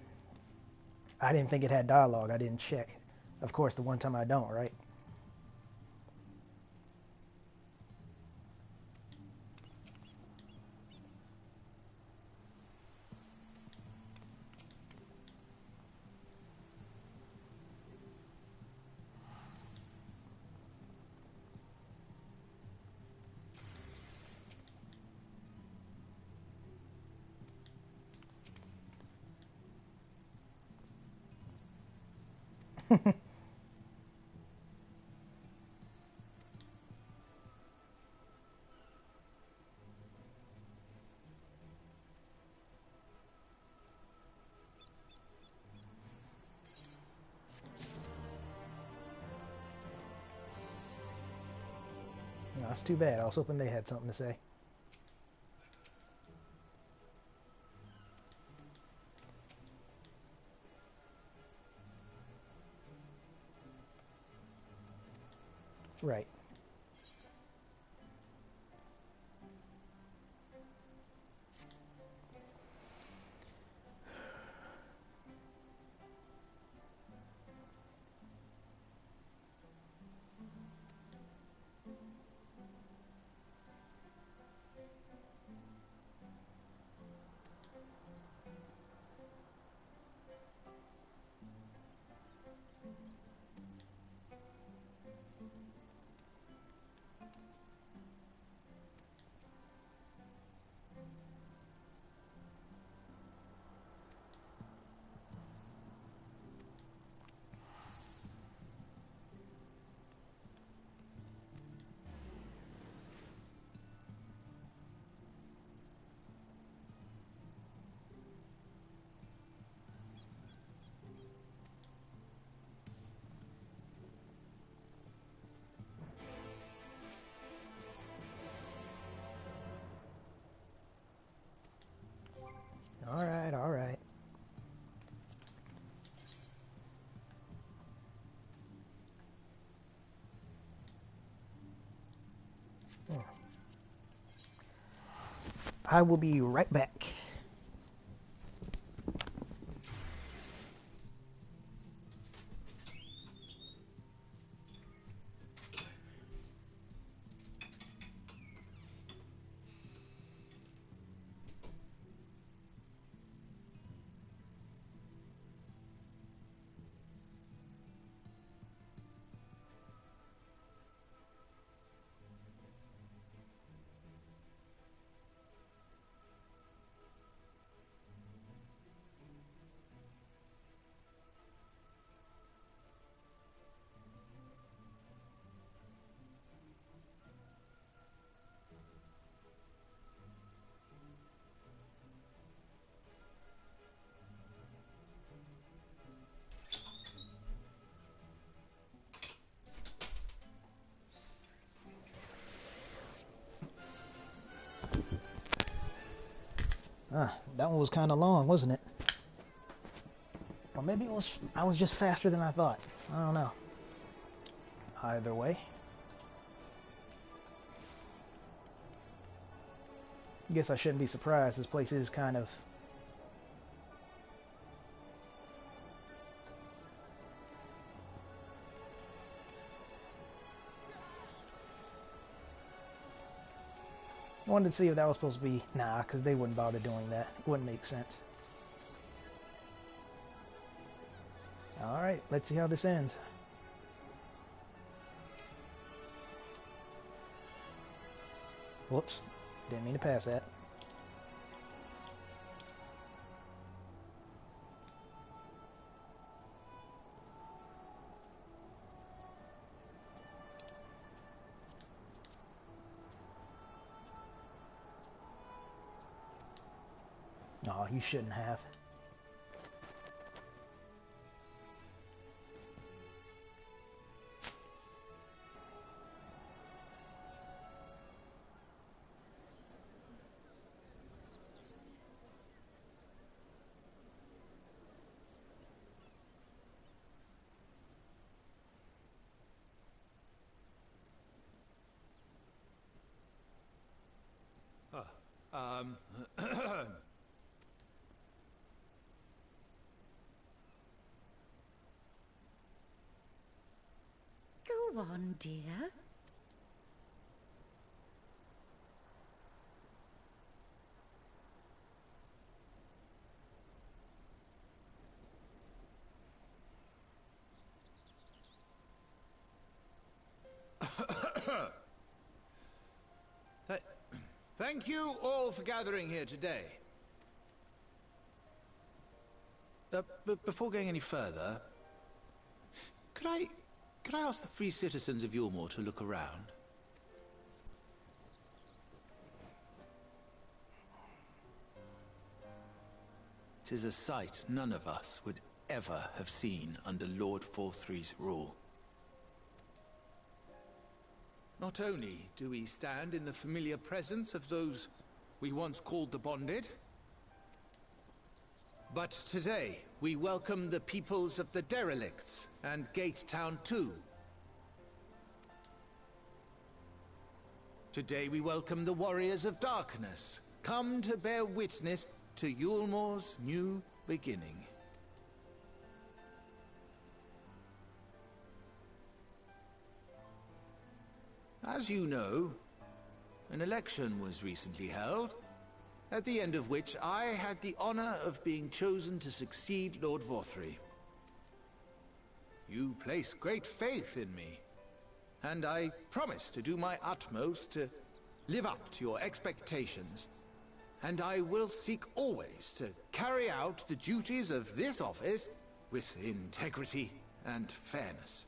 I didn't think it had dialogue. I didn't check. Of course, the one time I don't, right? No, that's too bad. I was hoping they had something to say. Right. All right, all right. I will be right back. That one was kind of long, wasn't it? Or maybe it was. I was just faster than I thought. I don't know. Either way. I guess I shouldn't be surprised. This place is kind of... I wanted to see if that was supposed to be... Nah, because they wouldn't bother doing that. It wouldn't make sense. Alright, let's see how this ends. Whoops. Didn't mean to pass that. Oh, you shouldn't have. Ah, Go on, dear. Thank you all for gathering here today. Before going any further, could I ask the free citizens of Yulmore to look around? Tis a sight none of us would ever have seen under Lord Forthry's rule. Not only do we stand in the familiar presence of those we once called the Bonded, but today we welcome the peoples of the Derelicts and Gate Town too. Today we welcome the Warriors of Darkness, come to bear witness to Yulmore's new beginning. As you know, an election was recently held, at the end of which I had the honor of being chosen to succeed Lord Forthry. You place great faith in me, and I promise to do my utmost to live up to your expectations, and I will seek always to carry out the duties of this office with integrity and fairness.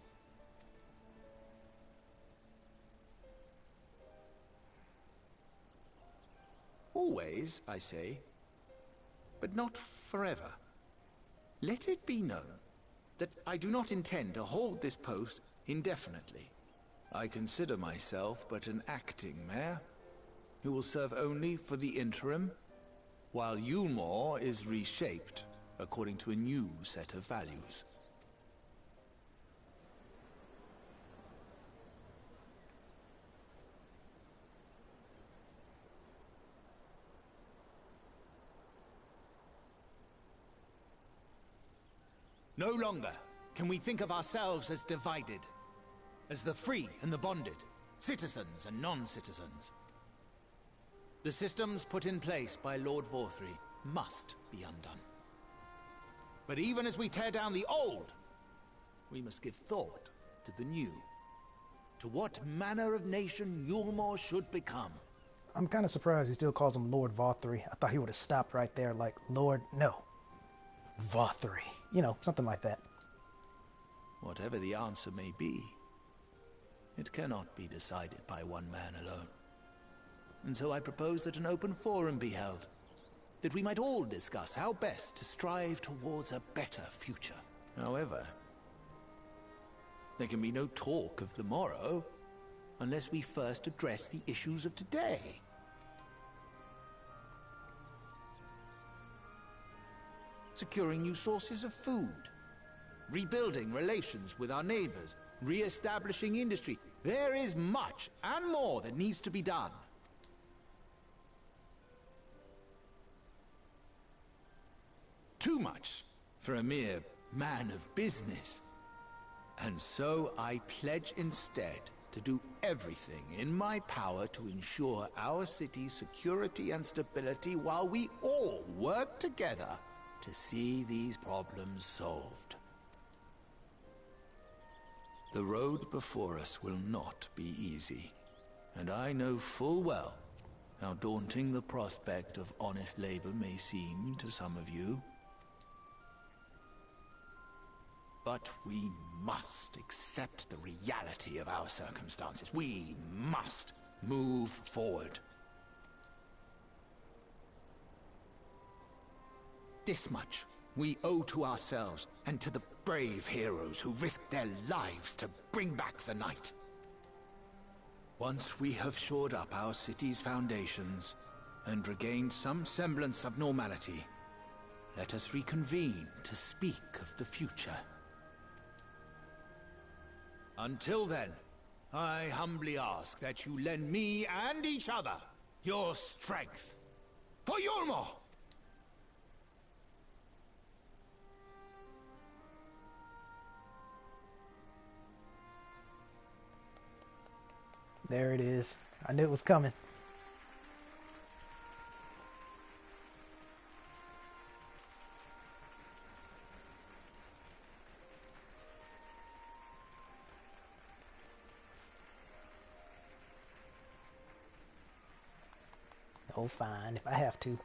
Always, I say, but not forever. Let it be known that I do not intend to hold this post indefinitely. I consider myself but an acting mayor, who will serve only for the interim, while Yulmore is reshaped according to a new set of values. No longer can we think of ourselves as divided, as the free and the bonded, citizens and non-citizens. The systems put in place by Lord Forthry must be undone. But even as we tear down the old, we must give thought to the new, to what manner of nation Yulmore should become. I'm kind of surprised he still calls him Lord Vothry. I thought he would have stopped right there, like, Lord, no, Vothry. You know, something like that. Whatever the answer may be, it cannot be decided by one man alone. And so I propose that an open forum be held, that we might all discuss how best to strive towards a better future. However, there can be no talk of the morrow unless we first address the issues of today. Securing new sources of food, rebuilding relations with our neighbors, re-establishing industry. There is much and more that needs to be done. Too much for a mere man of business. And so I pledge instead to do everything in my power to ensure our city's security and stability while we all work together to see these problems solved. The road before us will not be easy, and I know full well how daunting the prospect of honest labor may seem to some of you. But we must accept the reality of our circumstances. We must move forward. This much we owe to ourselves and to the brave heroes who risked their lives to bring back the night. Once we have shored up our city's foundations and regained some semblance of normality, let us reconvene to speak of the future. Until then, I humbly ask that you lend me and each other your strength For Yulmor! There it is. I knew it was coming. Oh, fine, if I have to.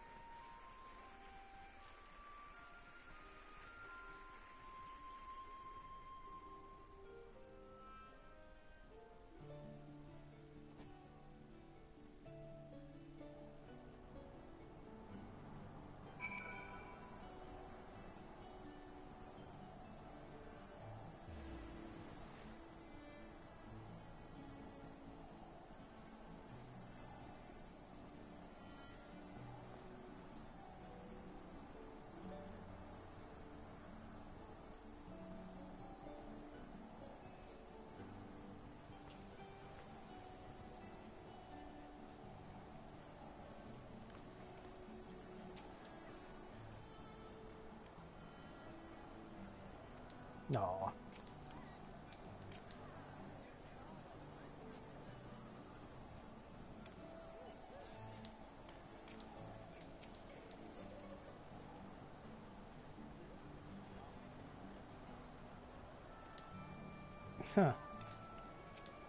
No. Huh.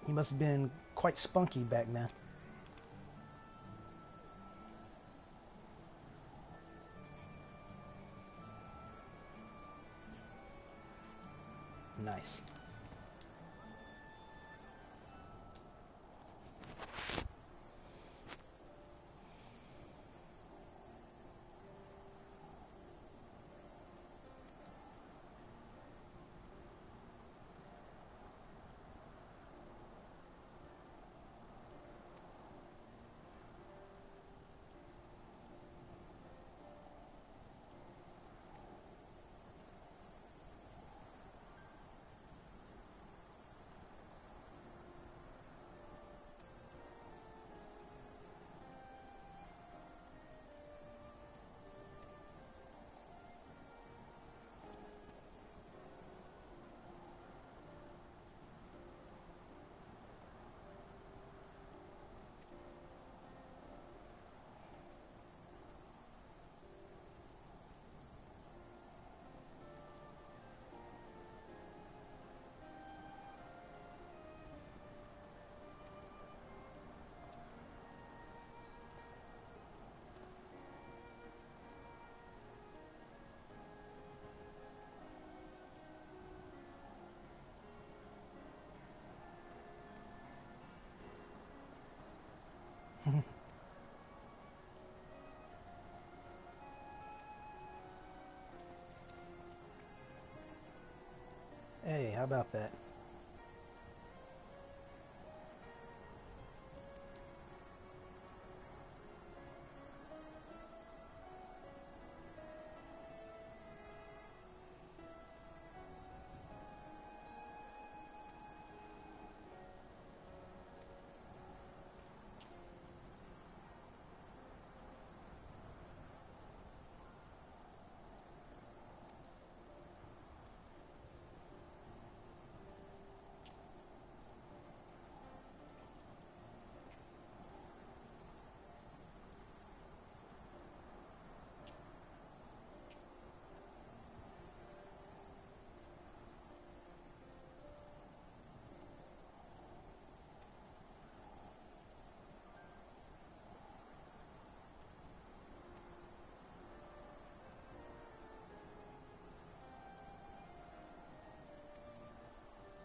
He must have been quite spunky back then. Nice. Hey, how about that?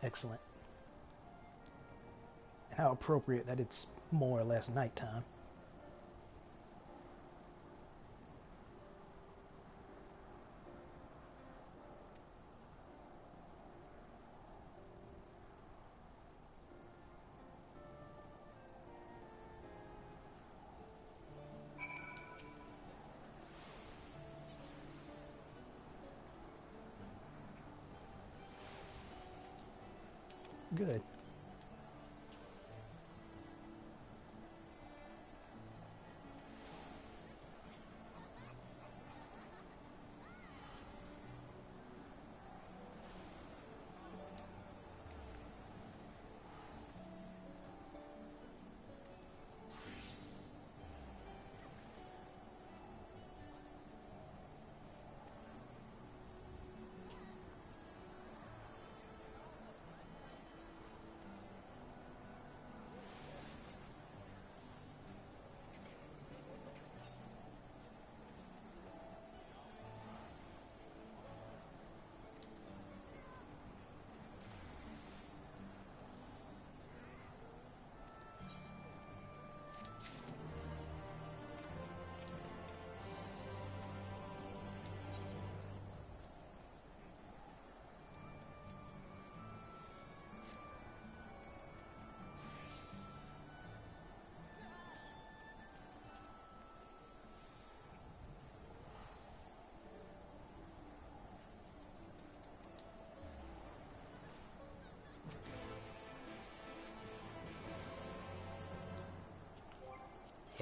Excellent. And how appropriate that it's more or less nighttime. Good.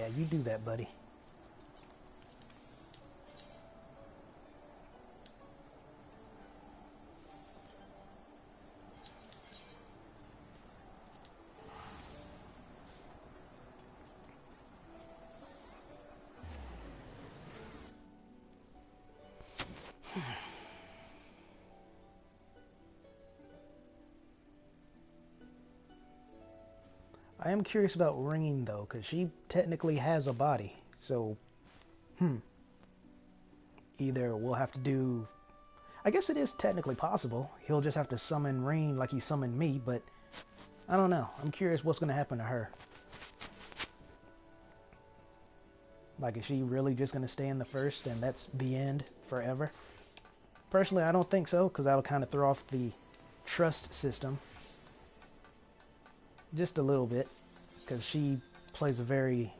Yeah, you do that, buddy. I am curious about Ring, though, because she technically has a body. So, either we'll have to do... I guess it is technically possible. He'll just have to summon Ring like he summoned me, but I don't know. I'm curious what's going to happen to her. Like, is she really just going to stay in the first and that's the end forever? Personally, I don't think so, because that'll kind of throw off the trust system. Just a little bit, because she plays a very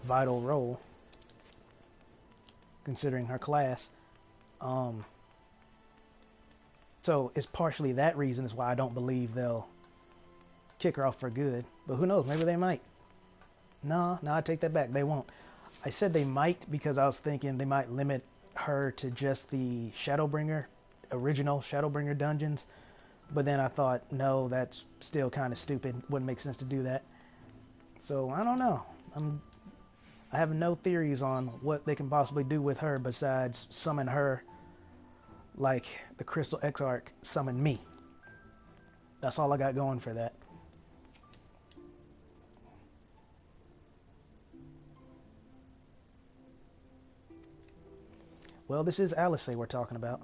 vital role, considering her class. So it's partially that reason is why I don't believe they'll kick her off for good. But who knows, maybe they might. No, I take that back, they won't. I said they might because I was thinking they might limit her to just the original Shadowbringer dungeons. But then I thought, no, that's still kind of stupid. Wouldn't make sense to do that. So, I don't know. I have no theories on what they can possibly do with her besides summon her like the Crystal Exarch summoned me. That's all I got going for that. Well, this is Alice we're talking about.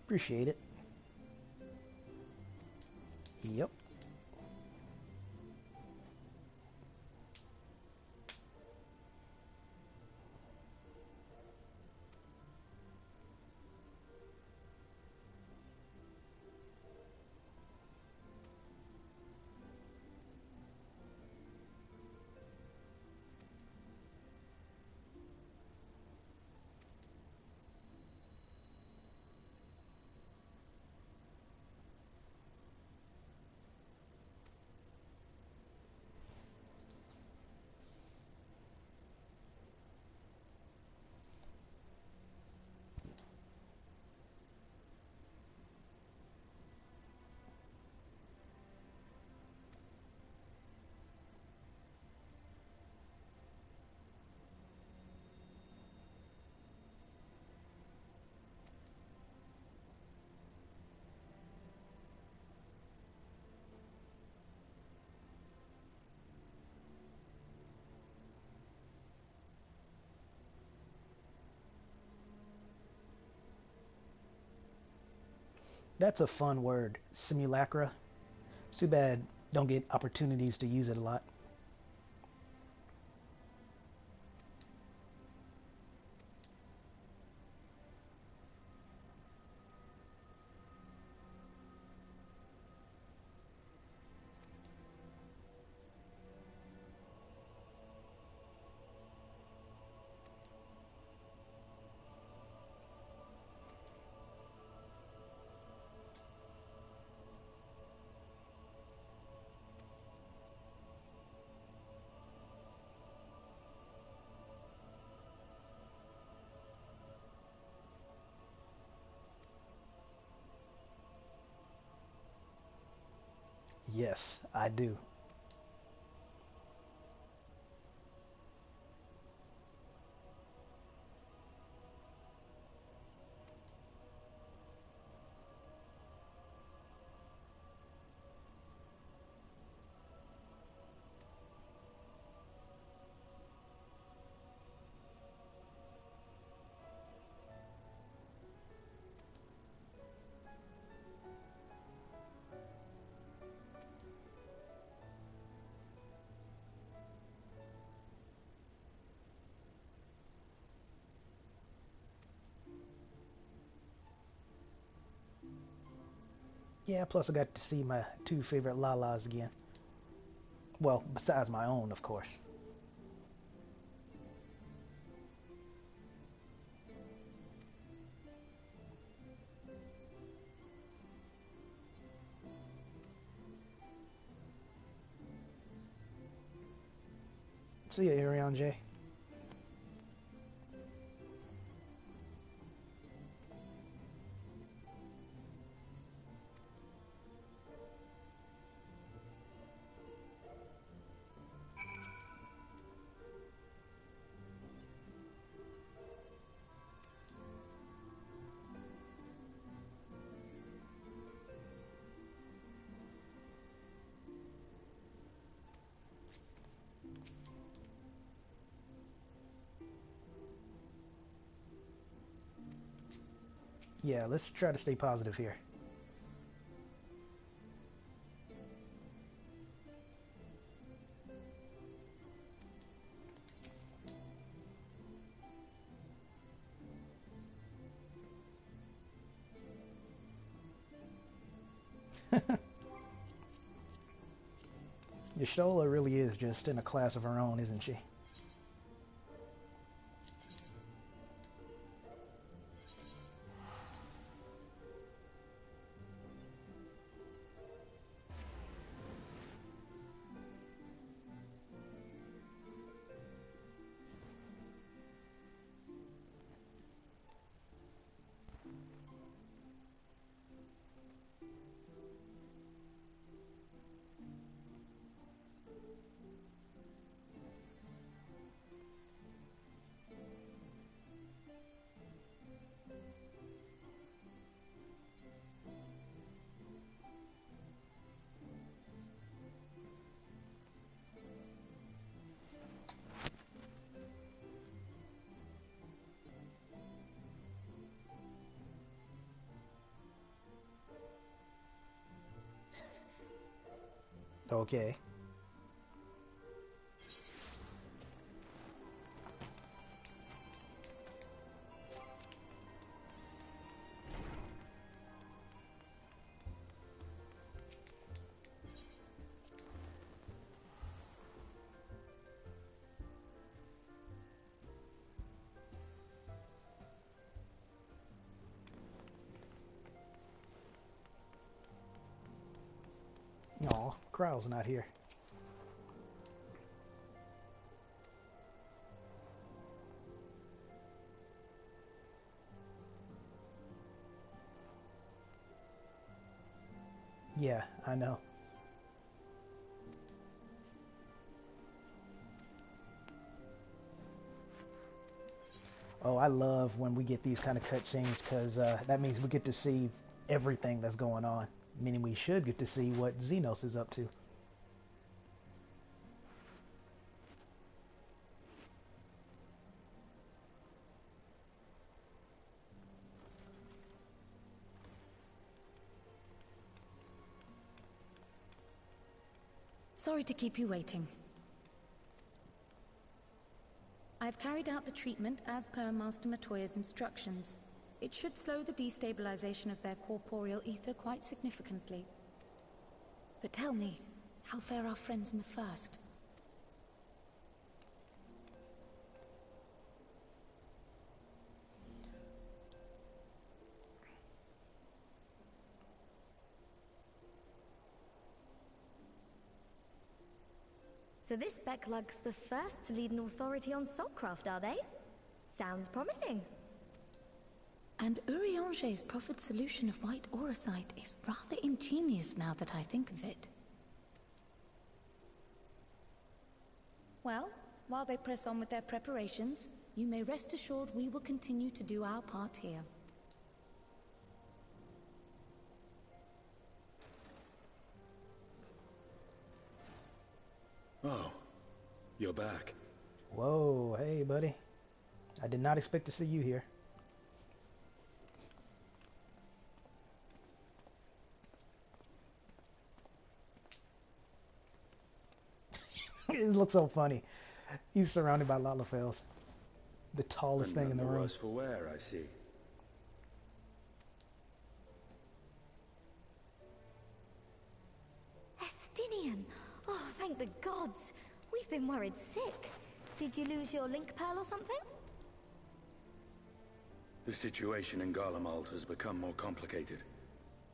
Appreciate it. Yep. That's a fun word, simulacra. It's too bad don't get opportunities to use it a lot. Yes, I do. Yeah, plus I got to see my two favorite Lalas again. Well, besides my own, of course. See ya, Arion J. Yeah, let's try to stay positive here. Y'shtola really is just in a class of her own, isn't she? Okay. Aw, Krau's not here. Yeah, I know. Oh, I love when we get these kind of cutscenes because that means we get to see everything that's going on. Meaning we should get to see what Xenos is up to. Sorry to keep you waiting. I've carried out the treatment as per Master Matoya's instructions. It should slow the destabilization of their corporeal ether quite significantly. But tell me, how fare our friends in the first? So this Becklug's the first to lead an authority on soulcraft, are they? Sounds promising. And Urianger's proffered solution of white auracite is rather ingenious now that I think of it. Well, while they press on with their preparations, you may rest assured we will continue to do our part here. Oh, you're back. Whoa, hey buddy. I did not expect to see you here. It looks so funny. He's surrounded by Lalafels. The tallest thing in the room. Worse for wear, I see. Estinian! Oh, thank the gods. We've been worried sick. Did you lose your link pearl or something? The situation in Garlemald has become more complicated.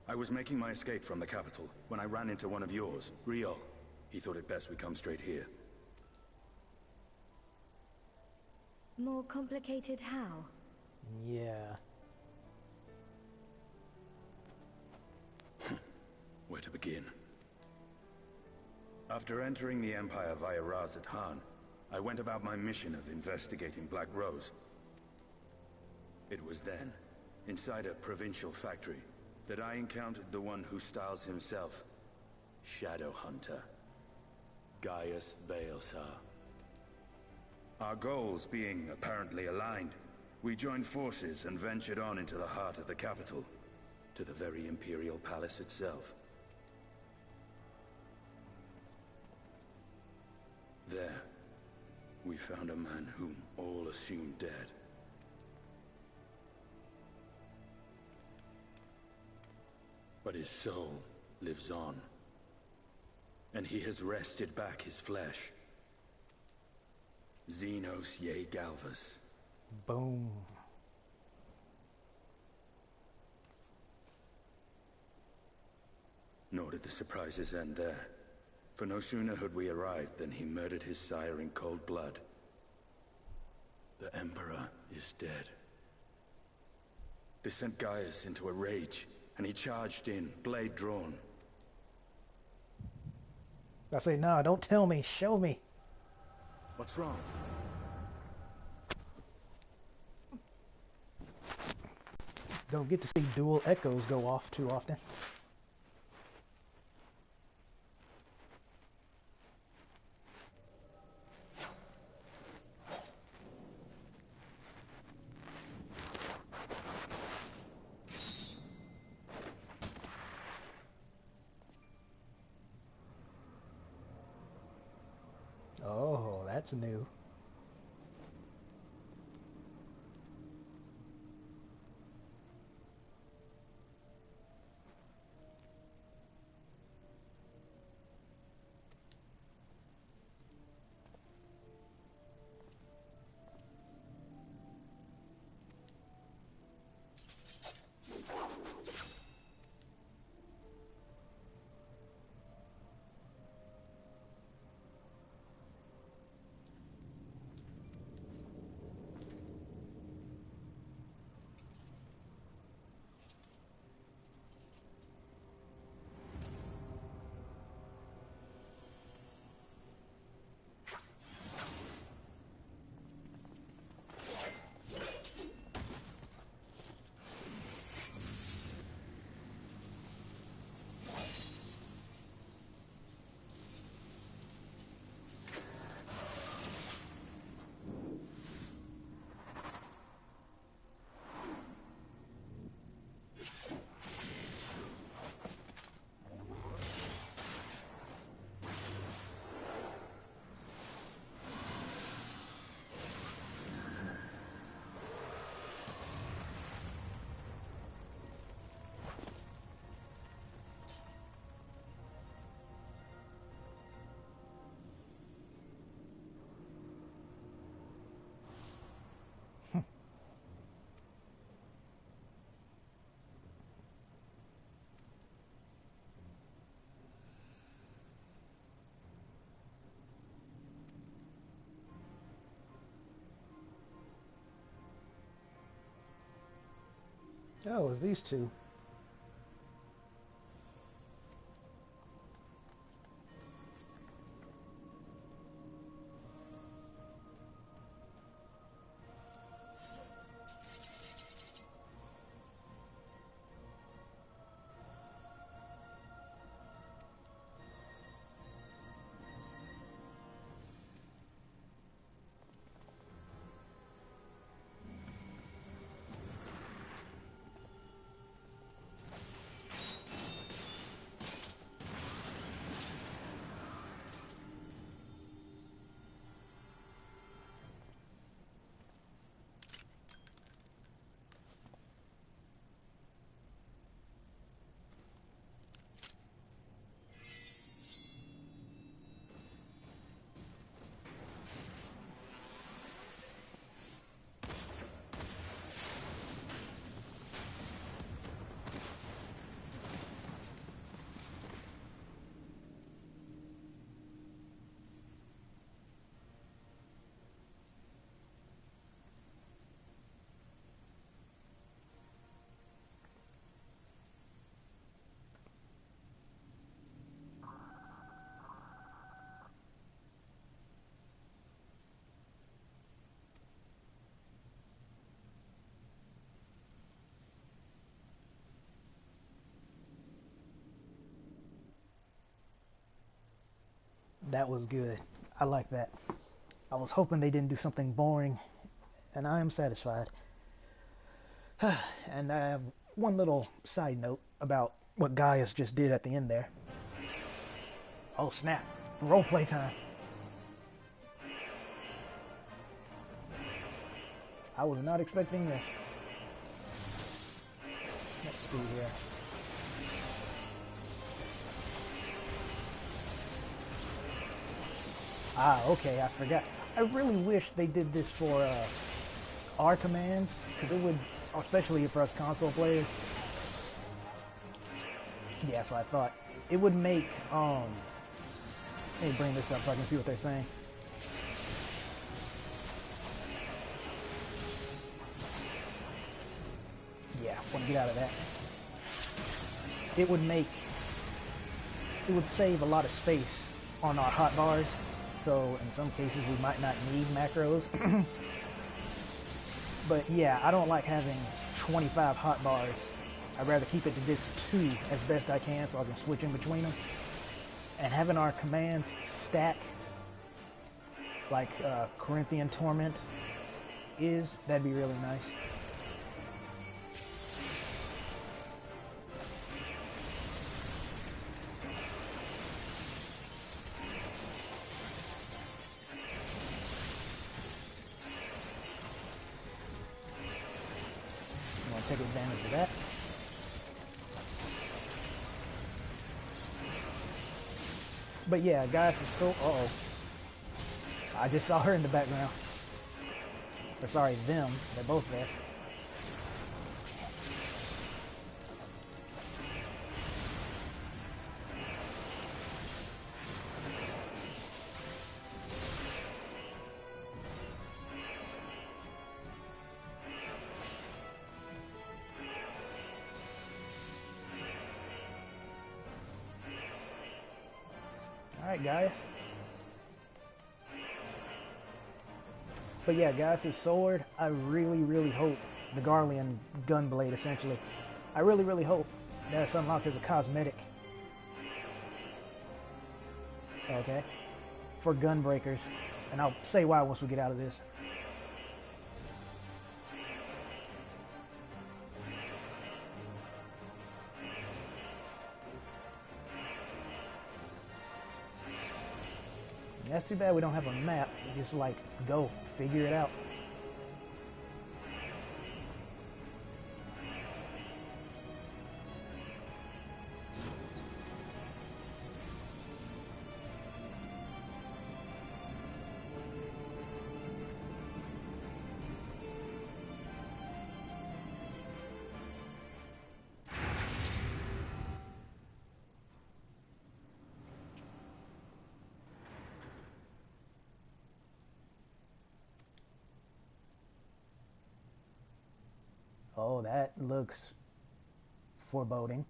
I was making my escape from the capital when I ran into one of yours, Riol. He thought it best we come straight here. More complicated how? Yeah. Where to begin? After entering the Empire via Razat Han, I went about my mission of investigating Black Rose. It was then, inside a provincial factory, that I encountered the one who styles himself Shadow Hunter, Gaius Baelsar. Our goals being apparently aligned, we joined forces and ventured on into the heart of the capital, to the very Imperial Palace itself. There, we found a man whom all assumed dead. But his soul lives on, and he has wrested back his flesh. Xenos Ye Galvus. Boom. Nor did the surprises end there. For no sooner had we arrived than he murdered his sire in cold blood. The Emperor is dead. This sent Gaius into a rage, and he charged in, blade drawn. I say, nah, don't tell me, show me. What's wrong? Don't get to see dual echoes go off too often. Oh, that's new. Oh, it was these two. That was good. I like that. I was hoping they didn't do something boring, and I am satisfied. And I have one little side note about what Gaius just did at the end there. Oh snap. Roleplay time. I was not expecting this. Let's see here. Ah, okay, I forgot. I really wish they did this for our commands, because it would, especially for us console players. Yeah, that's what I thought. It would make, let me bring this up so I can see what they're saying. Yeah, want to get out of that. It would save a lot of space on our hotbars, so in some cases we might not need macros. But yeah, I don't like having 25 hotbars. I'd rather keep it to just 2 as best I can so I can switch in between them. And having our commands stack like Corinthian Torment that'd be really nice. Take advantage of that. But yeah, guys, is so... Uh-oh. I just saw her in the background. Or sorry, them. They're both there. Alright, guys. But yeah, guys, his sword, I really hope, the Garlean gunblade, essentially, I really hope that's unlocked as a cosmetic. Okay. For gunbreakers. And I'll say why once we get out of this. That's too bad we don't have a map. Just like, go, figure it out. Oh, that looks foreboding.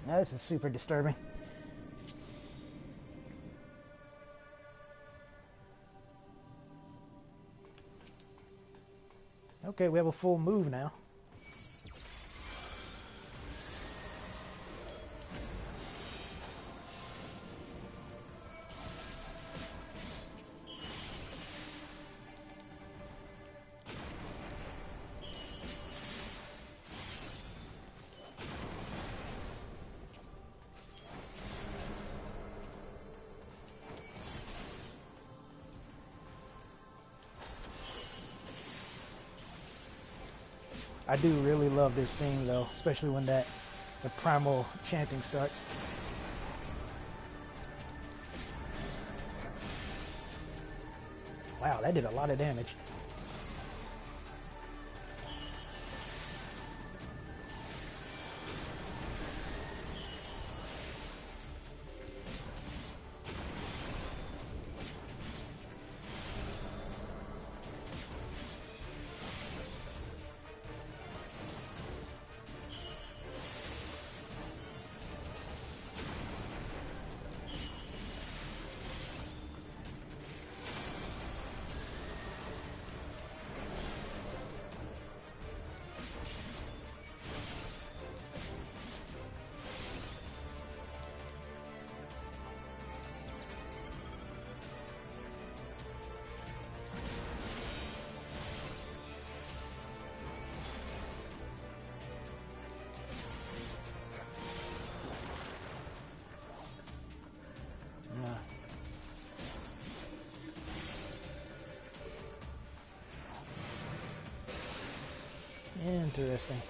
Now, this is super disturbing. Okay, we have a full move now. I do really love this theme though, especially when the primal chanting starts. Wow, that did a lot of damage. Interesting.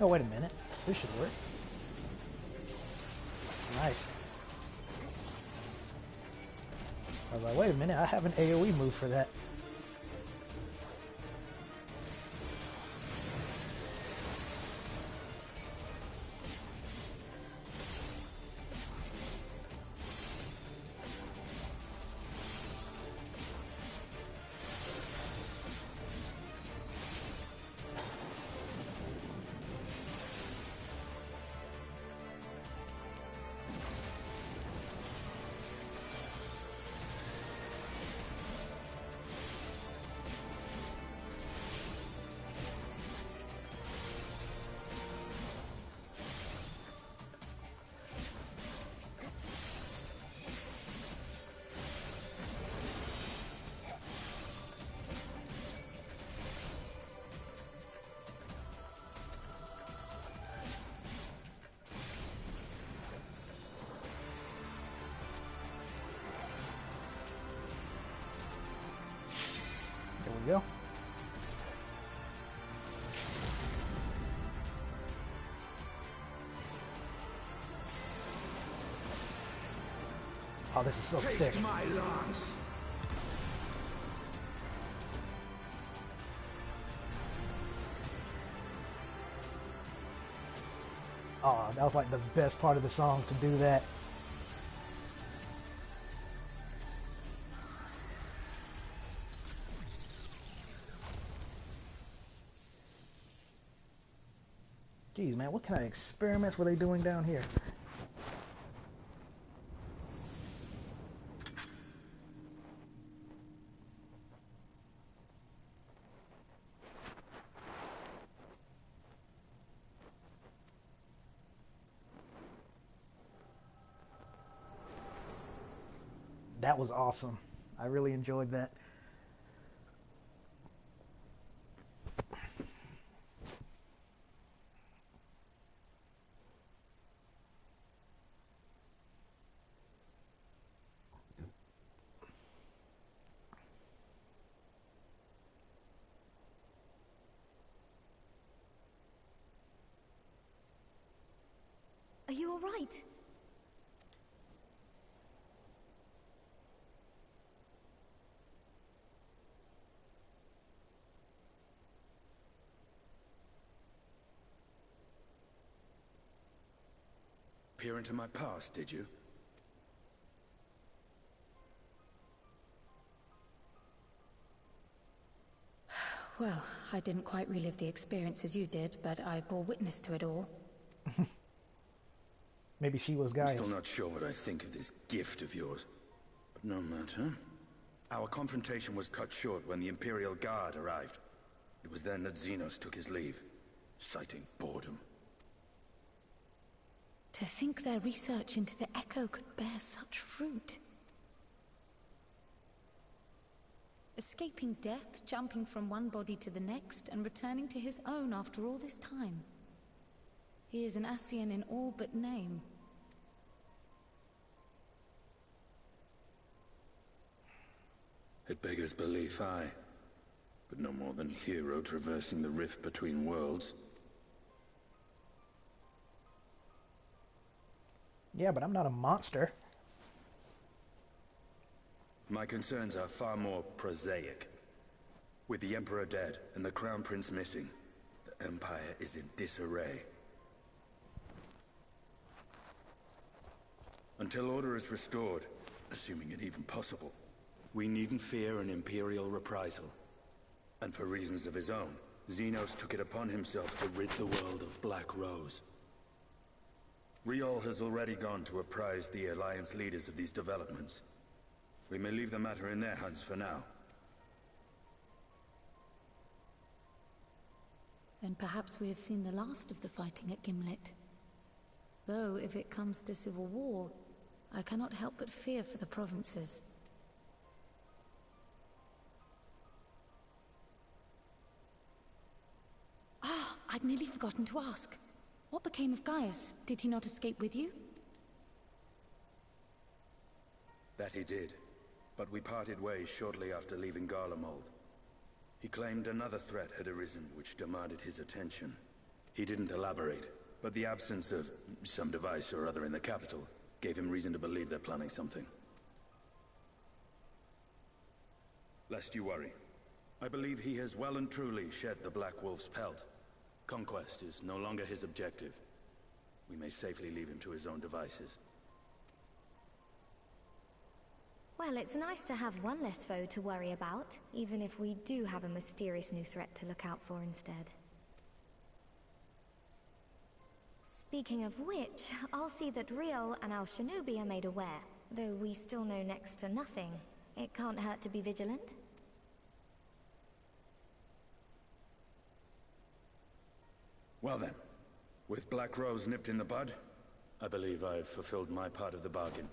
Oh, wait a minute. This should work. Nice. I was like, wait a minute, I have an AoE move for that. There we go. Oh, this is so sick. My lance. Oh, that was like the best part of the song to do that. Jeez, man, what kind of experiments were they doing down here? That was awesome. I really enjoyed that. you all right? Peer into my past, did you? Well, I didn't quite relive the experience as you did, but I bore witness to it all. Maybe she was Gaius. I'm still not sure what I think of this gift of yours. But no matter. Our confrontation was cut short when the Imperial Guard arrived. It was then that Xenos took his leave, citing boredom. To think their research into the Echo could bear such fruit. Escaping death, jumping from one body to the next, and returning to his own after all this time. He is an Ascian in all but name. It beggars belief, aye. But no more than a hero traversing the rift between worlds. Yeah, but I'm not a monster. My concerns are far more prosaic. With the Emperor dead and the Crown Prince missing, the Empire is in disarray. Until order is restored, assuming it even possible, we needn't fear an Imperial reprisal. And for reasons of his own, Xenos took it upon himself to rid the world of Black Rose. Riol has already gone to apprise the Alliance leaders of these developments. We may leave the matter in their hands for now. Then perhaps we have seen the last of the fighting at Gimlet. Though, if it comes to civil war, I cannot help but fear for the provinces. Ah, I'd nearly forgotten to ask. What became of Gaius? Did he not escape with you? That he did. But we parted ways shortly after leaving Garlemald. He claimed another threat had arisen which demanded his attention. He didn't elaborate, but the absence of some device or other in the capital gave him reason to believe they're planning something. Lest you worry, I believe he has well and truly shed the Black Wolf's pelt. Conquest is no longer his objective. We may safely leave him to his own devices. Well, it's nice to have one less foe to worry about, even if we do have a mysterious new threat to look out for instead. Speaking of which, I'll see that Riol and Al Shinobi are made aware. Though we still know next to nothing, it can't hurt to be vigilant. Well then, with Black Rose nipped in the bud, I believe I've fulfilled my part of the bargain.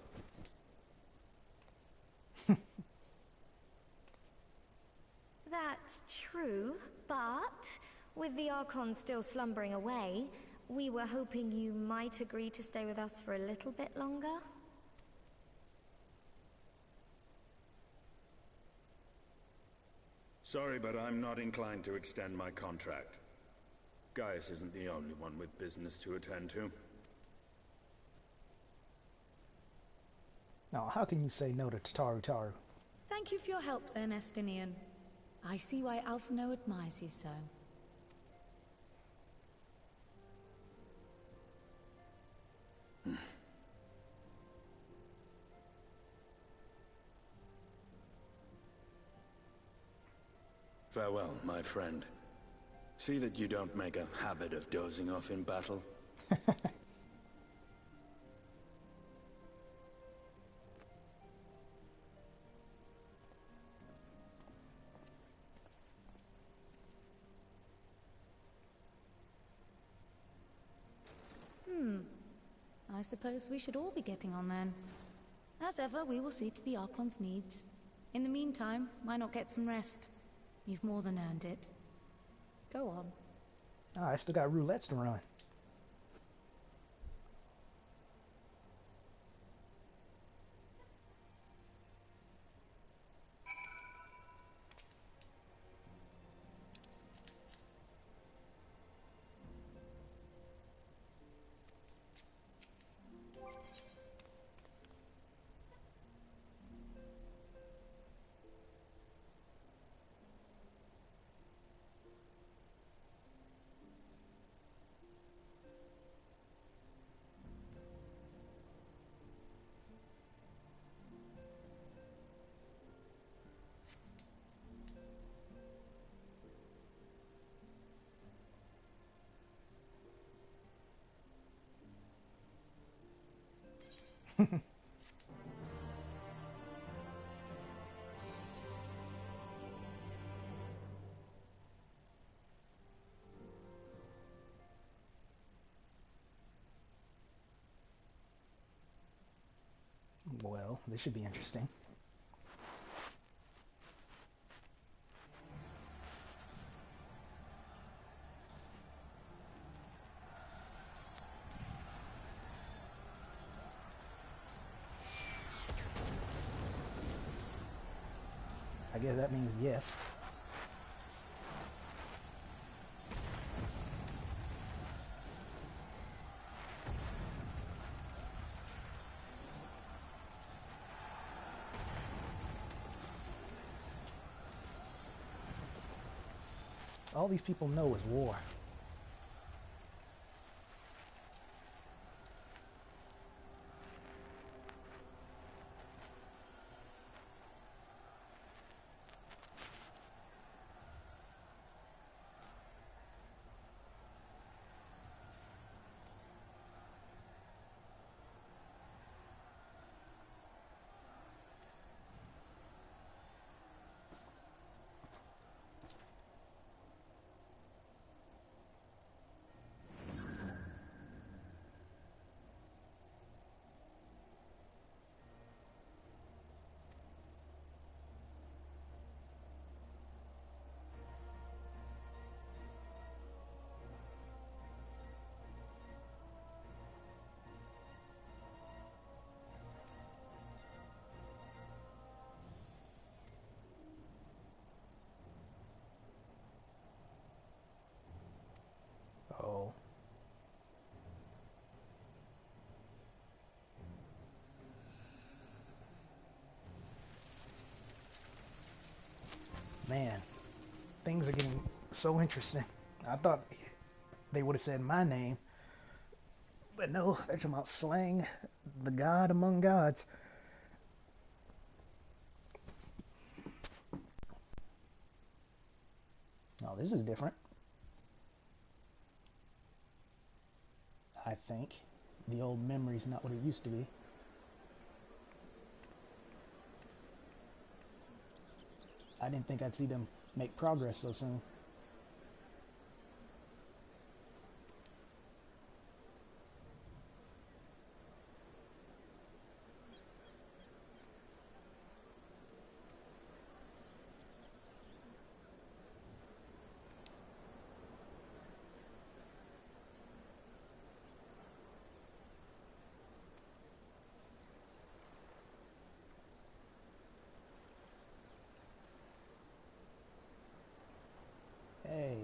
That's true, but with the Archon still slumbering away, we were hoping you might agree to stay with us for a little bit longer. Sorry, but I'm not inclined to extend my contract. Gaius isn't the only one with business to attend to. Now, how can you say no to Taru Taru? Thank you for your help then, Estinian. I see why Alphino admires you so. Farewell, my friend. See that you don't make a habit of dozing off in battle. I suppose we should all be getting on then. As ever, we will see to the Archon's needs. In the meantime, why not get some rest? You've more than earned it. Go on. I still got roulettes to run. Well, this should be interesting. I guess that means yes. All these people know is war. Oh. Man, things are getting so interesting. I thought they would have said my name, but no, they're talking about slaying the god among gods. Oh, this is different. I think. The old memory's not what it used to be. I didn't think I'd see them make progress so soon. Hey.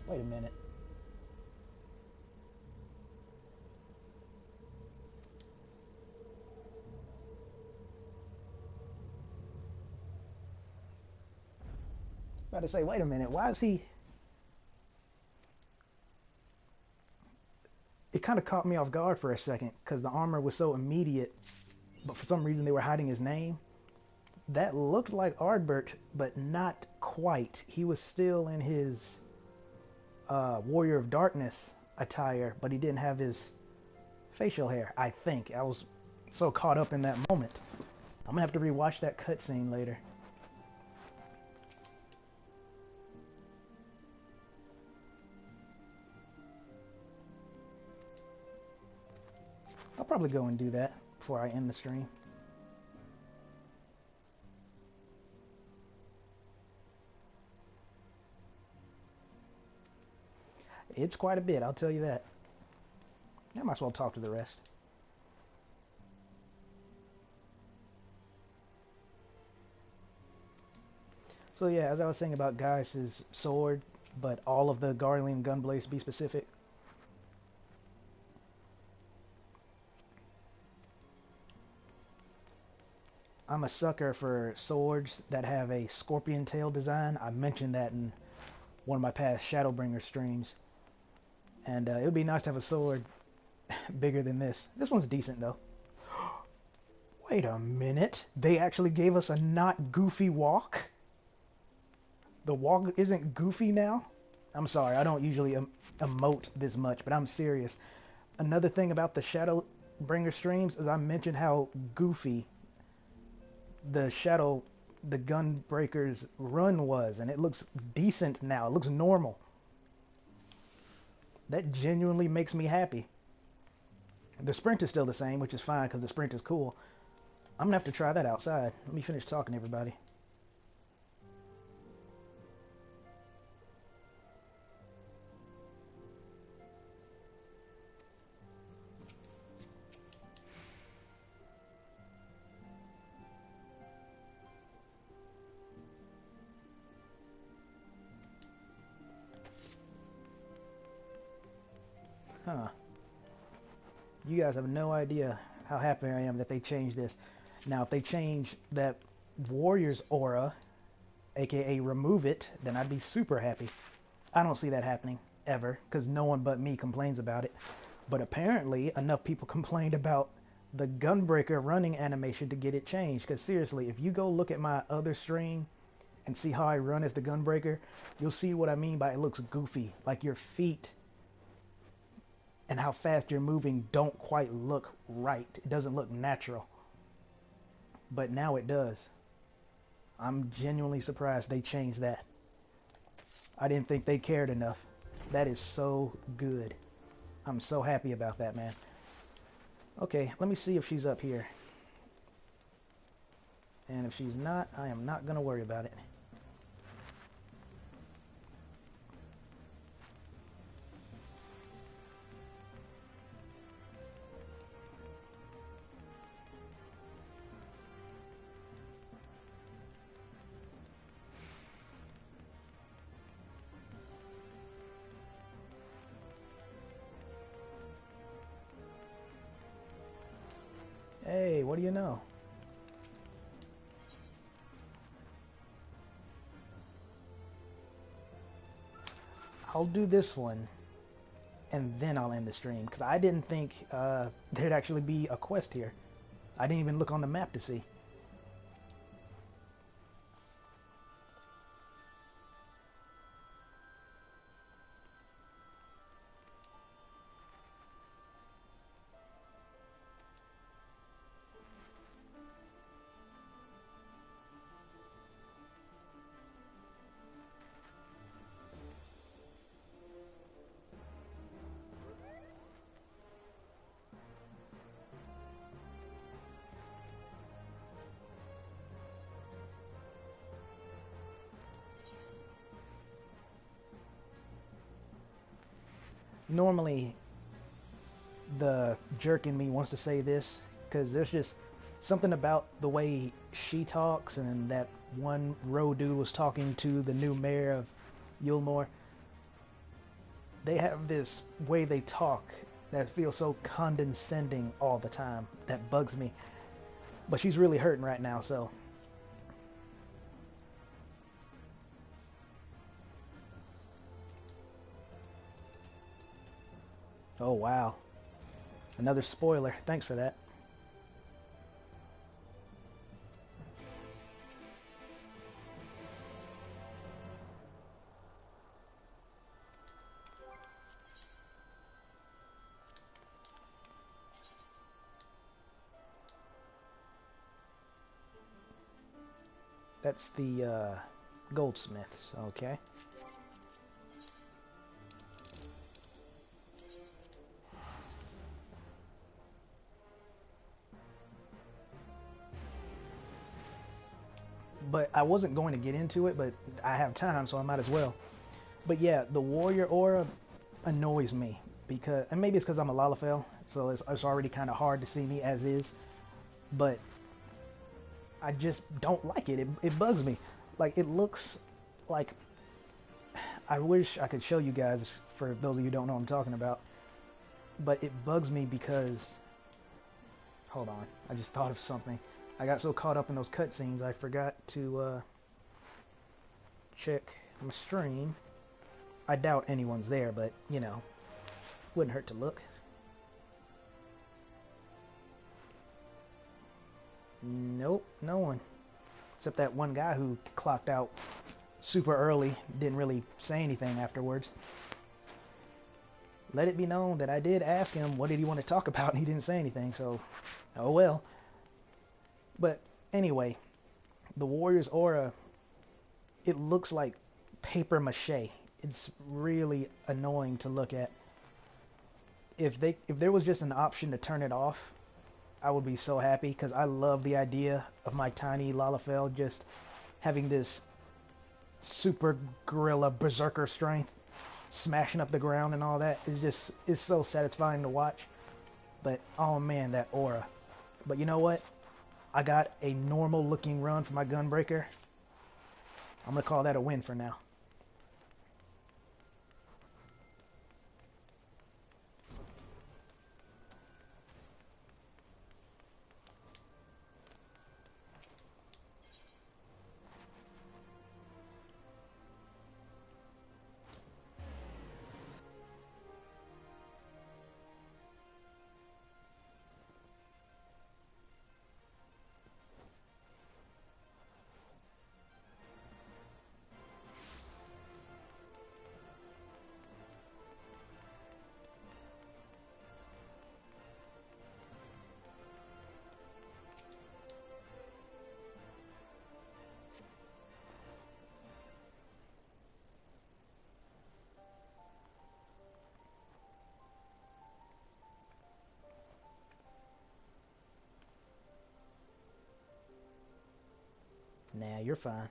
Wait a minute. About to say, wait a minute, why is he... It kind of caught me off guard for a second, because the armor was so immediate, but for some reason they were hiding his name. That looked like Ardbert, but not quite. He was still in his Warrior of Darkness attire, but he didn't have his facial hair, I think. I was so caught up in that moment. I'm gonna have to rewatch that cutscene later. I'll probably go and do that before I end the stream. It's quite a bit, I'll tell you that. I might as well talk to the rest. So yeah, as I was saying about Gaius' sword, but all of the Garlean gunblades, to be specific. I'm a sucker for swords that have a scorpion tail design. I mentioned that in one of my past Shadowbringers streams. And it would be nice to have a sword bigger than this. This one's decent, though. Wait a minute. They actually gave us a not goofy walk? The walk isn't goofy now. I'm sorry, I don't usually emote this much, but I'm serious. Another thing about the Shadowbringer streams is I mentioned how goofy the Gunbreaker's run was, and it looks decent now. It looks normal. That genuinely makes me happy. The sprint is still the same, which is fine because the sprint is cool. I'm gonna have to try that outside. Let me finish talking to everybody. Huh. You guys have no idea how happy I am that they changed this. Now, if they change that warrior's aura, aka remove it, then I'd be super happy. I don't see that happening, ever, because no one but me complains about it. But apparently, enough people complained about the Gunbreaker running animation to get it changed. Because seriously, if you go look at my other stream and see how I run as the Gunbreaker, you'll see what I mean by it looks goofy. Like your feet and how fast you're moving don't quite look right. It doesn't look natural. But now it does. I'm genuinely surprised they changed that. I didn't think they cared enough. That is so good. I'm so happy about that, man. Okay, let me see if she's up here. And if she's not, I am not going to worry about it. Hey, what do you know? I'll do this one, and then I'll end the stream, because I didn't think there'd actually be a quest here. I didn't even look on the map to see. Normally, the jerk in me wants to say this, because there's just something about the way she talks, and that one row dude was talking to the new mayor of Yulmore. They have this way they talk that feels so condescending all the time. That bugs me. But she's really hurting right now, so... Oh, wow. Another spoiler. Thanks for that. That's the goldsmiths, okay. But I wasn't going to get into it, but I have time, so I might as well. But yeah, the warrior aura annoys me, because, and maybe it's because I'm a Lalafell, so it's already kind of hard to see me as is. But I just don't like it. It bugs me. Like, it looks like... I wish I could show you guys, for those of you who don't know what I'm talking about. But it bugs me because... Hold on. I just thought of something. I got so caught up in those cutscenes, I forgot to check my stream. I doubt anyone's there, but, you know, wouldn't hurt to look. Nope, no one. Except that one guy who clocked out super early, didn't really say anything afterwards. Let it be known that I did ask him what did he want to talk about, and he didn't say anything, so oh well. But anyway, the warrior's aura, it looks like paper mache. It's really annoying to look at. If there was just an option to turn it off, I would be so happy, because I love the idea of my tiny Lalafell just having this super gorilla berserker strength, smashing up the ground and all that. It's so satisfying to watch. But oh man, that aura. But you know what? I got a normal looking run for my gunbreaker. I'm gonna call that a win for now. Nah, you're fine.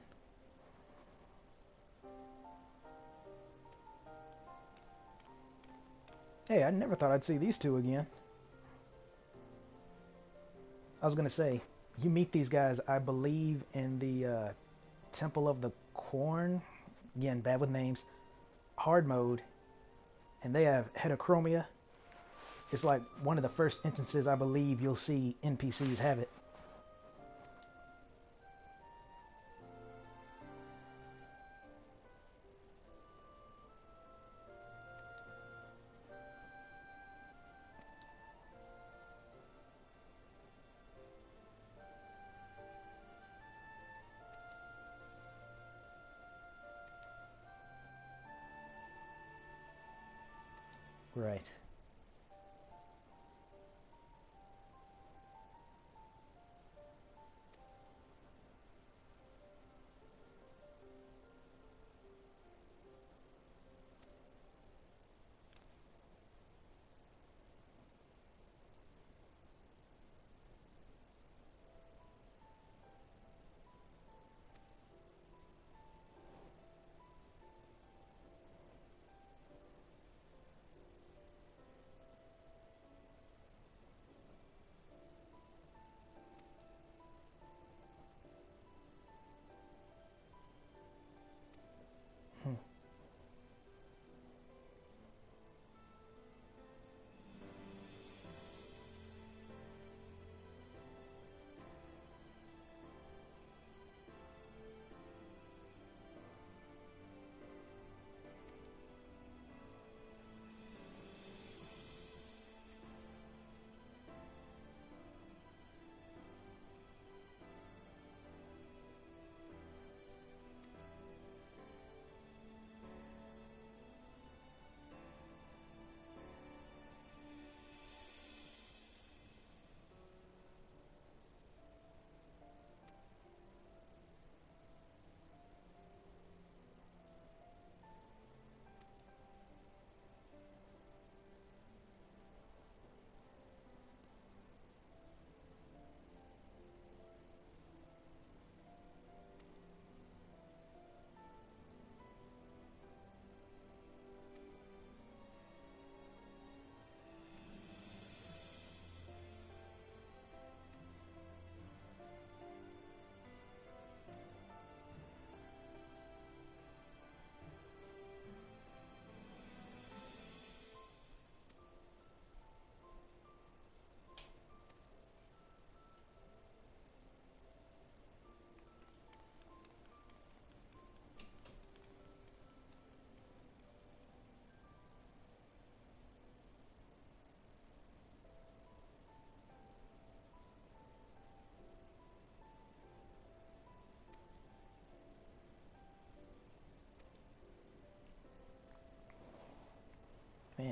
Hey, I never thought I'd see these two again. I was gonna say, you meet these guys, I believe, in the Temple of the Corn. Again, bad with names. Hard mode. And they have heterochromia. It's like one of the first instances I believe you'll see NPCs have it. Right.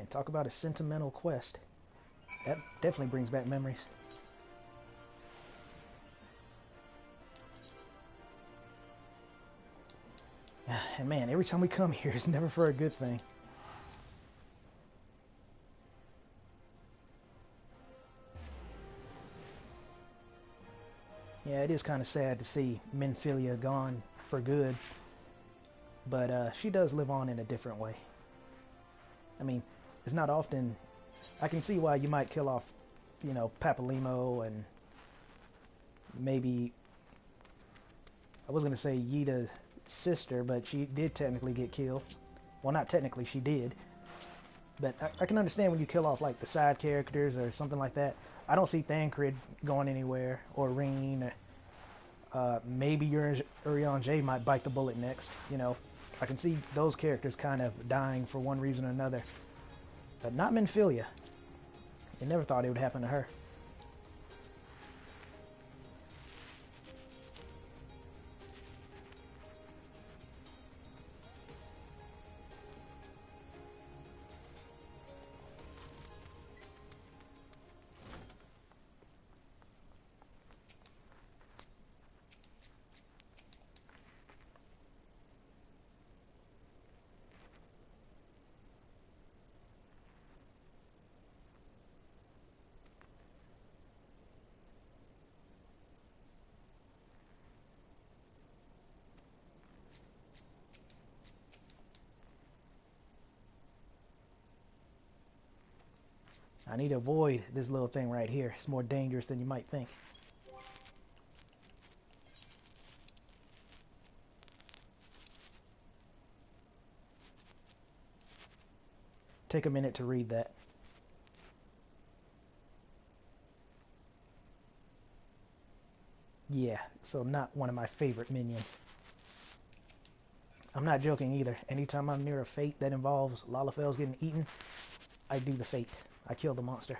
Man, talk about a sentimental quest. That definitely brings back memories. And man, every time we come here, it's never for a good thing. Yeah, it is kind of sad to see Minfilia gone for good. But she does live on in a different way. I mean, it's not often... I can see why you might kill off, you know, Papalimo and maybe... I was going to say Yda's sister, but she did technically get killed. Well, not technically, she did. But I can understand when you kill off, like, the side characters or something like that. I don't see Thancred going anywhere, or Reen, or maybe Urianger J might bite the bullet next, you know. I can see those characters kind of dying for one reason or another. But not Minfilia. I never thought it would happen to her. I need to avoid this little thing right here. It's more dangerous than you might think. Take a minute to read that. Yeah, so not one of my favorite minions. I'm not joking either. Anytime I'm near a fate that involves Lalafels getting eaten, I do the fate. I kill the monster.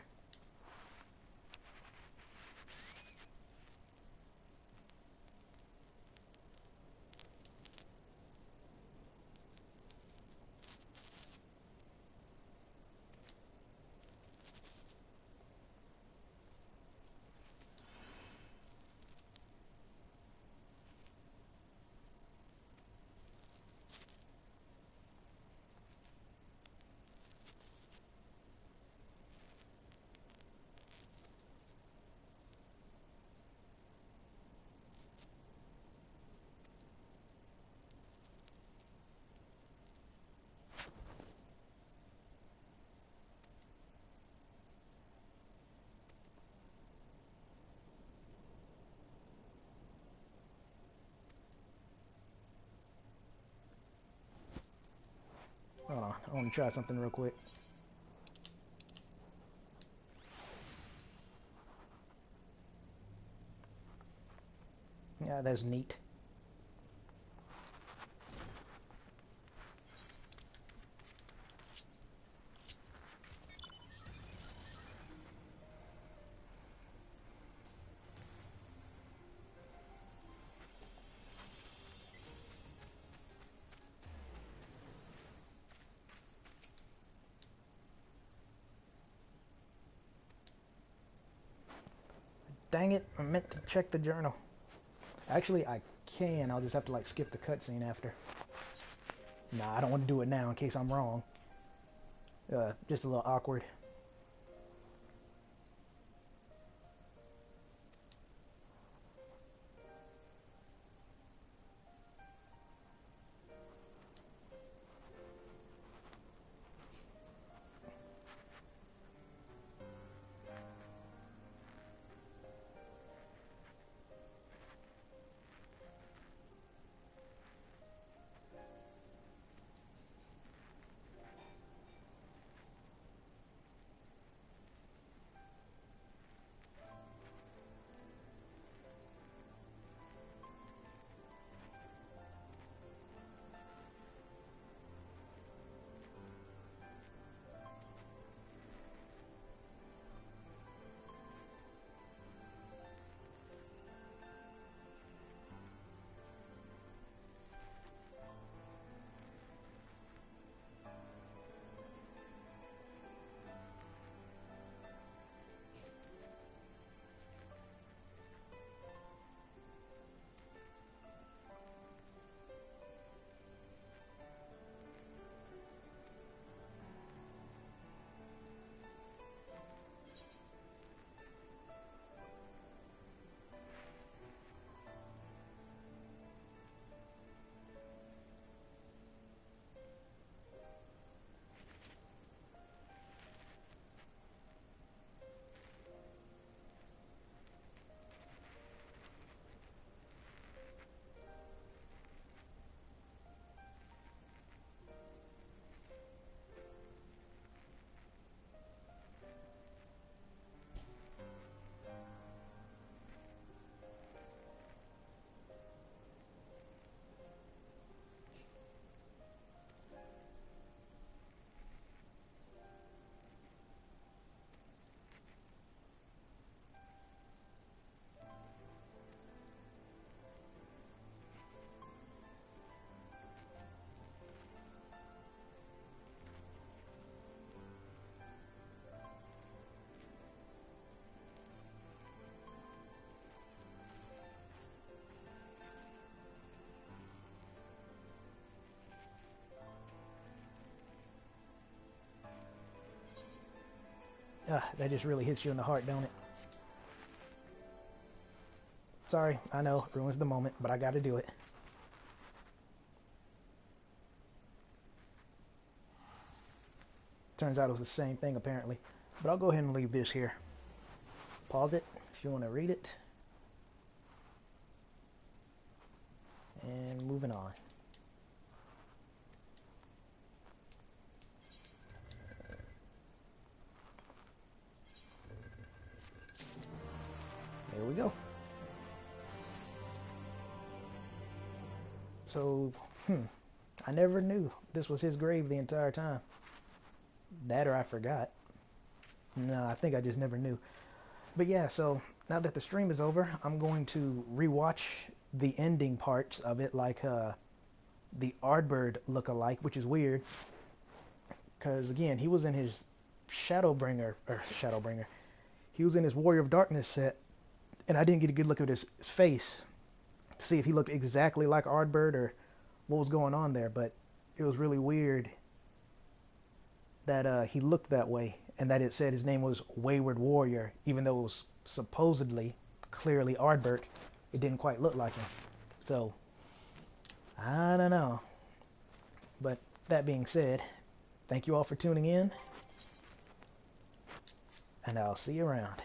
Hold on, I want to try something real quick. Yeah, that's neat. Dang it, I meant to check the journal. Actually, I can. I'll just have to, like, skip the cutscene after. Nah, I don't want to do it now in case I'm wrong. Just a little awkward. That just really hits you in the heart, don't it? Sorry, I know, it ruins the moment, but I gotta do it. Turns out it was the same thing, apparently. But I'll go ahead and leave this here. Pause it if you want to read it. And moving on. There we go. So, I never knew this was his grave the entire time. That or I forgot. No, I think I just never knew. But yeah, so now that the stream is over, I'm going to rewatch the ending parts of it, like the Ardbird look-alike, which is weird. Because again, he was in his Shadowbringer. He was in his Warrior of Darkness set, and I didn't get a good look at his face to see if he looked exactly like Ardbird or what was going on there, but it was really weird that he looked that way, and that it said his name was Wayward Warrior, even though it was supposedly clearly Ardbird. It didn't quite look like him. So, I don't know. But that being said, thank you all for tuning in, and I'll see you around.